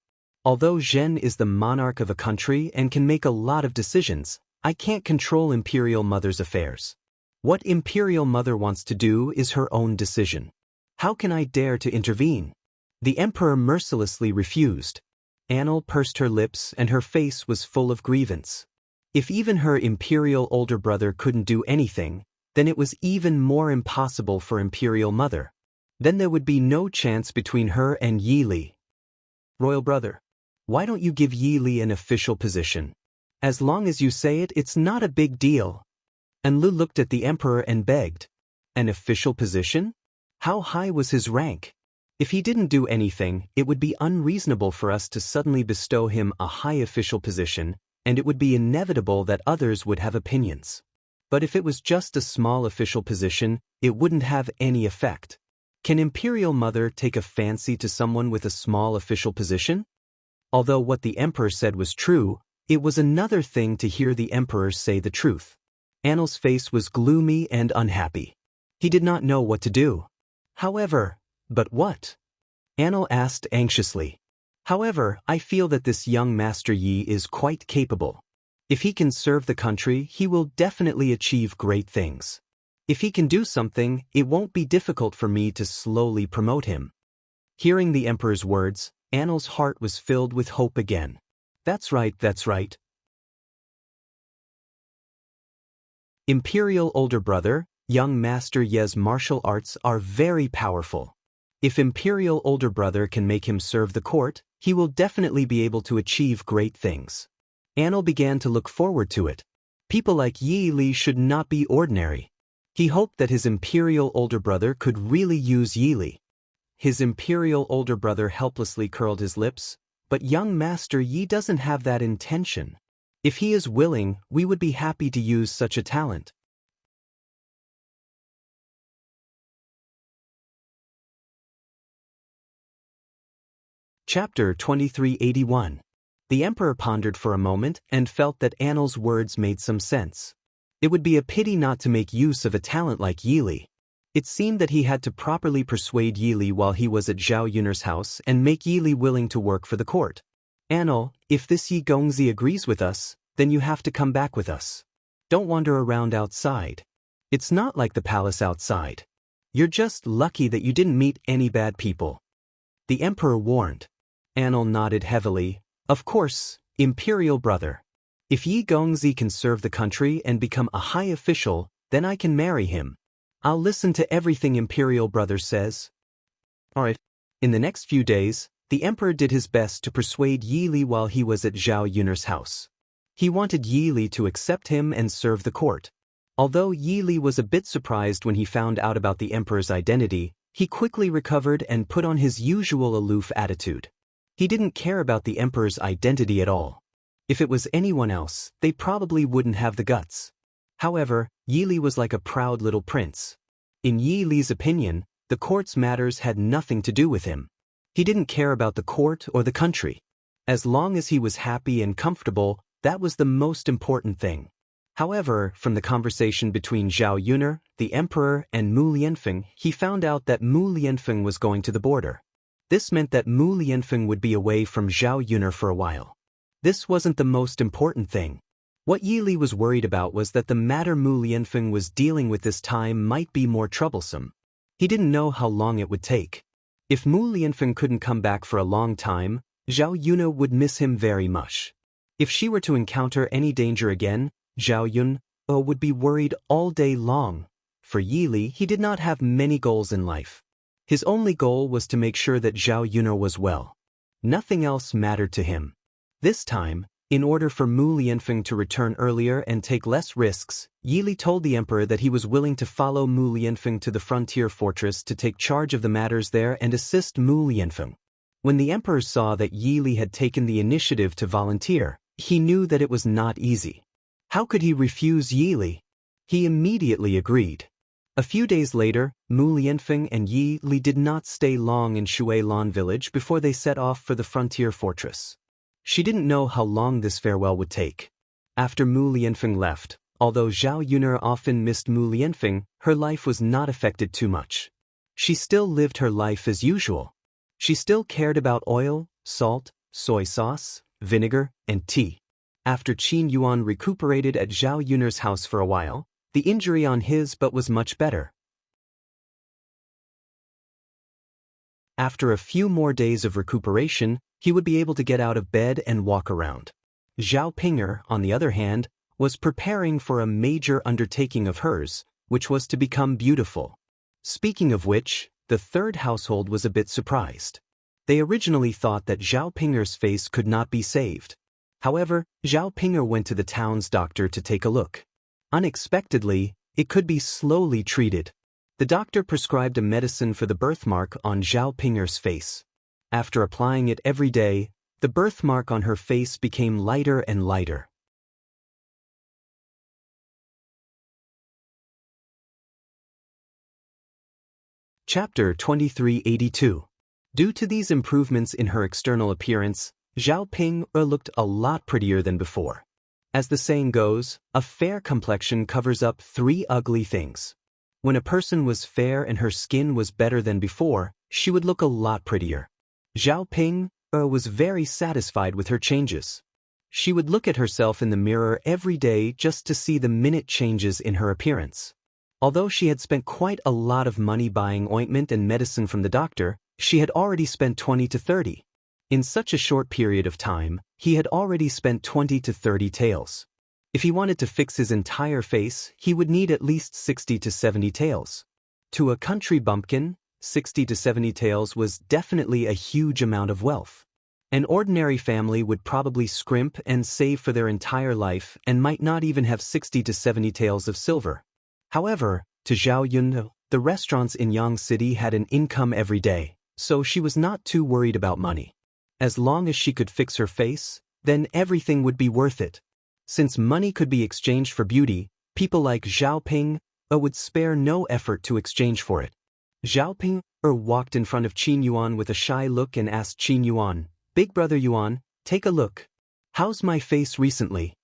S1: Although Zhen is the monarch of a country and can make a lot of decisions, I can't control Imperial Mother's affairs. What Imperial Mother wants to do is her own decision. How can I dare to intervene? The emperor mercilessly refused. Anil pursed her lips and her face was full of grievance. If even her imperial older brother couldn't do anything, then it was even more impossible for Imperial Mother. Then there would be no chance between her and Yi Li. Royal brother, why don't you give Yi Li an official position? As long as you say it, it's not a big deal. And Lu looked at the emperor and begged. An official position? How high was his rank? If he didn't do anything, it would be unreasonable for us to suddenly bestow him a high official position, and it would be inevitable that others would have opinions. But if it was just a small official position, it wouldn't have any effect. Can Imperial Mother take a fancy to someone with a small official position? Although what the emperor said was true, it was another thing to hear the emperor say the truth. Anil's face was gloomy and unhappy. He did not know what to do. However, but what? Anil asked anxiously. However, I feel that this young Master Yi is quite capable. If he can serve the country, he will definitely achieve great things. If he can do something, it won't be difficult for me to slowly promote him. Hearing the emperor's words, Anil's heart was filled with hope again. That's right, that's right. Imperial older brother, young Master Ye's martial arts are very powerful. If Imperial older brother can make him serve the court, he will definitely be able to achieve great things. Anil began to look forward to it. People like Yi Li should not be ordinary. He hoped that his Imperial older brother could really use Yi Li. His Imperial older brother helplessly curled his lips, but young Master Yi doesn't have that intention. If he is willing, we would be happy to use such a talent. Chapter 2381. The emperor pondered for a moment and felt that Anil's words made some sense. It would be a pity not to make use of a talent like Yi Li. It seemed that he had to properly persuade Yi Li while he was at Zhao Yun'er's house and make Yi Li willing to work for the court. Anil, if this Yi Gongzi agrees with us, then you have to come back with us. Don't wander around outside. It's not like the palace outside. You're just lucky that you didn't meet any bad people. The emperor warned. Anil nodded heavily. Of course, Imperial brother. If Yi Gongzi can serve the country and become a high official, then I can marry him. I'll listen to everything Imperial brother says. Alright. In the next few days, the emperor did his best to persuade Yi Li while he was at Zhao Yun'er's house. He wanted Yi Li to accept him and serve the court. Although Yi Li was a bit surprised when he found out about the emperor's identity, he quickly recovered and put on his usual aloof attitude. He didn't care about the emperor's identity at all. If it was anyone else, they probably wouldn't have the guts. However, Yi Li was like a proud little prince. In Yi Li's opinion, the court's matters had nothing to do with him. He didn't care about the court or the country. As long as he was happy and comfortable, that was the most important thing. However, from the conversation between Zhao Yun'er, the emperor, and Mu Lianfeng, he found out that Mu Lianfeng was going to the border. This meant that Mu Lianfeng would be away from Zhao Yun'er for a while. This wasn't the most important thing. What Yi Li was worried about was that the matter Mu Lianfeng was dealing with this time might be more troublesome. He didn't know how long it would take. If Mu Lianfeng couldn't come back for a long time, Zhao Yun'er would miss him very much. If she were to encounter any danger again, Zhao Yun would be worried all day long. For Yi Li, he did not have many goals in life. His only goal was to make sure that Zhao Yun'er was well. Nothing else mattered to him. This time, in order for Mu Lianfeng to return earlier and take less risks, Yi Li told the emperor that he was willing to follow Mu Lianfeng to the frontier fortress to take charge of the matters there and assist Mu Lianfeng. When the emperor saw that Yi Li had taken the initiative to volunteer, he knew that it was not easy. How could he refuse Yi Li? He immediately agreed. A few days later, Mu Lianfeng and Yi Li did not stay long in Shui Lan village before they set off for the frontier fortress. She didn't know how long this farewell would take. After Mu Lianfeng left, although Zhao Yun'er often missed Mu Lianfeng, her life was not affected too much. She still lived her life as usual. She still cared about oil, salt, soy sauce, vinegar, and tea. After Qin Yuan recuperated at Zhao Yun'er's house for a while, the injury on his butt was much better. After a few more days of recuperation, he would be able to get out of bed and walk around. Zhao Ping'er, on the other hand, was preparing for a major undertaking of hers, which was to become beautiful. Speaking of which, the third household was a bit surprised. They originally thought that Zhao Ping'er's face could not be saved. However, Zhao Ping'er went to the town's doctor to take a look. Unexpectedly, it could be slowly treated. The doctor prescribed a medicine for the birthmark on Zhao Ping'er's face. After applying it every day, the birthmark on her face became lighter and lighter. Chapter 2382. Due to these improvements in her external appearance, Zhao Ping'er looked a lot prettier than before. As the saying goes, a fair complexion covers up 3 ugly things. When a person was fair and her skin was better than before, she would look a lot prettier. Zhao Ping'er was very satisfied with her changes. She would look at herself in the mirror every day just to see the minute changes in her appearance. Although she had spent quite a lot of money buying ointment and medicine from the doctor, she had already spent 20 to 30. In such a short period of time, he had already spent 20 to 30 taels. If he wanted to fix his entire face, he would need at least 60 to 70 taels. To a country bumpkin, 60 to 70 taels was definitely a huge amount of wealth. An ordinary family would probably scrimp and save for their entire life and might not even have 60 to 70 taels of silver. However, to Zhao Yun, the restaurants in Yang City had an income every day, so she was not too worried about money. As long as she could fix her face, then everything would be worth it. Since money could be exchanged for beauty, people like Zhao Ping'er would spare no effort to exchange for it. Zhao Ping'er walked in front of Qin Yuan with a shy look and asked Qin Yuan, "Big brother Yuan, take a look. How's my face recently?"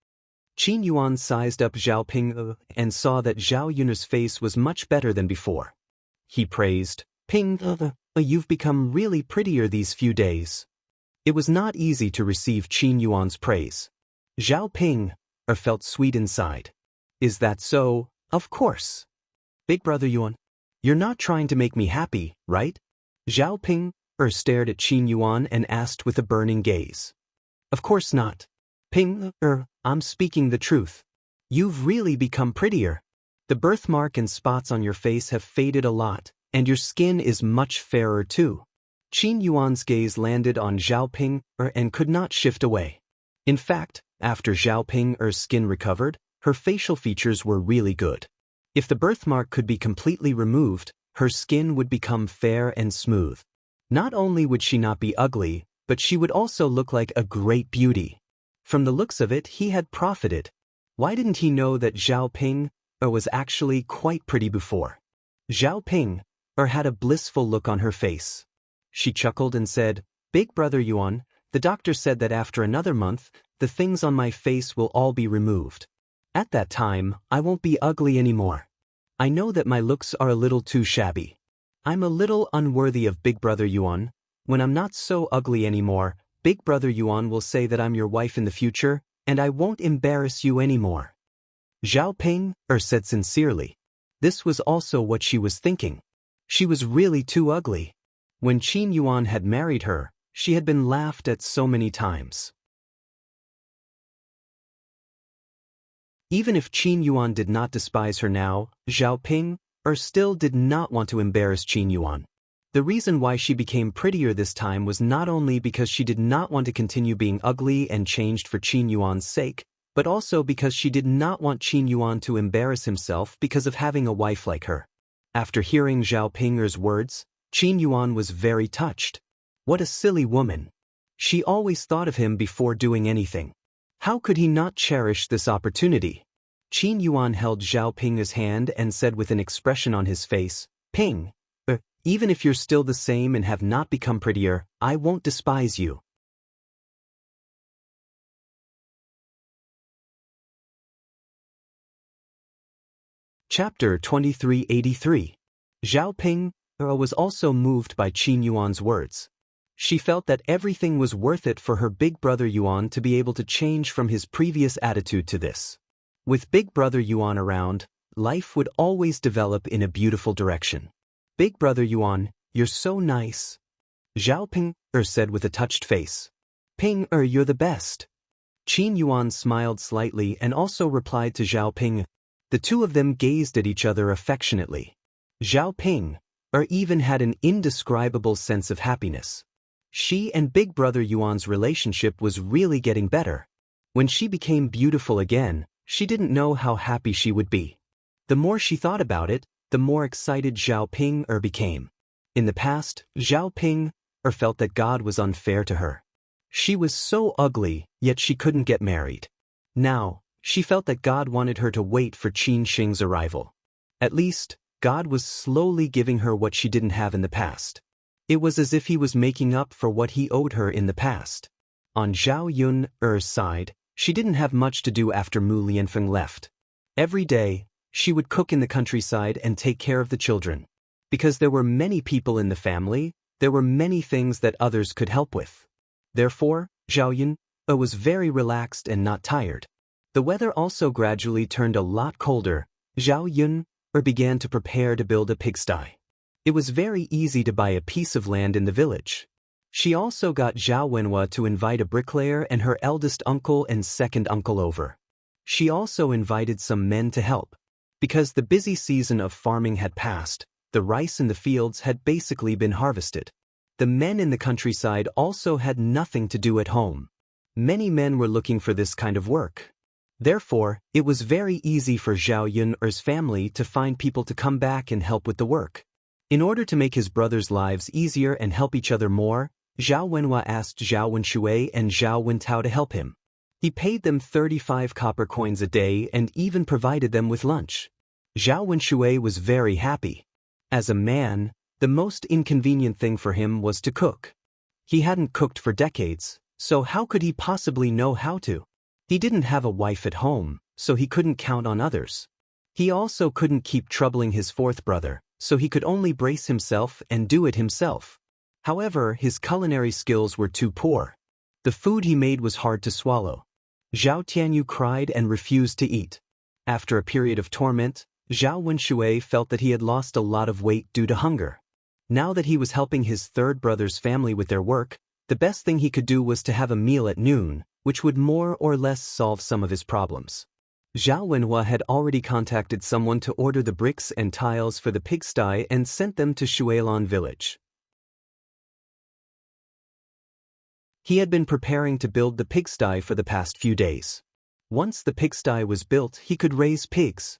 S1: Qin Yuan sized up Zhao Ping'er and saw that Zhao Yun'er's face was much better than before. He praised, "Ping'er, you've become really prettier these few days." It was not easy to receive Qin Yuan's praise. Zhao Ping'er felt sweet inside. "Is that so? Of course. Big brother Yuan, you're not trying to make me happy, right?" Zhao Ping'er stared at Qin Yuan and asked with a burning gaze. "Of course not. Ping'er, I'm speaking the truth. You've really become prettier. The birthmark and spots on your face have faded a lot, and your skin is much fairer too." Qin Yuan's gaze landed on Zhao Ping'er and could not shift away. In fact, after Zhao Ping'er's skin recovered, her facial features were really good. If the birthmark could be completely removed, her skin would become fair and smooth. Not only would she not be ugly, but she would also look like a great beauty. From the looks of it, he had profited. Why didn't he know that Zhao Ping'er was actually quite pretty before? Zhao Ping'er had a blissful look on her face. She chuckled and said, "Big brother Yuan, the doctor said that after another month, the things on my face will all be removed. At that time, I won't be ugly anymore. I know that my looks are a little too shabby. I'm a little unworthy of Big brother Yuan. When I'm not so ugly anymore, Big brother Yuan will say that I'm your wife in the future, and I won't embarrass you anymore." Zhao Ping'er said sincerely. This was also what she was thinking. She was really too ugly. When Qin Yuan had married her, she had been laughed at so many times. Even if Qin Yuan did not despise her now, Zhao Ping still did not want to embarrass Qin Yuan. The reason why she became prettier this time was not only because she did not want to continue being ugly and changed for Qin Yuan's sake, but also because she did not want Qin Yuan to embarrass himself because of having a wife like her. After hearing Zhao Ping's words, Qin Yuan was very touched. What a silly woman. She always thought of him before doing anything. How could he not cherish this opportunity? Qin Yuan held Zhao Ping's hand and said with an expression on his face, "Ping, even if you're still the same and have not become prettier, I won't despise you." Chapter 2383. Zhao Ping was also moved by Qin Yuan's words. She felt that everything was worth it for her big brother Yuan to be able to change from his previous attitude to this. With big brother Yuan around, life would always develop in a beautiful direction. "Big brother Yuan, you're so nice," Zhao Ping said with a touched face. "Ping you're the best." Qin Yuan smiled slightly and also replied to Zhao Ping. The two of them gazed at each other affectionately. Zhao Ping even had an indescribable sense of happiness. She and big brother Yuan's relationship was really getting better. When she became beautiful again, she didn't know how happy she would be. The more she thought about it, the more excited Zhao Ping became. In the past, Zhao Ping felt that God was unfair to her. She was so ugly, yet she couldn't get married. Now, she felt that God wanted her to wait for Qin Xing's arrival. At least, God was slowly giving her what she didn't have in the past. It was as if he was making up for what he owed her in the past. On Zhao Yun's side, she didn't have much to do after Mu Lianfeng left. Every day, she would cook in the countryside and take care of the children. Because there were many people in the family, there were many things that others could help with. Therefore, Zhao Yun was very relaxed and not tired. The weather also gradually turned a lot colder. Zhao Yun began to prepare to build a pigsty. It was very easy to buy a piece of land in the village. She also got Zhao Wenhua to invite a bricklayer and her eldest uncle and second uncle over. She also invited some men to help. Because the busy season of farming had passed, the rice in the fields had basically been harvested. The men in the countryside also had nothing to do at home. Many men were looking for this kind of work. Therefore, it was very easy for Zhao Yun's family to find people to come back and help with the work. In order to make his brothers' lives easier and help each other more, Zhao Wenhua asked Zhao Wenshui and Zhao Wentao to help him. He paid them 35 copper coins a day and even provided them with lunch. Zhao Wenshui was very happy. As a man, the most inconvenient thing for him was to cook. He hadn't cooked for decades, so how could he possibly know how to? He didn't have a wife at home, so he couldn't count on others. He also couldn't keep troubling his fourth brother, so he could only brace himself and do it himself. However, his culinary skills were too poor. The food he made was hard to swallow. Zhao Tianyu cried and refused to eat. After a period of torment, Zhao Wenshui felt that he had lost a lot of weight due to hunger. Now that he was helping his third brother's family with their work, the best thing he could do was to have a meal at noon, which would more or less solve some of his problems. Zhao Wenhua had already contacted someone to order the bricks and tiles for the pigsty and sent them to Shuilan village. He had been preparing to build the pigsty for the past few days. Once the pigsty was built, he could raise pigs.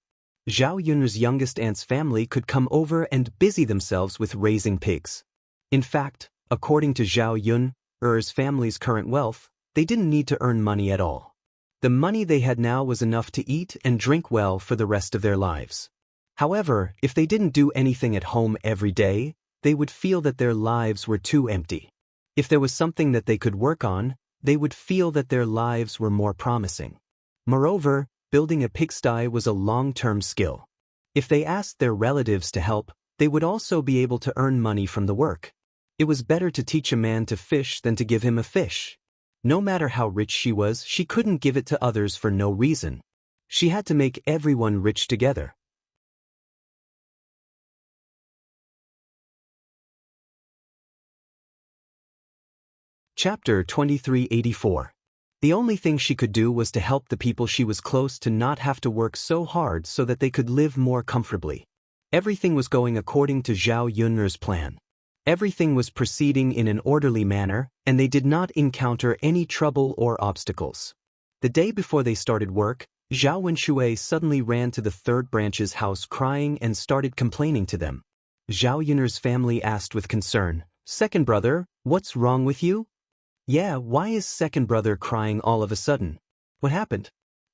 S1: Zhao Yun's youngest aunt's family could come over and busy themselves with raising pigs. In fact, according to Zhao Yun's family's current wealth, they didn't need to earn money at all. The money they had now was enough to eat and drink well for the rest of their lives. However, if they didn't do anything at home every day, they would feel that their lives were too empty. If there was something that they could work on, they would feel that their lives were more promising. Moreover, building a pigsty was a long-term skill. If they asked their relatives to help, they would also be able to earn money from the work. It was better to teach a man to fish than to give him a fish. No matter how rich she was, she couldn't give it to others for no reason. She had to make everyone rich together. Chapter 2384. The only thing she could do was to help the people she was close to not have to work so hard so that they could live more comfortably. Everything was going according to Zhao Yun'er's plan. Everything was proceeding in an orderly manner, and they did not encounter any trouble or obstacles. The day before they started work, Zhao Wenshui suddenly ran to the third branch's house crying and started complaining to them. Zhao Yun'er's family asked with concern, "Second brother, what's wrong with you?" "Yeah, why is second brother crying all of a sudden? What happened?"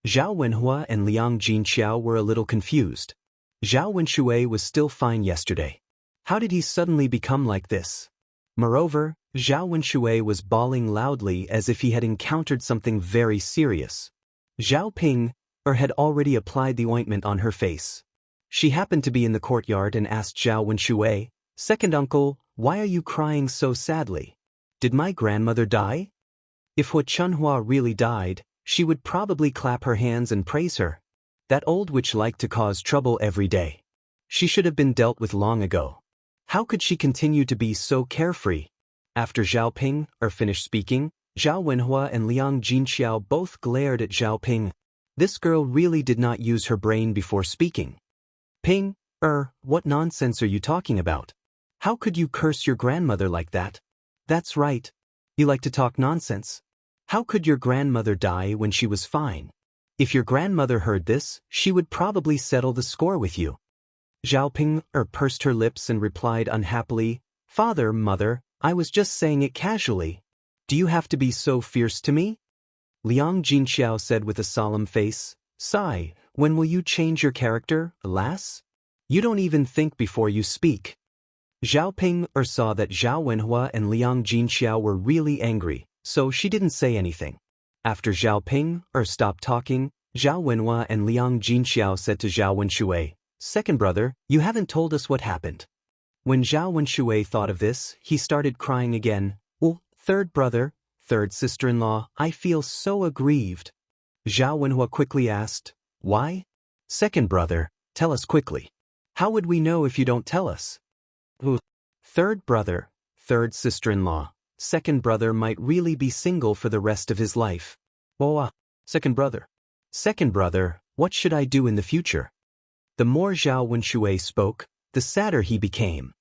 S1: Zhao Wenhua and Liang Jinqiao were a little confused. Zhao Wenshui was still fine yesterday. How did he suddenly become like this? Moreover, Zhao Wenshui was bawling loudly as if he had encountered something very serious. Zhao Ping had already applied the ointment on her face. She happened to be in the courtyard and asked Zhao Wenshui, "Second uncle, why are you crying so sadly? Did my grandmother die?" If Hu Chunhua really died, she would probably clap her hands and praise her. That old witch liked to cause trouble every day. She should have been dealt with long ago. How could she continue to be so carefree? After Zhao Ping finished speaking, Zhao Wenhua and Liang Jinqiao both glared at Zhao Ping. This girl really did not use her brain before speaking. "Ping, what nonsense are you talking about? How could you curse your grandmother like that?" "That's right. You like to talk nonsense. How could your grandmother die when she was fine? If your grandmother heard this, she would probably settle the score with you." Zhao Ping pursed her lips and replied unhappily, "Father, mother, I was just saying it casually. Do you have to be so fierce to me?" Liang Jinqiao said with a solemn face, "Sigh, when will you change your character, lass? You don't even think before you speak." Zhao Ping saw that Zhao Wenhua and Liang Jinqiao were really angry, so she didn't say anything. After Zhao Ping stopped talking, Zhao Wenhua and Liang Jinqiao said to Zhao Wenshui, "Second brother, you haven't told us what happened." When Zhao Wenshui thought of this, he started crying again. "Oh, third brother, third sister-in-law, I feel so aggrieved." Zhao Wenhua quickly asked, "Why?" "Second brother, tell us quickly. How would we know if you don't tell us?" "Oh, third brother, third sister-in-law, second brother might really be single for the rest of his life." "Oh, second brother. Second brother, what should I do in the future?" The more Zhao Wenshui spoke, the sadder he became.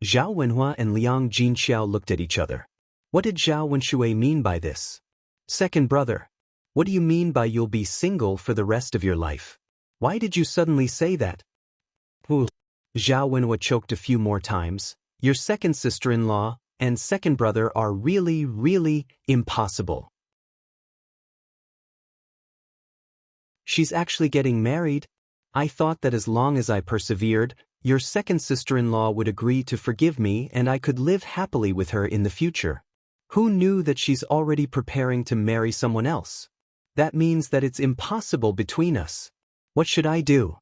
S1: Zhao Wenhua and Liang Jinqiao looked at each other. What did Zhao Wenshui mean by this? "Second brother, what do you mean by you'll be single for the rest of your life? Why did you suddenly say that?" "Ooh." Zhao Wenhua choked a few more times. "Your second sister-in-law and second brother are really, really impossible. She's actually getting married. I thought that as long as I persevered, your second sister-in-law would agree to forgive me and I could live happily with her in the future. Who knew that she's already preparing to marry someone else? That means that it's impossible between us. What should I do?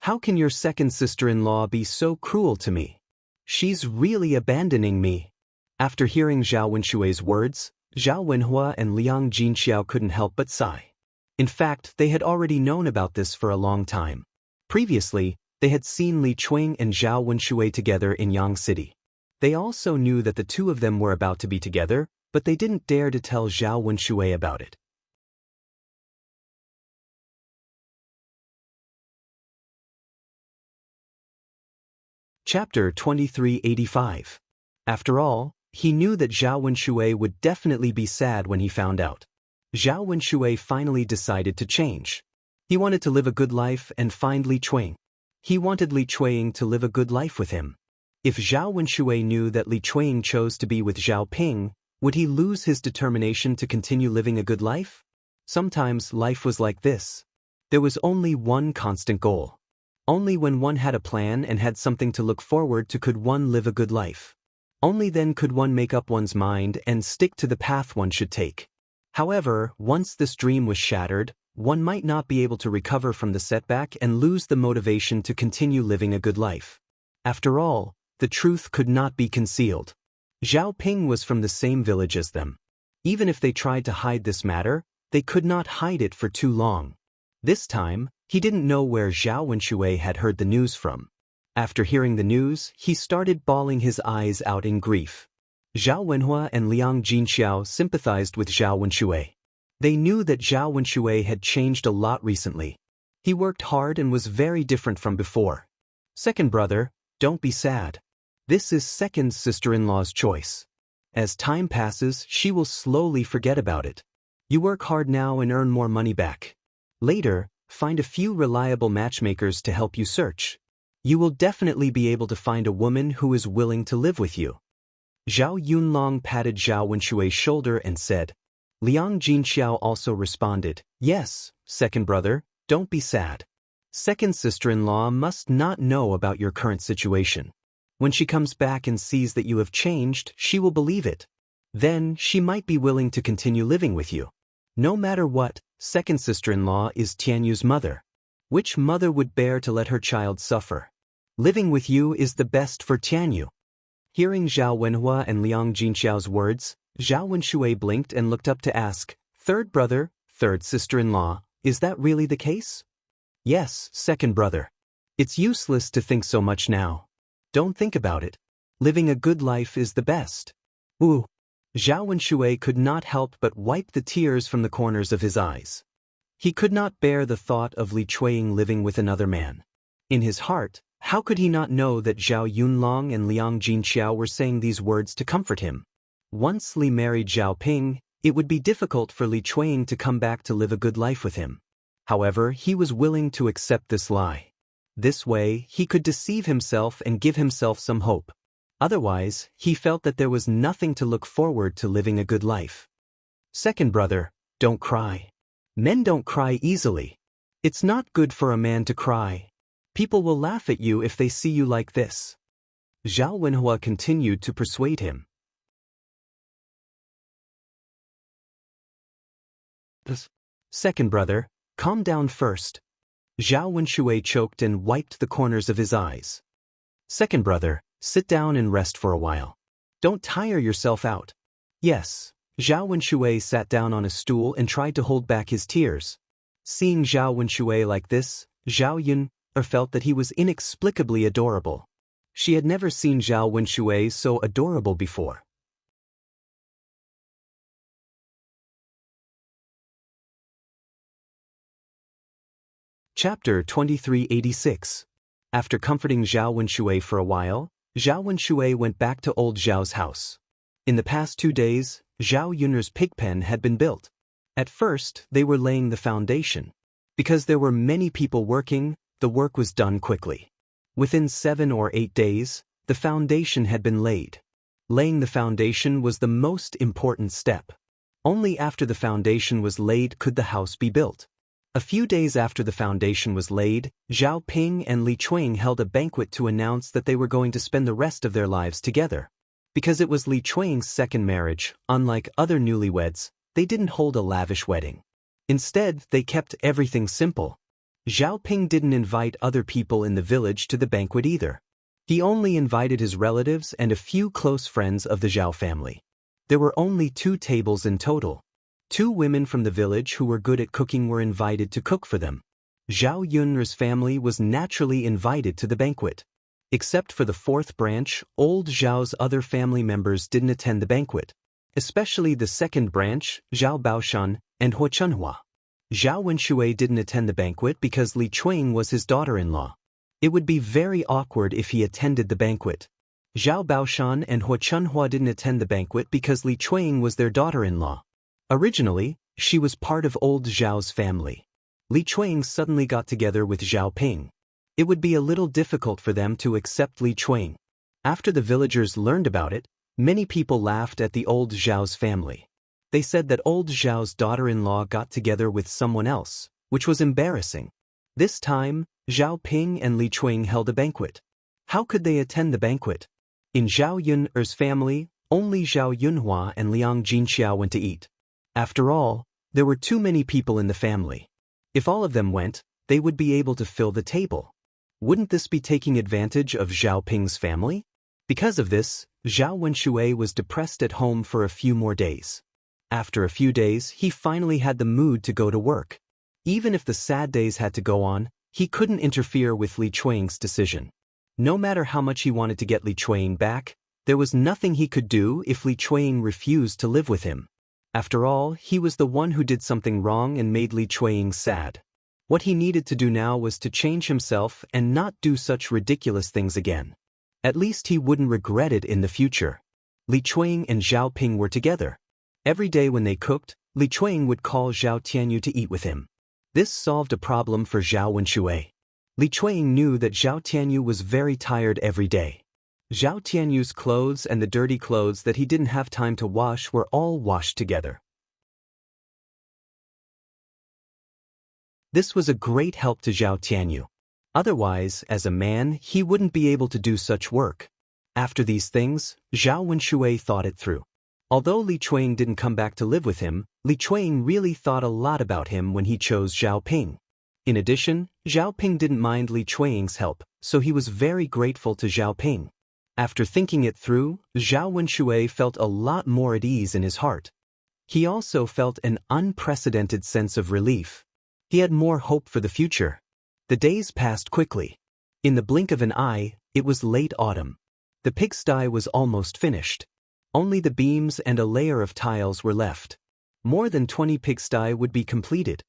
S1: How can your second sister-in-law be so cruel to me? She's really abandoning me." After hearing Zhao Wenshui's words, Zhao Wenhua and Liang Jinqiao couldn't help but sigh. In fact, they had already known about this for a long time. Previously, they had seen Li Chuing and Zhao Wenshui together in Yang City. They also knew that the two of them were about to be together, but they didn't dare to tell Zhao Wenshui about it. Chapter 2385. After all, he knew that Zhao Wenshui would definitely be sad when he found out. Zhao Wenshui finally decided to change. He wanted to live a good life and find Li Chuing. He wanted Li Chuing to live a good life with him. If Zhao Wenshui knew that Li Chuing chose to be with Zhao Ping, would he lose his determination to continue living a good life? Sometimes life was like this. There was only one constant goal. Only when one had a plan and had something to look forward to could one live a good life. Only then could one make up one's mind and stick to the path one should take. However, once this dream was shattered, one might not be able to recover from the setback and lose the motivation to continue living a good life. After all, the truth could not be concealed. Zhao Ping was from the same village as them. Even if they tried to hide this matter, they could not hide it for too long. This time, he didn't know where Zhao Wenshui had heard the news from. After hearing the news, he started bawling his eyes out in grief. Zhao Wenhua and Liang Jinqiao sympathized with Zhao Wenshui. They knew that Zhao Wenshui had changed a lot recently. He worked hard and was very different from before. Second brother, don't be sad. This is second sister-in-law's choice. As time passes, she will slowly forget about it. You work hard now and earn more money back. Later, find a few reliable matchmakers to help you search. You will definitely be able to find a woman who is willing to live with you. Zhao Yunlong patted Zhao Wenshui's shoulder and said. Liang Jinxiao also responded, yes, second brother, don't be sad. Second sister-in-law must not know about your current situation. When she comes back and sees that you have changed, she will believe it. Then she might be willing to continue living with you. No matter what, second sister-in-law is Tianyu's mother. Which mother would bear to let her child suffer? Living with you is the best for Tianyu. Hearing Zhao Wenhua and Liang Jinxiao's words, Zhao Wenshui blinked and looked up to ask, third brother, third sister-in-law, is that really the case? Yes, second brother. It's useless to think so much now. Don't think about it. Living a good life is the best. Ooh. Zhao Wenshui could not help but wipe the tears from the corners of his eyes. He could not bear the thought of Li Chuiying living with another man. In his heart, how could he not know that Zhao Yunlong and Liang Jinxiao were saying these words to comfort him? Once Li married Zhao Ping, it would be difficult for Li Chuiying to come back to live a good life with him. However, he was willing to accept this lie. This way, he could deceive himself and give himself some hope. Otherwise, he felt that there was nothing to look forward to living a good life. Second brother, don't cry. Men don't cry easily. It's not good for a man to cry. People will laugh at you if they see you like this. Zhao Wenhua continued to persuade him. Second brother, calm down first. Zhao Wenshui choked and wiped the corners of his eyes. Second brother, sit down and rest for a while. Don't tire yourself out. Yes. Zhao Wenshui sat down on a stool and tried to hold back his tears. Seeing Zhao Wenshui like this, Zhao Yun felt that he was inexplicably adorable. She had never seen Zhao Wenshui so adorable before. Chapter 2386. After comforting Zhao Wenshui for a while, Zhao Wenshui went back to old Zhao's house. In the past 2 days, Zhao Yun'er's pig pen had been built. At first, they were laying the foundation. Because there were many people working, the work was done quickly. Within 7 or 8 days, the foundation had been laid. Laying the foundation was the most important step. Only after the foundation was laid could the house be built. A few days after the foundation was laid, Zhao Ping and Li Chuiying held a banquet to announce that they were going to spend the rest of their lives together. Because it was Li Chuiying's second marriage, unlike other newlyweds, they didn't hold a lavish wedding. Instead, they kept everything simple. Zhao Ping didn't invite other people in the village to the banquet either. He only invited his relatives and a few close friends of the Zhao family. There were only 2 tables in total. 2 women from the village who were good at cooking were invited to cook for them. Zhao Yun'er's family was naturally invited to the banquet. Except for the 4th branch, old Zhao's other family members didn't attend the banquet. Especially the 2nd branch, Zhao Baoshan, and Huo Chunhua. Zhao Wenshui didn't attend the banquet because Li Chuiying was his daughter-in-law. It would be very awkward if he attended the banquet. Zhao Baoshan and Huo Chunhua didn't attend the banquet because Li Chuiying was their daughter-in-law. Originally, she was part of old Zhao's family. Li Chuiying suddenly got together with Zhao Ping. It would be a little difficult for them to accept Li Chuiying. After the villagers learned about it, many people laughed at the old Zhao's family. They said that old Zhao's daughter-in-law got together with someone else, which was embarrassing. This time, Zhao Ping and Li Chuiying held a banquet. How could they attend the banquet? In Zhao Yun'er's family, only Zhao Yunhua and Liang Jinxiao went to eat. After all, there were too many people in the family. If all of them went, they would be able to fill the table. Wouldn't this be taking advantage of Zhao Ping's family? Because of this, Zhao Wenshui was depressed at home for a few more days. After a few days, he finally had the mood to go to work. Even if the sad days had to go on, he couldn't interfere with Li Chuiying's decision. No matter how much he wanted to get Li Chuiying back, there was nothing he could do if Li Chuiying refused to live with him. After all, he was the one who did something wrong and made Li Chuiying sad. What he needed to do now was to change himself and not do such ridiculous things again. At least he wouldn't regret it in the future. Li Chuiying and Zhao Ping were together. Every day when they cooked, Li Chuiying would call Zhao Tianyu to eat with him. This solved a problem for Zhao Wenshui. Li Chuiying knew that Zhao Tianyu was very tired every day. Zhao Tianyu's clothes and the dirty clothes that he didn't have time to wash were all washed together. This was a great help to Zhao Tianyu. Otherwise, as a man, he wouldn't be able to do such work. After these things, Zhao Wenshui thought it through. Although Li Chuiying didn't come back to live with him, Li Chuiying really thought a lot about him when he chose Zhao Ping. In addition, Zhao Ping didn't mind Li Chuiying's help, so he was very grateful to Zhao Ping. After thinking it through, Zhao Wenshui felt a lot more at ease in his heart. He also felt an unprecedented sense of relief. He had more hope for the future. The days passed quickly. In the blink of an eye, it was late autumn. The pigsty was almost finished. Only the beams and a layer of tiles were left. More than 20 pigsty would be completed.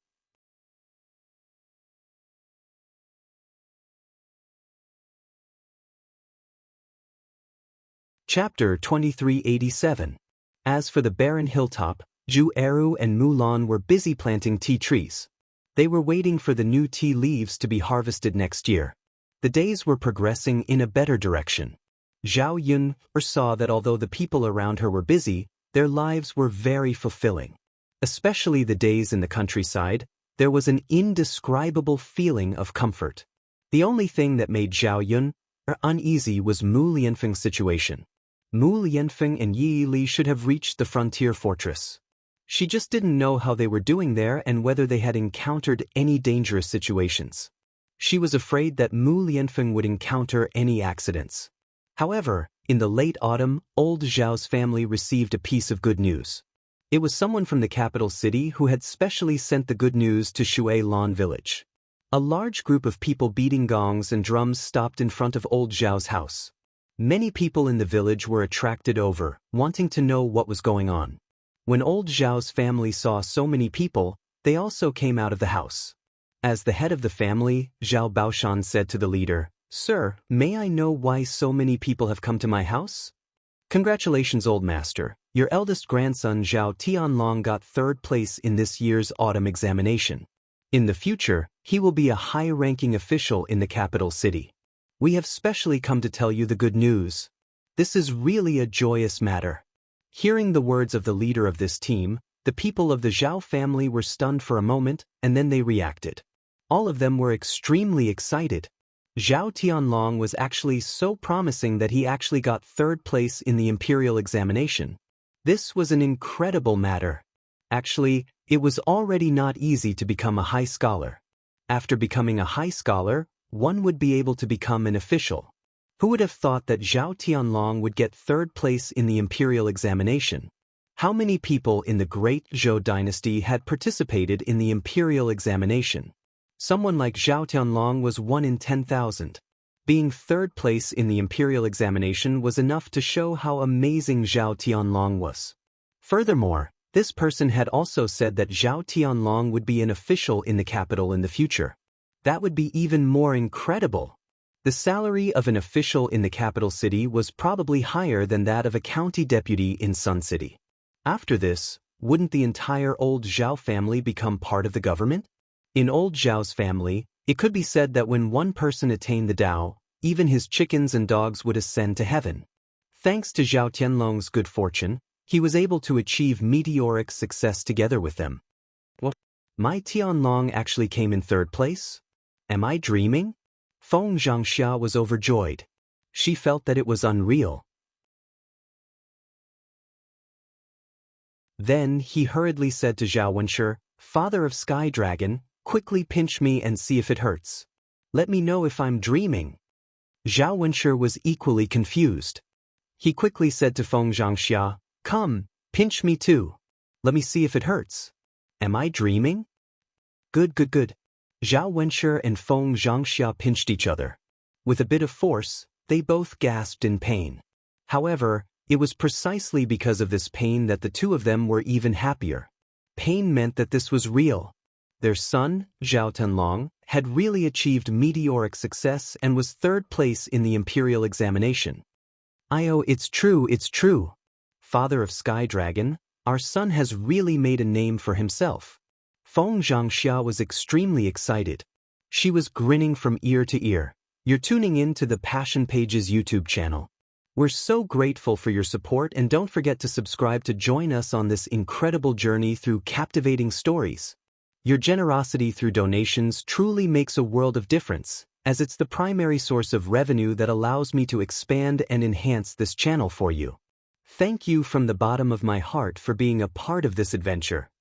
S1: Chapter 2387. As for the barren hilltop, Zhu Eru and Mulan were busy planting tea trees. They were waiting for the new tea leaves to be harvested next year. The days were progressing in a better direction. Zhao Yun saw that although the people around her were busy, their lives were very fulfilling. Especially the days in the countryside, there was an indescribable feeling of comfort. The only thing that made Zhao Yun uneasy was Mu Lianfeng's situation. Mu Lianfeng and Yi Li should have reached the frontier fortress. She just didn't know how they were doing there and whether they had encountered any dangerous situations. She was afraid that Mu Lianfeng would encounter any accidents. However, in the late autumn, old Zhao's family received a piece of good news. It was someone from the capital city who had specially sent the good news to Shui Lan village. A large group of people beating gongs and drums stopped in front of old Zhao's house. Many people in the village were attracted over, wanting to know what was going on. When old Zhao's family saw so many people, they also came out of the house. As the head of the family, Zhao Baoshan said to the leader, "Sir, may I know why so many people have come to my house?" "Congratulations, old master. Your eldest grandson Zhao Tianlong got third place in this year's autumn examination. In the future, he will be a high-ranking official in the capital city. We have specially come to tell you the good news. This is really a joyous matter." Hearing the words of the leader of this team, the people of the Zhao family were stunned for a moment, and then they reacted. All of them were extremely excited. Zhao Tianlong was actually so promising that he actually got third place in the imperial examination. This was an incredible matter. Actually, it was already not easy to become a high scholar. After becoming a high scholar, one would be able to become an official. Who would have thought that Zhao Tianlong would get third place in the imperial examination? How many people in the great Zhou dynasty had participated in the imperial examination? Someone like Zhao Tianlong was 1 in 10,000. Being third place in the imperial examination was enough to show how amazing Zhao Tianlong was. Furthermore, this person had also said that Zhao Tianlong would be an official in the capital in the future. That would be even more incredible. The salary of an official in the capital city was probably higher than that of a county deputy in Sun City. After this, wouldn't the entire old Zhao family become part of the government? In old Zhao's family, it could be said that when one person attained the Tao, even his chickens and dogs would ascend to heaven. Thanks to Zhao Tianlong's good fortune, he was able to achieve meteoric success together with them. What? My Tianlong actually came in third place? Am I dreaming? Feng Zhangxia was overjoyed. She felt that it was unreal. Then he hurriedly said to Zhao Wenshi, "Father of Sky Dragon, quickly pinch me and see if it hurts. Let me know if I'm dreaming." Zhao Wenshi was equally confused. He quickly said to Feng Zhangxia, "Come, pinch me too. Let me see if it hurts. Am I dreaming?" Good. Zhao Wenshi and Feng Zhangxia pinched each other. With a bit of force, they both gasped in pain. However, It was precisely because of this pain that the two of them were even happier. Pain meant that this was real. Their son, Zhao Tenlong, had really achieved meteoric success and was third place in the imperial examination. It's true. Father of Sky Dragon, our son has really made a name for himself. Feng Zhangxia was extremely excited. She was grinning from ear to ear. You're tuning in to the Passion Pages YouTube channel. We're so grateful for your support, and don't forget to subscribe to join us on this incredible journey through captivating stories. Your generosity through donations truly makes a world of difference, as it's the primary source of revenue that allows me to expand and enhance this channel for you. Thank you from the bottom of my heart for being a part of this adventure.